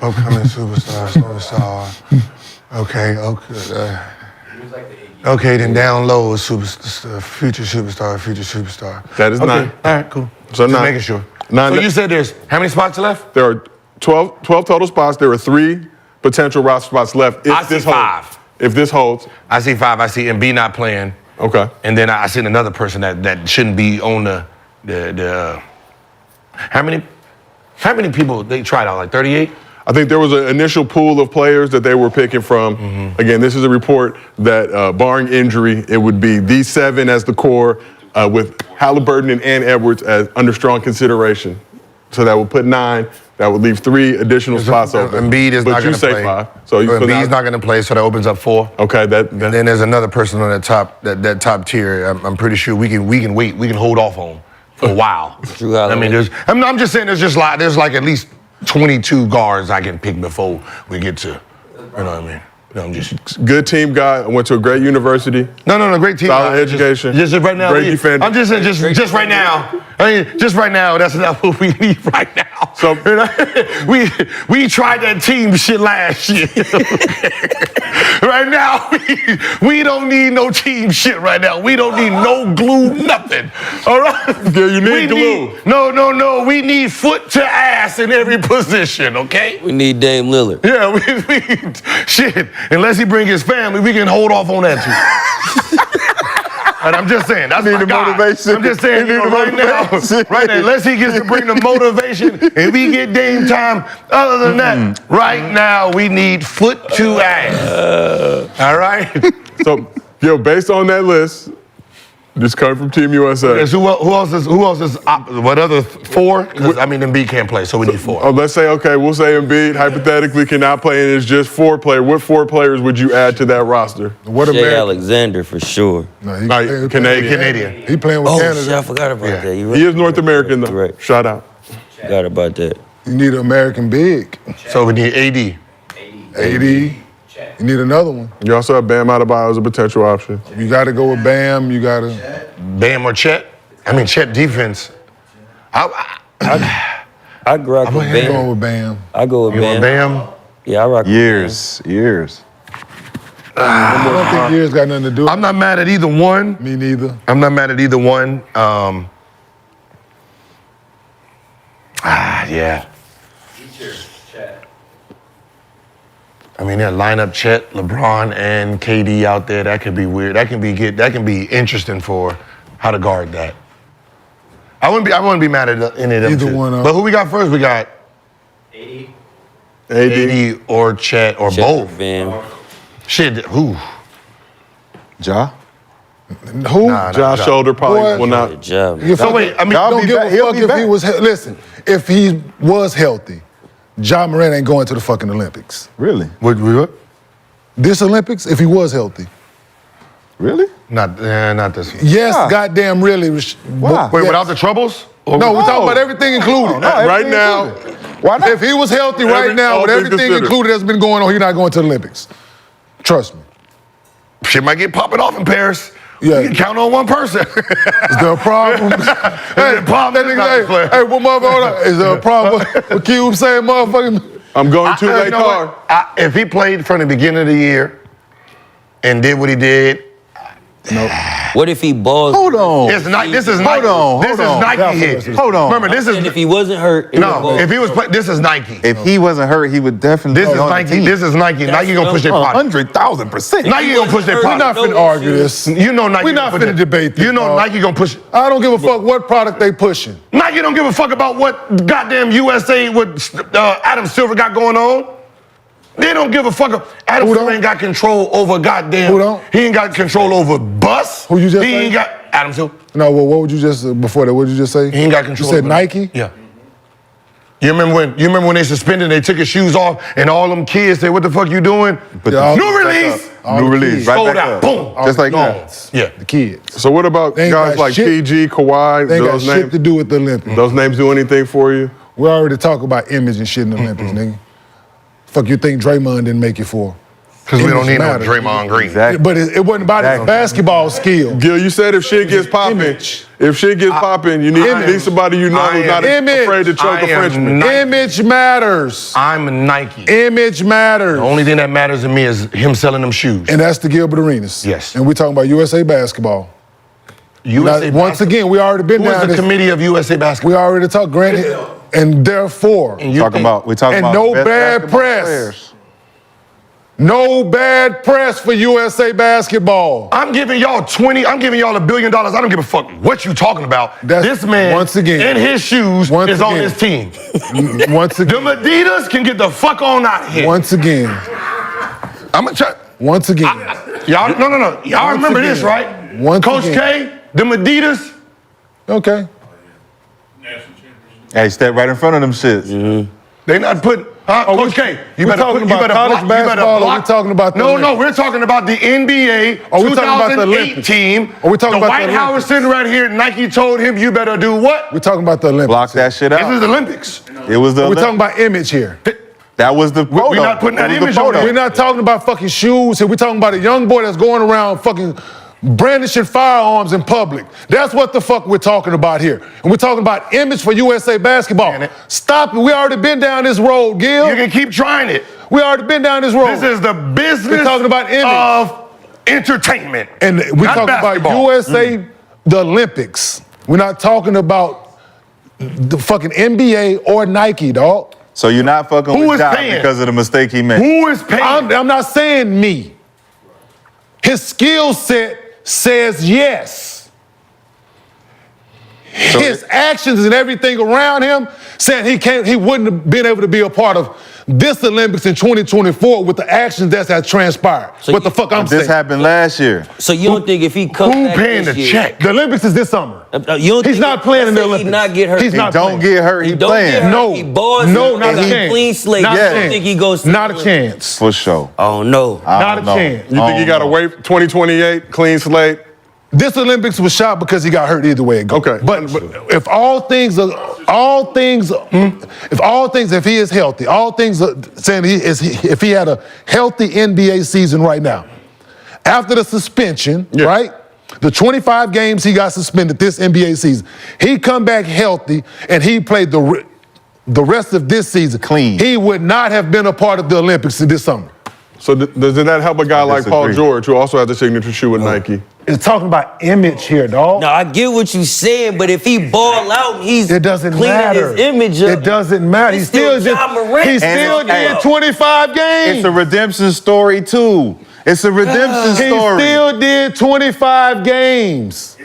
Upcoming superstar. Okay. Okay, then down low is future superstar. That is 9. All right, cool. So just making sure. 9. So you said there's, how many spots left? There are 12 total spots. There are 3 potential roster spots left. I see 5. If this holds. I see 5. I see Embiid not playing. Okay. And then I see another person that shouldn't be on the how many people they tried out, like 38? I think there was an initial pool of players that they were picking from. Again, this is a report that, barring injury, it would be these 7 as the core, with Halliburton and Edwards as under strong consideration. So that would put 9. That would leave 3 additional spots open. Embiid is not going to play. But you say 5. So Embiid's not going to play, so that opens up 4. Okay, And then there's another person on that top tier. I'm pretty sure we can wait. We can hold off on for a while. I mean, I'm just saying there's like at least 22 guards I can pick before we get to, you know what I mean? I'm just good team guy. I went to a great university. No, great team. Solid education. Just right now. Great defender. I'm just saying, just right now. I mean, just right now. That's not what we need right now. So we tried that team shit last year. Right now, we don't need no team shit right now. We don't need no glue, nothing. All right. Yeah, you need glue. No. We need foot to ass in every position. Okay. We need Dame Lillard. Yeah, we shit. Unless he bring his family, we can hold off on that too. And I'm just saying, that's my guy. Motivation. I'm just saying, right now, unless he gets to bring the motivation and we get Dame time. Other than that, right now we need foot to ass. All right. So, based on that list, just coming from Team USA. Okay, so who else is what other 4? Because I mean, Embiid can't play, so we need 4. Oh, let's say, we'll say Embiid hypothetically cannot play and it's just 4 players. What 4 players would you add to that roster? What Shea Alexander for sure. No, Canadian. He playing with Canada. Shit, I forgot about that. You're right. He is North American though. Right. Shout out. Forgot about that. You need an American big. So we need AD. AD. You need another one. You also have Bam Adebayo as a potential option. You got to go with Bam. You got to. Bam or Chet? I mean, Chet defense. I rock with I'm Bam. going with Bam. I go with You want Bam. Bam? Yeah, I rock Years. I don't think years got nothing to do with it. I'm not mad at either one. Me neither. I'm not mad at either one. Yeah. I mean, they'll line up Chet, LeBron, and KD out there. That could be weird. That can be interesting for how to guard that. I wouldn't be mad at any of them. Either two. one of them. But who we got first? We got AD or Chet or Chet both. Bam. Shit, who? Ja? Who? Josh shoulder probably Boy. will not. Good job. So wait, I mean, Y'all Don't be give back. a He'll fuck be if back. he was. Listen, if he was healthy, Ja Morant ain't going to the fucking Olympics. Really? what? This Olympics, if he was healthy. Really? Not this one. Yes, Why? goddamn really. Why? Wait, Yes. without the troubles? Or No, with- we're talking about everything included. Right now, Why not? If he was healthy right now, all with things everything considered. included that's been going on, he's not going to the Olympics. Trust me. Shit might get popping off in Paris. Yeah. You can count on one person. Is there a problem? Hey, problem that is not nigga, playing. hey, what motherfucker? Is there a problem? What Cube saying, motherfucking? I'm going to You late know car. what? If he played from the beginning of the year and did what he did, What if he balls? Hold on. this is Nike. This is Nike here. Hold on. Remember, this And is if he wasn't hurt, he would no. ball. If he was, this is Nike. If he wasn't hurt, he would definitely. This is be on the Nike. team. This is Nike. Nike gonna push their product. 100,000%. Nike gonna push their We're product. not finna argue this. You know Nike. We're not gonna put finna their- debate this, You know dog. Nike gonna push. I don't give a fuck what product they pushing. Nike don't give a fuck about what goddamn USA what Adam Silver got going on. They don't give a fuck. Adam Who Silver don't? ain't got control over goddamn. Who don't? He ain't got control over bus. Who you just He say? ain't got Adam Silver. No, well, what would you just before that? What did you just say? He ain't got control. You said over Nike? Yeah. You remember when they suspended? They took his shoes off, and all them kids said, "What the fuck you doing?" Yeah, New release. all New the release. kids. Right Sold back out. up. Boom. Just like Gone. that. Yeah. The kids. So what about They ain't guys got like shit. PG, Kawhi? They ain't got Those shit names, to do with the Olympics. those names do anything for you? We already talk about image and shit in the Olympics, nigga. Fuck you think Draymond didn't make it for? Because we don't Image need matters. no Draymond Green. Exactly. But it wasn't about his basketball skill. Gil, you said if shit gets popping, Image. if shit gets popping, you need somebody you know I who's am- not Image. afraid to choke I a am Frenchman. not- Image matters. I'm Nike. Image matters. The only thing that matters to me is him selling them shoes. And that's the Gilbert Arenas. Yes. And we're talking about USA basketball. USA Now, once again, we already been who is down the this. committee of USA basketball? We already talked, and therefore, And you Talking think- about we talking and about no best bad basketball press. players. No bad press for USA basketball. I'm giving y'all $1 billion. I don't give a fuck what you talking about. This man, once again, in his shoes, is on this team. Once again. The Adidas can get the fuck on out of here. Once again. I'm gonna try. Once again. Y'all, no. Y'all remember this, right? Coach K, them Adidas. Okay. Hey, step right in front of them shits. They not putting, Coach K, you better talking about college basketball, or we talking about the No, we're talking about the NBA Are we talking about the 2008 Olympics? team. Are we talking the about the White House Olympics? sitting right here, Nike told him, you better do what? We're talking about the Olympics. Block that shit This out. is the Olympics. It was the We're Olympics. talking about image here. That was the photo. We're not putting that It was image the on photo. there. We're not talking about fucking shoes here. We're talking about a young boy that's going around fucking brandishing firearms in public. That's what the fuck we're talking about here. And we're talking about image for USA basketball. Stop it. We already been down this road, Gil. You can keep trying it. We already been down this road. This is the business We're talking about image. of entertainment. And we're not talking basketball. about USA, the Olympics. We're not talking about the fucking NBA or Nike, dog. So you're not fucking Who with is Doc paying? because of the mistake he made. Who is paying? I'm not saying me. His skill set says yes. His actions and everything around him said he wouldn't have been able to be a part of this Olympics in 2024 with the actions that has transpired. So what the fuck I'm saying? This happened last year. So you don't think if he comes Who back paying this the year, check? The Olympics is this summer. You don't He's think not playing in the let's say Olympics. He not get hurt. He's He not don't playing. get hurt. He Don't playing. get hurt. No. He balls. No, not and a he chance. clean slate. Not You a don't chance. think he goes to Not a the- chance. For sure. Oh no. Not a chance. You think he got to wait 2028, clean slate? This Olympics was shot because he got hurt either way it goes. Okay. But if if he is healthy, all things are saying if he had a healthy NBA season right now, after the suspension, right? The 25 games he got suspended this NBA season, he come back healthy and he played the rest of this season clean. He would not have been a part of the Olympics this summer. So does that help a guy like Paul disagree. George, who also has a signature shoe with Nike? It's talking about image here, dog. No, I get what you're saying, but if he ball out, he's It doesn't cleaning matter. his image up. It doesn't matter. He's still Ja Morant. He still And- did 25 games. It's a redemption story too. It's a redemption He story. still did 25 games.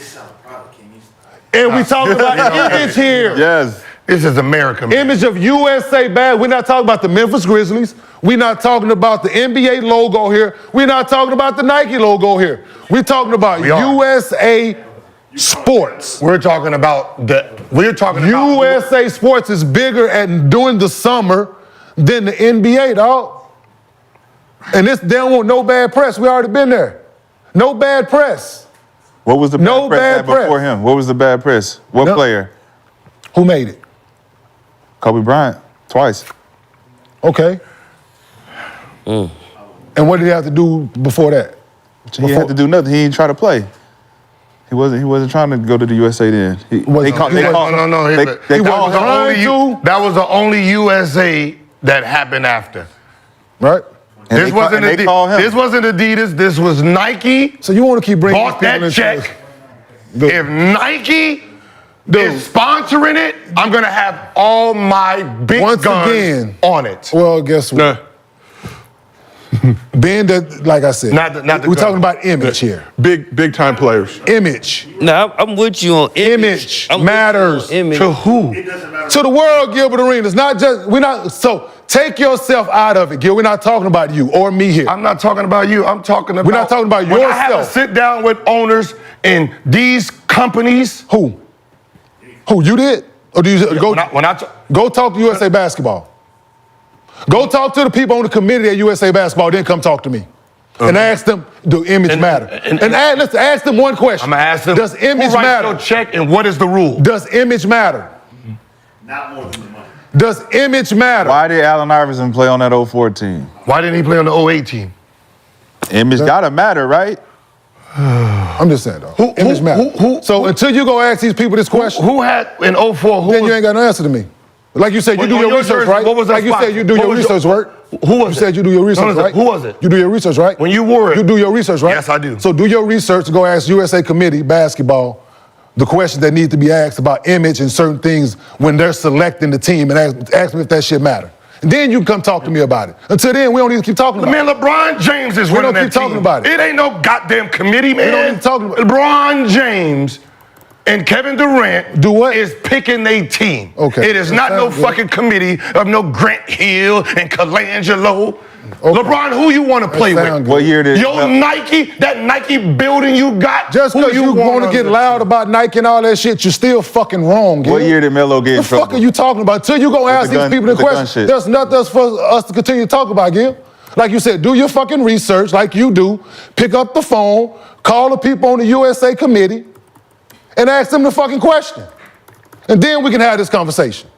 And we talking about image here. Yes. This is America, man. Image of USA bad. We're not talking about the Memphis Grizzlies. We're not talking about the NBA logo here. We're not talking about the Nike logo here. We're talking about We are. USA Sports. We're talking about USA Sports is bigger during the summer than the NBA, dog. And they don't want no bad press. We already been there. No bad press. What was the bad No press bad at before press. him? What was the bad press? What No. player? Who made it? Kobe Bryant, twice. Okay. And what did he have to do before that? He didn't have to do nothing. He didn't try to play. He wasn't trying to go to the USA then. No. No. He That was the only USA that happened after. Right? This wasn't Adidas. This was Nike. So you want to keep bringing Bought these people that into check. this? If Nike is sponsoring it, I'm gonna have all my big Once guns again. on it. Well, guess what? Being that, like I said, Not the we're gun. talking about image here. Big time players. Image. No, I'm with you on Image I'm with you matters on image. To who? To the world, Gilbert Arenas. So take yourself out of it, Gil. We're not talking about you or me here. I'm not talking about you. I'm talking about. We're not talking about when I have to yourself. sit down with owners in these companies. Who? You did? Or do you go talk to USA Basketball? Go talk to the people on the committee at USA Basketball, then come talk to me. And ask them, do image matter? Let's ask them one question. I'm gonna ask them. Does image who writes matter? your check and what is the rule? Does image matter? Not more than the money. Does image matter? Why did Allen Iverson play on that 04 team? Why didn't he play on the 08 team? Image gotta matter, right? I'm just saying, though. Image matter. So until you go ask these people this question, Who had in 04? then you ain't got no answer to me. Like you said, you Well, do on your your research, jersey, right? what was that Like you spot? said, you do What your was research, right? Who was You it? said you do your research, right? Who was it? You do your research, right? When you wore it. You do your research, right? Yes, I do. So do your research and go ask USA Committee Basketball the questions that need to be asked about image and certain things when they're selecting the team and ask them if that shit matter. Then you can come talk to me about it. Until then, we don't need to keep talking about Man, LeBron James is We running don't that keep talking team. about it. It ain't no goddamn committee, man. We don't need to talk about it. LeBron James and Kevin Durant Do what? is picking their team. Okay. It is not no fucking committee of no Grant Hill and Colangelo. Okay. LeBron, who you want to play with? sound good. What year did Your Nike, that Nike building you got. Just who because you want to get on loud about Nike and all that shit, you're still fucking wrong, What Gil. year did Melo get in The fuck trouble? are you talking about? Till you go ask the gun- these people the with the gun question, shit. there's nothing else for us to continue to talk about, Gil. Like you said, do your fucking research like you do. Pick up the phone, call the people on the USA committee, and ask them the fucking question. And then we can have this conversation.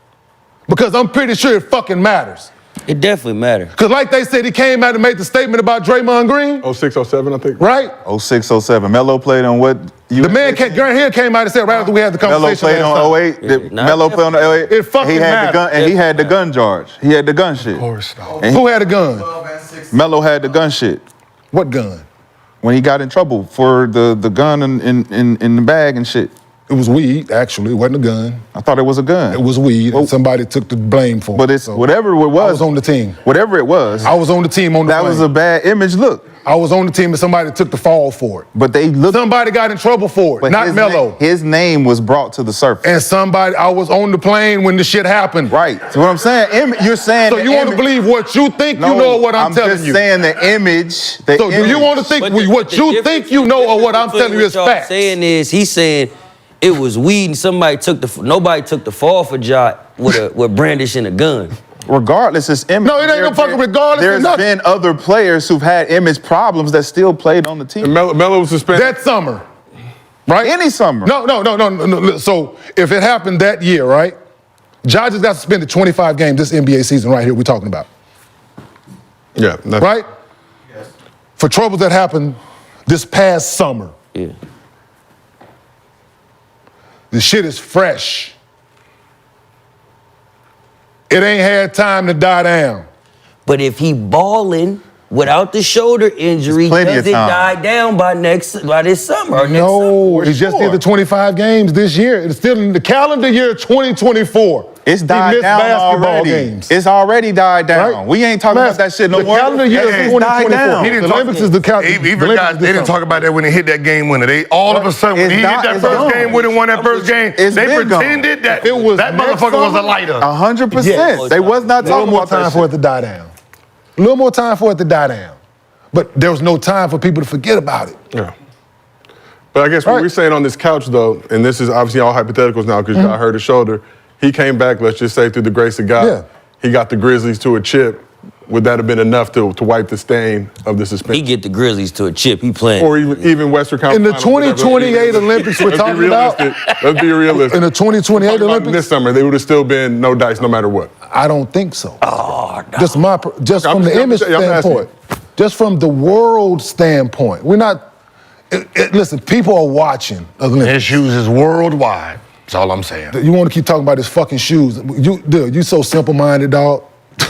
Because I'm pretty sure it fucking matters. It definitely matters. Because like they said, he came out and made the statement about Draymond Green, 06, 07, I think. right? 06, 07. Melo played on what? The man, Grant Hill came out and said right after we had the Melo conversation played last on time. 08. Did Nah, Melo played on the 08. It fucking he had mattered. the gun, and he had the gun charge. He had the gun shit. And Who had a gun? Melo had the gun shit What gun? when he got in trouble for the gun in the bag and shit. It was weed, actually. It wasn't a gun. I thought it was a gun. It was weed, Well, and somebody took the blame for it. But it's So, whatever it was. I was on the team. Whatever it was. I was on the team on the that plane. was a bad image look. I was on the team and somebody took the fall for it. But they looked. Somebody got in trouble for it, But not his Melo. His name was brought to the surface. And I was on the plane when the shit happened. Right. So what I'm saying, you're saying. So you want to believe what you think you know or what I'm telling just you? saying the image. So do you want to think what you think you know or what I'm telling you is facts? Saying is, he's saying it was weed and nobody took the fall for Ja with brandishing a gun. Regardless, it's image. No, it ain't no fucking regardless. There's been other players who've had image problems that still played on the team. And Melo was suspended. That summer, right? Any summer. No. So if it happened that year, right? Ja just got suspended 25 games this NBA season right here we're talking about. Yeah. Right? Yes. For troubles that happened this past summer. Yeah. The shit is fresh. It ain't had time to die down. But if he balling without the shoulder injury, plenty does of it time. die down by this summer? Or next No, summer? he just did the 25 games this year. It's still in the calendar year 2024. It's He died missed down basketball already. games. It's already died down. Right? We ain't talking Man, about that shit no the more. calendar year is It's died 2024. down. He didn't The talk- Olympics is the calendar. He forgot, they didn't talk about that when they hit that game winner. They all of a sudden, when It's he not- hit that it's first gone. game winner, won that first game, It's they been gone. pretended that It was that next motherfucker was a summer. lighter. 100%. Yes. They was not A little talking more about time that for it shit. to die down. A little more time for it to die down. But there was no time for people to forget about it. Yeah. But I guess what Right. we're saying on this couch, though, and this is obviously all hypotheticals now because I hurt his shoulder. He came back, let's just say, through the grace of God. Yeah. He got the Grizzlies to a chip. Would that have been enough to wipe the stain of the He suspension? get the Grizzlies to a chip. He playing. Or even Western In Conference the Finals, whatever. 2028 Olympics we're Let's be talking about, realistic. Let's be realistic. in the 2028 Talking about Olympics, this summer, they would have still been no dice no matter what. I don't think so. Oh, no. Just I'm from the just- image I'm asking. standpoint, just from the world standpoint. We're not. Listen, people are watching Olympics. His shoes is worldwide. That's all I'm saying. You want to keep talking about his fucking shoes? You so simple-minded, dog.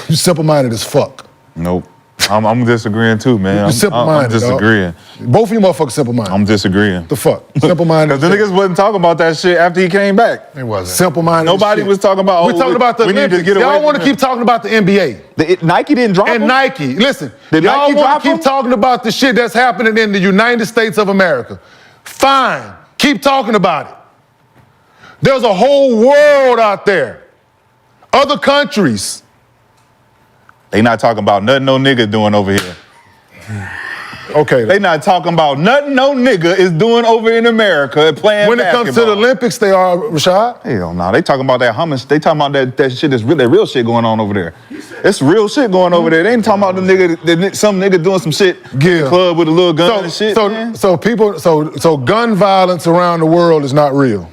You simple-minded as fuck. Nope. I'm disagreeing too, man. You simple-minded, I'm disagreeing. dog. Both of you motherfuckers simple-minded. I'm disagreeing. The fuck? Simple-minded. Because the niggas wasn't talking about that shit after he came back. It wasn't. Simple-minded. Nobody shit. was talking about. We're talking about the we need Olympics. to get away Y'all from want to him. keep talking about the NBA. Nike didn't drop And him? Nike, listen, Did y'all Nike want drop to keep him? talking about the shit that's happening in the United States of America. Fine, keep talking about it. There's a whole world out there. Other countries. They not talking about nothing no nigga doing over here. Okay. They not talking about nothing no nigga is doing over in America and playing When it comes to the basketball. Olympics, they are, Rashad. Hell no, they talking about that hummus. They talking about that shit that's that real shit going on over there. It's real shit going over there. They ain't talking about some nigga doing some shit in the club with a little gun and shit. man. So gun violence around the world is not real.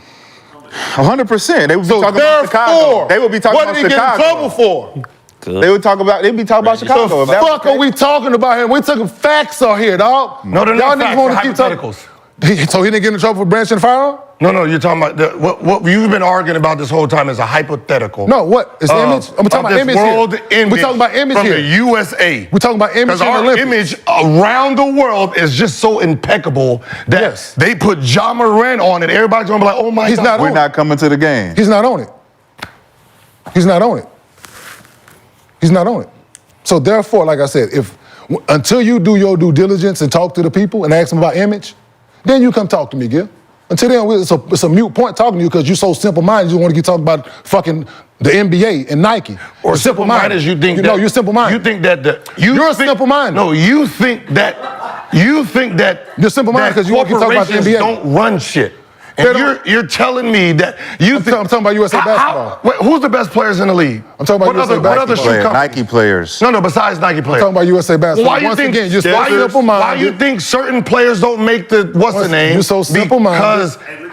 100%. They would be So talking about Chicago. therefore, They would be talking what about did he get in Chicago. trouble for? They would talk about. They'd be talking about Chicago. The If that was fuck the are case. we talking about here? We're talking facts are here, dog. No, they're Y'all not niggas facts. wanna They're keep talking. hypotheticals. So he didn't get in trouble for branching the firearm? No, you're talking about what you've been arguing about this whole time is a hypothetical. No, what? It's image? I'm talking about this image world here. image We're talking about image from here. the USA. We're talking about image Because in the our Olympics. image around the world is just so impeccable that Yes. they put Ja Morant on it. Everybody's gonna be like, oh my He's God. not We're on it. not coming to the game. He's not on it. He's not on it. He's not on it. So therefore, like I said, until you do your due diligence and talk to the people and ask them about image, then you come talk to me, Gil. Until then, it's a mute point talking to you because you're so simple-minded. You want to keep talking about fucking the NBA and Nike. Or simple-minded, you think that... No, you're simple-minded. You think that... You're simple-minded. No, you think that... You're simple-minded because you want to keep talking about the NBA. Don't run shit. And you're telling me that you think... I'm talking about USA basketball. Wait, who's the best players in the league? I'm talking about USA basketball. What other shoe companies? Nike players. No, besides Nike players. I'm talking about USA basketball. Why you think, again, you're simple-minded. Why you think certain players don't make the what's-the-name? You're so simple-minded. Because...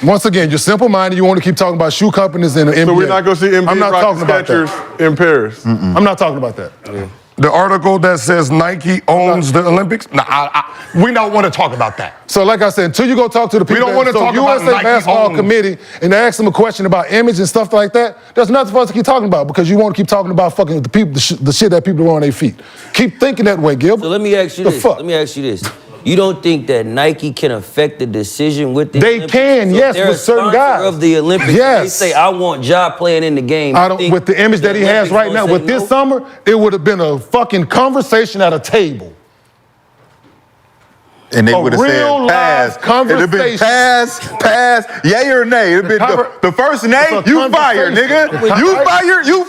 Once again, you're simple-minded. You want to keep talking about shoe companies and the NBA. So we're not going to see NBA rocking Skechers in Paris? I'm not talking about that. Yeah. The article that says Nike owns the Olympics? Nah, we don't want to talk about that. So like I said, until you go talk to the people, we don't want to talk about USA Basketball Committee and ask them a question about image and stuff like that, there's nothing for us to keep talking about because you want to keep talking about fucking the people, the shit that people do on their feet. Keep thinking that way, Gilbert. So let me ask you this. Let me ask you this. You don't think that Nike can affect the decision with the Olympics? Can, so yes, with certain guys. Of the Olympics, yes. They say, I want Ja playing in the game. With the image that he has right now, with this summer, it would have been a fucking conversation at a table. And they would have said pass. It'd have been pass, yay or nay. It'd been the first nay, you fired, nigga. You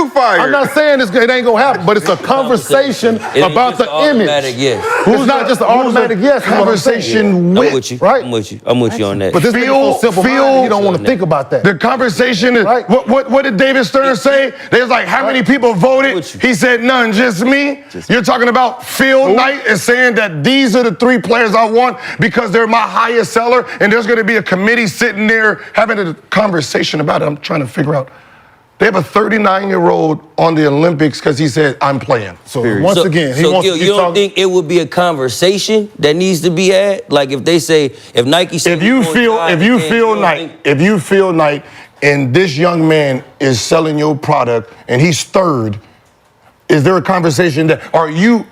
fired. I'm not saying it ain't gonna happen, but it's a conversation about the image. Yes. Who's not just an automatic yes? Conversation with, right? I'm with you on that. But this is so simple. You don't want to think about that. The conversation is, what did David Stern say? They was like, how many people voted? He said, none, just me. You're talking about Phil Knight and saying that these are the three players I want because they're my highest seller, and there's going to be a committee sitting there having a conversation about it. I'm trying to figure out. They have a 39-year-old on the Olympics because he said, I'm playing. So once again, he wants to you don't think it would be a conversation that needs to be had? Like if they say, if Nike said, if you feel Knight and this young man is selling your product and he's third, is there a conversation that, are you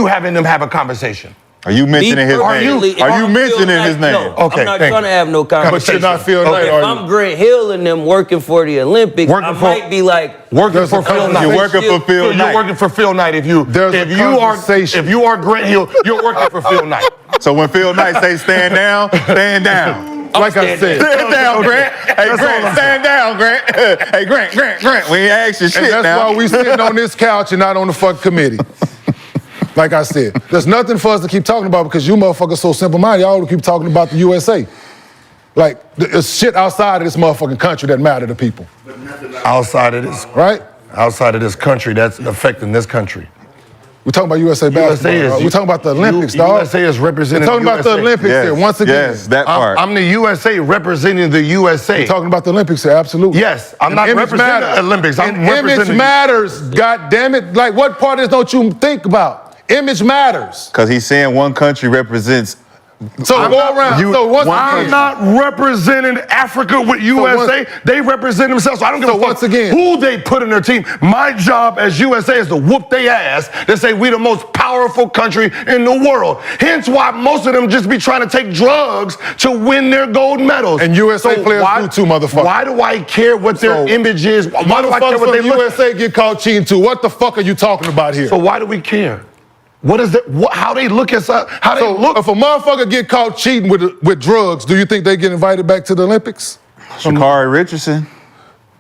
having them have a conversation? Are you mentioning his name? Are you mentioning his name? No, okay, I'm not trying to have no conversation. But you're not Phil Knight, if I'm Grant Hill and them working for the Olympics, I might be like working for Phil Knight. You're working for Phil Knight. You're working for Phil Knight. If you are Grant Hill, you're working for Phil Knight. So when Phil Knight says stand down, stand down. Like I said, stand down, Grant. Hey, Grant, stand down, Grant. Hey, Grant. We ain't asking shit now. And that's why we sitting on this couch and not on the fucking committee. Like I said, there's nothing for us to keep talking about because you motherfuckers so simple-minded. Y'all keep talking about the USA. Like, there's shit outside of this motherfucking country that matter to people. Outside of this, right? Outside of this country, that's affecting this country. We're talking about USA basketball. We're talking about the Olympics, dog. USA is representing We're talking about the Olympics here, once again. Yes, that part. I'm the USA representing the USA. We're talking about the Olympics here, absolutely. Yes, I'm not representing the Olympics. I'm representing... Image matters, goddammit. Like, what part of this don't you think about? Image matters. Because he's saying one country represents... So I'm not representing Africa with USA. They represent themselves. So I don't give a fuck who they put in their team. My job as USA is to whoop their ass to say we the most powerful country in the world. Hence why most of them just be trying to take drugs to win their gold medals. And USA players do too, motherfucker. Why do I care what their image is? Why do I care what they look? USA get caught cheating too. What the fuck are you talking about here? So why do we care? What is that? How they look at us? How they look? If a motherfucker get caught cheating with drugs, do you think they get invited back to the Olympics? Sha'Carri Richardson.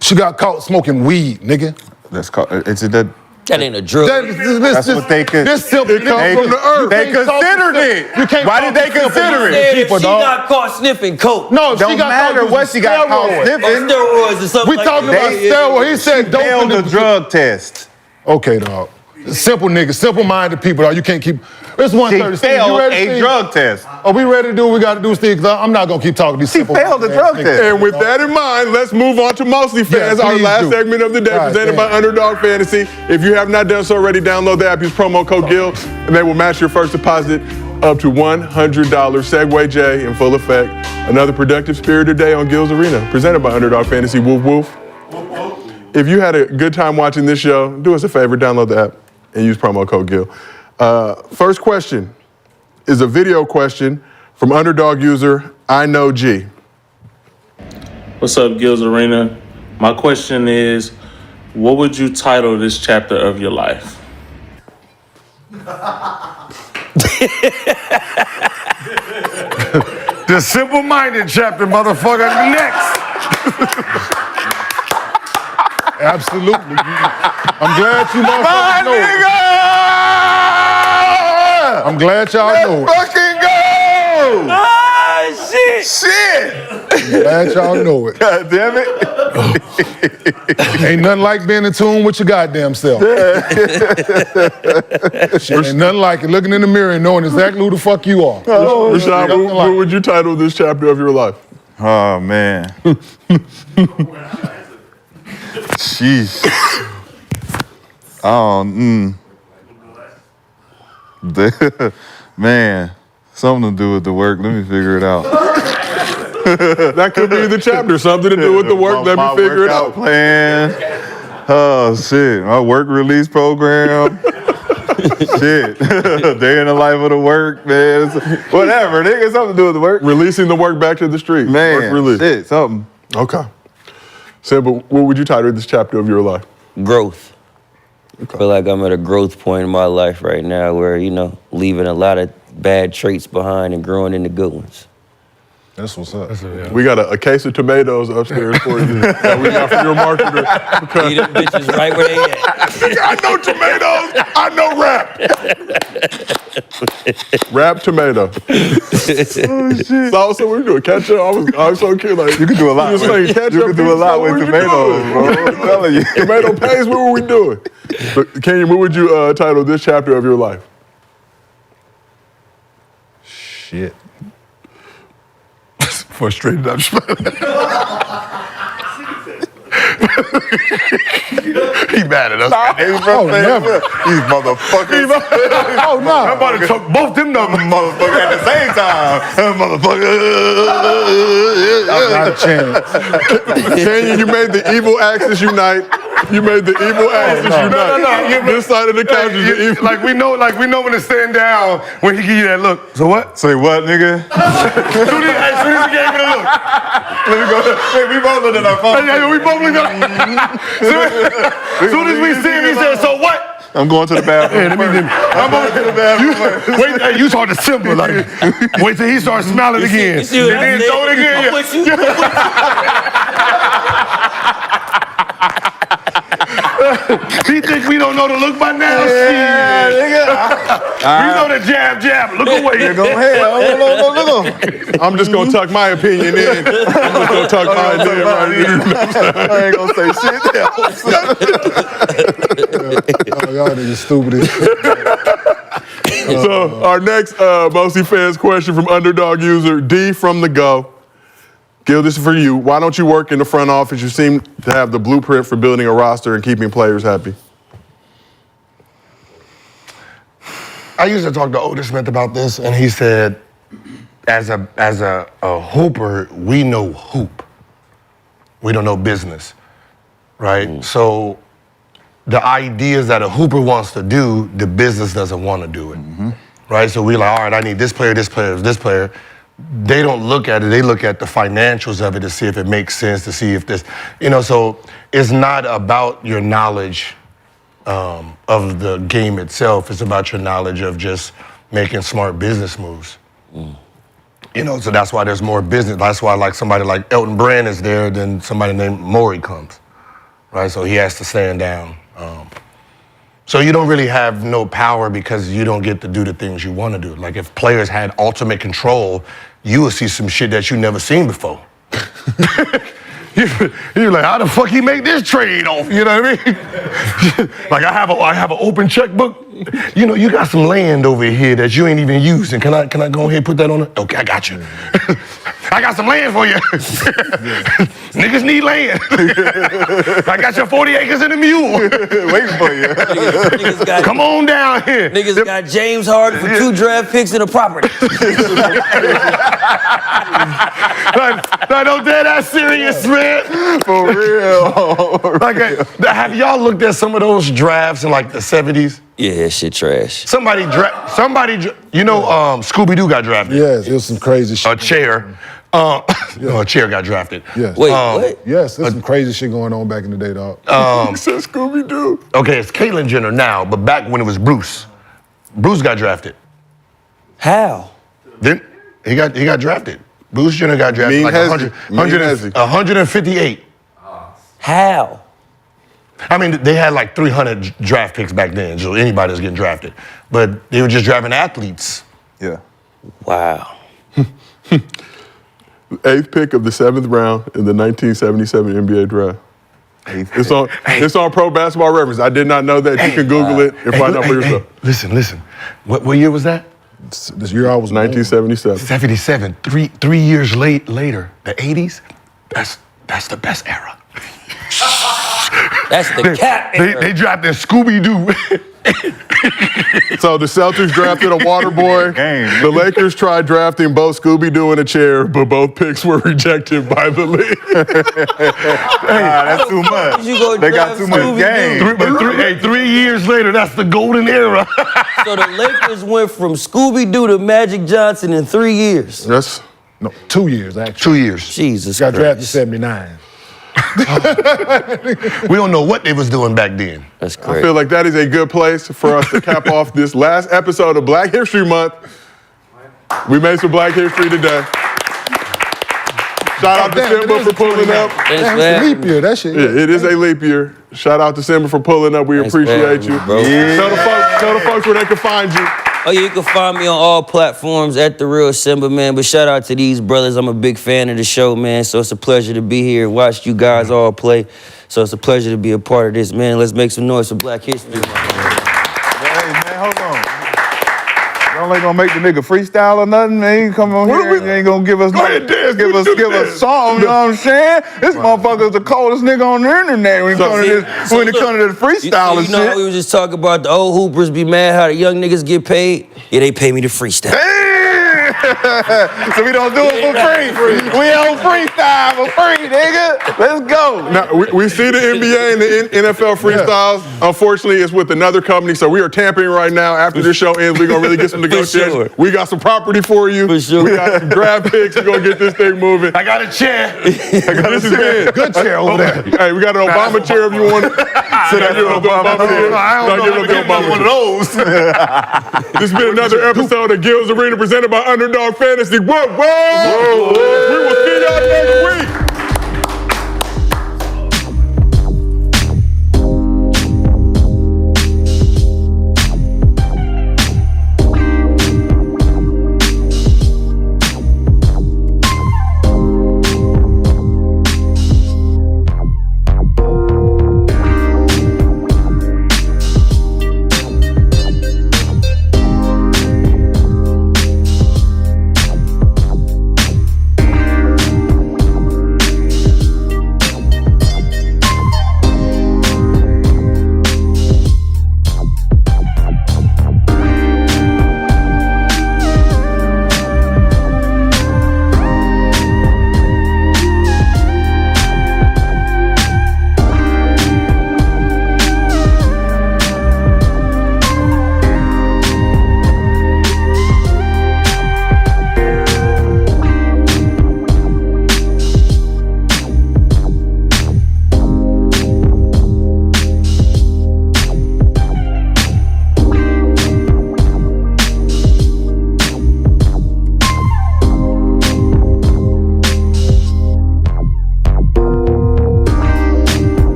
She got caught smoking weed, nigga. That's called. That ain't a drug. That's what they could. This simply comes from the earth. They considered it. Why did they consider it? If she got caught sniffing coke. No, don't matter what she got caught sniffing. Steroids or something. We talking about steroids. He said don't failed the drug test. Okay, dog. Simple niggas, simple-minded people, dog. You can't keep... It's 1:30. She failed a drug test. Are we ready to do what we got to do, Steve? Because I'm not going to keep talking to these simple... She failed the drug test. And with that in mind, let's move on to MostlyFans, our last segment of the day, presented by Underdog Fantasy. If you have not done so already, download the app, use promo code GIL, and they will match your first deposit up to $100. Segway J in full effect. Another productive spirited day on Gil's Arena, presented by Underdog Fantasy. Woof, woof. If you had a good time watching this show, do us a favor, download the app and use promo code GIL. First question is a video question from Underdog user I Know G. What's up, Gil's Arena? My question is, What would you title this chapter of your life? The simple-minded chapter, motherfucker. Next. Absolutely. I'm glad you motherfuckers know it. I'm glad y'all know it. Fucking go! Ah, shit! Shit! Glad y'all know it. God damn it. Ain't nothing like being in tune with your goddamn self. Shit, ain't nothing like it. Looking in the mirror and knowing exactly who the fuck you are. Rashad, what would you title this chapter of your life? Oh, man. Sheesh. Man, something to do with the work. Let me figure it out. That could be the chapter. Something to do with the work. Let me figure it out. Plan. Oh, shit. My work release program. Shit. Day in the life of the work, man. Whatever. Nigga, something to do with the work. Releasing the work back to the street. Man, work release. shit, something. Okay. Symba, what would you title this chapter of your life? Growth. I feel like I'm at a growth point in my life right now where, leaving a lot of bad traits behind and growing into good ones. That's what's up. We got a case of tomatoes upstairs for you that we got from your marketer. Eat them bitches right where they at. I know tomatoes. I know rap. Wrapped tomato. So we're doing ketchup. I was so cute. Like You can do a lot. You can do a lot with tomatoes, bro. I'm telling you. Tomato paste. What were we doing? But Kenyon, what would you title this chapter of your life? Shit. Frustrated. I'm He mad at us. Oh, never. These motherfuckers. Oh, no. I'm about to choke both them Motherfucker at the same time. Motherfucker. Not a chance. Kenyon, you made the evil axis unite. You made the evil axis unite. No. This side of the couch is the evil. Like we know when to stand down when he give you that look. So what? Say what, nigga? Soon as he gave me the look. Let me go. Hey, we both looked at our phone. Yeah, we both looked at. Soon as we see him, he said, "So what?" I'm going to the bathroom. I'm going to the bathroom. Wait, hey, you talk to Symba. Like, wait till he starts smiling again. You see what And I then said? throw it again. I'm with you. He think we don't know the look by now? Yeah, nigga. We know the jab. Look away. Go ahead. Look. I'm just gonna tuck my opinion in. I'm just gonna tuck mine in right here. I ain't gonna say shit else. Oh, y'all niggas stupid as shit. So our next MostlyFans question from underdog user D from the Go. Gil, this is for you. Why don't you work in the front office? You seem to have the blueprint for building a roster and keeping players happy. I used to talk to Otis Smith about this, and he said, as a hooper, we know hoop. We don't know business, right? So the ideas that a hooper wants to do, the business doesn't want to do it, right? So we're like, all right, I need this player. They don't look at it. They look at the financials of it to see if it makes sense, to see if this, so it's not about your knowledge of the game itself. It's about your knowledge of just making smart business moves. So that's why there's more business. That's why like somebody like Elton Brand is there than somebody named Maury comes, right? So he has to stand down. So you don't really have no power because you don't get to do the things you want to do. Like if players had ultimate control, you would see some shit that you never seen before. You're like, how the fuck he make this trade off? You know what I mean? Like I have an open checkbook. You got some land over here that you ain't even using. Can I go ahead and put that on it? Okay, I got you. I got some land for you. Niggas need land. I got your 40 acres and a mule. Waiting for you. Come on down here. Niggas got James Harden for 2 draft picks and a property. Like, don't dare that serious, man. For real. Have y'all looked at some of those drafts in like the 70s? Yeah, that shit trash. Scooby-Doo got drafted. Yes, it was some crazy shit. A chair. No, a chair got drafted. Yes. Wait, what? Yes, there's some crazy shit going on back in the day, dog. He said Scooby-Doo. Okay, it's Caitlyn Jenner now, but back when it was Bruce. Bruce got drafted. How? Then he got drafted. Bruce Jenner got drafted Mean like Hezzy. Mean Hezzy. 158. How? I mean, they had like 300 draft picks back then, so anybody was getting drafted. But they were just drafting athletes. Yeah. Wow. 8th pick of the 7th round in the 1977 NBA draft. It's on Pro Basketball Reference. I did not know that. You can Google it and find out for yourself. Listen. What year was that? This year I was 1977. 77. Three years later, the 80s. That's the best era. That's the cat. They drafted Scooby-Doo. So the Celtics drafted a water boy. The Lakers tried drafting both Scooby-Doo and a chair, but both picks were rejected by the league. That's too much. You go They got draft too much Scooby-Doo? game. 3 years later, that's the golden era. So the Lakers went from Scooby-Doo to Magic Johnson in 3 years. Yes. No, 2 years, actually. 2 years. Jesus Got drafted Christ. 79. We don't know what they was doing back then. That's I crazy. feel like that is a good place for us to cap off this last episode of Black History Month. We made some Black History today. Shout out to Symba for pulling up. Thanks That's for a having leap me. year, that shit. Yeah, it is a leap year. Shout out to Symba for pulling up. We Thanks for appreciate having you. me, bro. Tell the folks where they can find you. Oh, yeah, you can find me on all platforms at The Real Symba, man. But shout out to these brothers. I'm a big fan of the show, man. So it's a pleasure to be here and watch you guys all play. So it's a pleasure to be a part of this, man. Let's make some noise for Black History Month. Hey, man, hold on. Y'all ain't gonna make the nigga freestyle or nothing, man. You come on here and you ain't gonna give us give us song, you know what I'm saying? This motherfucker's the coldest nigga on the internet when it comes to this freestyle and You know how shit. we was just talking about the old hoopers be mad how the young niggas get paid? Yeah, they pay me to freestyle. So we don't do it for free. We don't freestyle for free, nigga. Let's go. Now, we see the NBA and the NFL freestyles. Unfortunately, it's with another company, so we are tampering right now. After this show ends, we're going to really get some negotiations. sure. We got some property for you. For sure. We got some draft picks. We're going to get this thing moving. I got a chair. This is it. Good chair over there. Hey, we got an Obama chair if you want to. Sit down here on the Obama chair. I don't know. Give One of those. This has been another episode of Gil's Arena presented by Underdog Fantasy. Whoa, whoa! We will see y'all next week.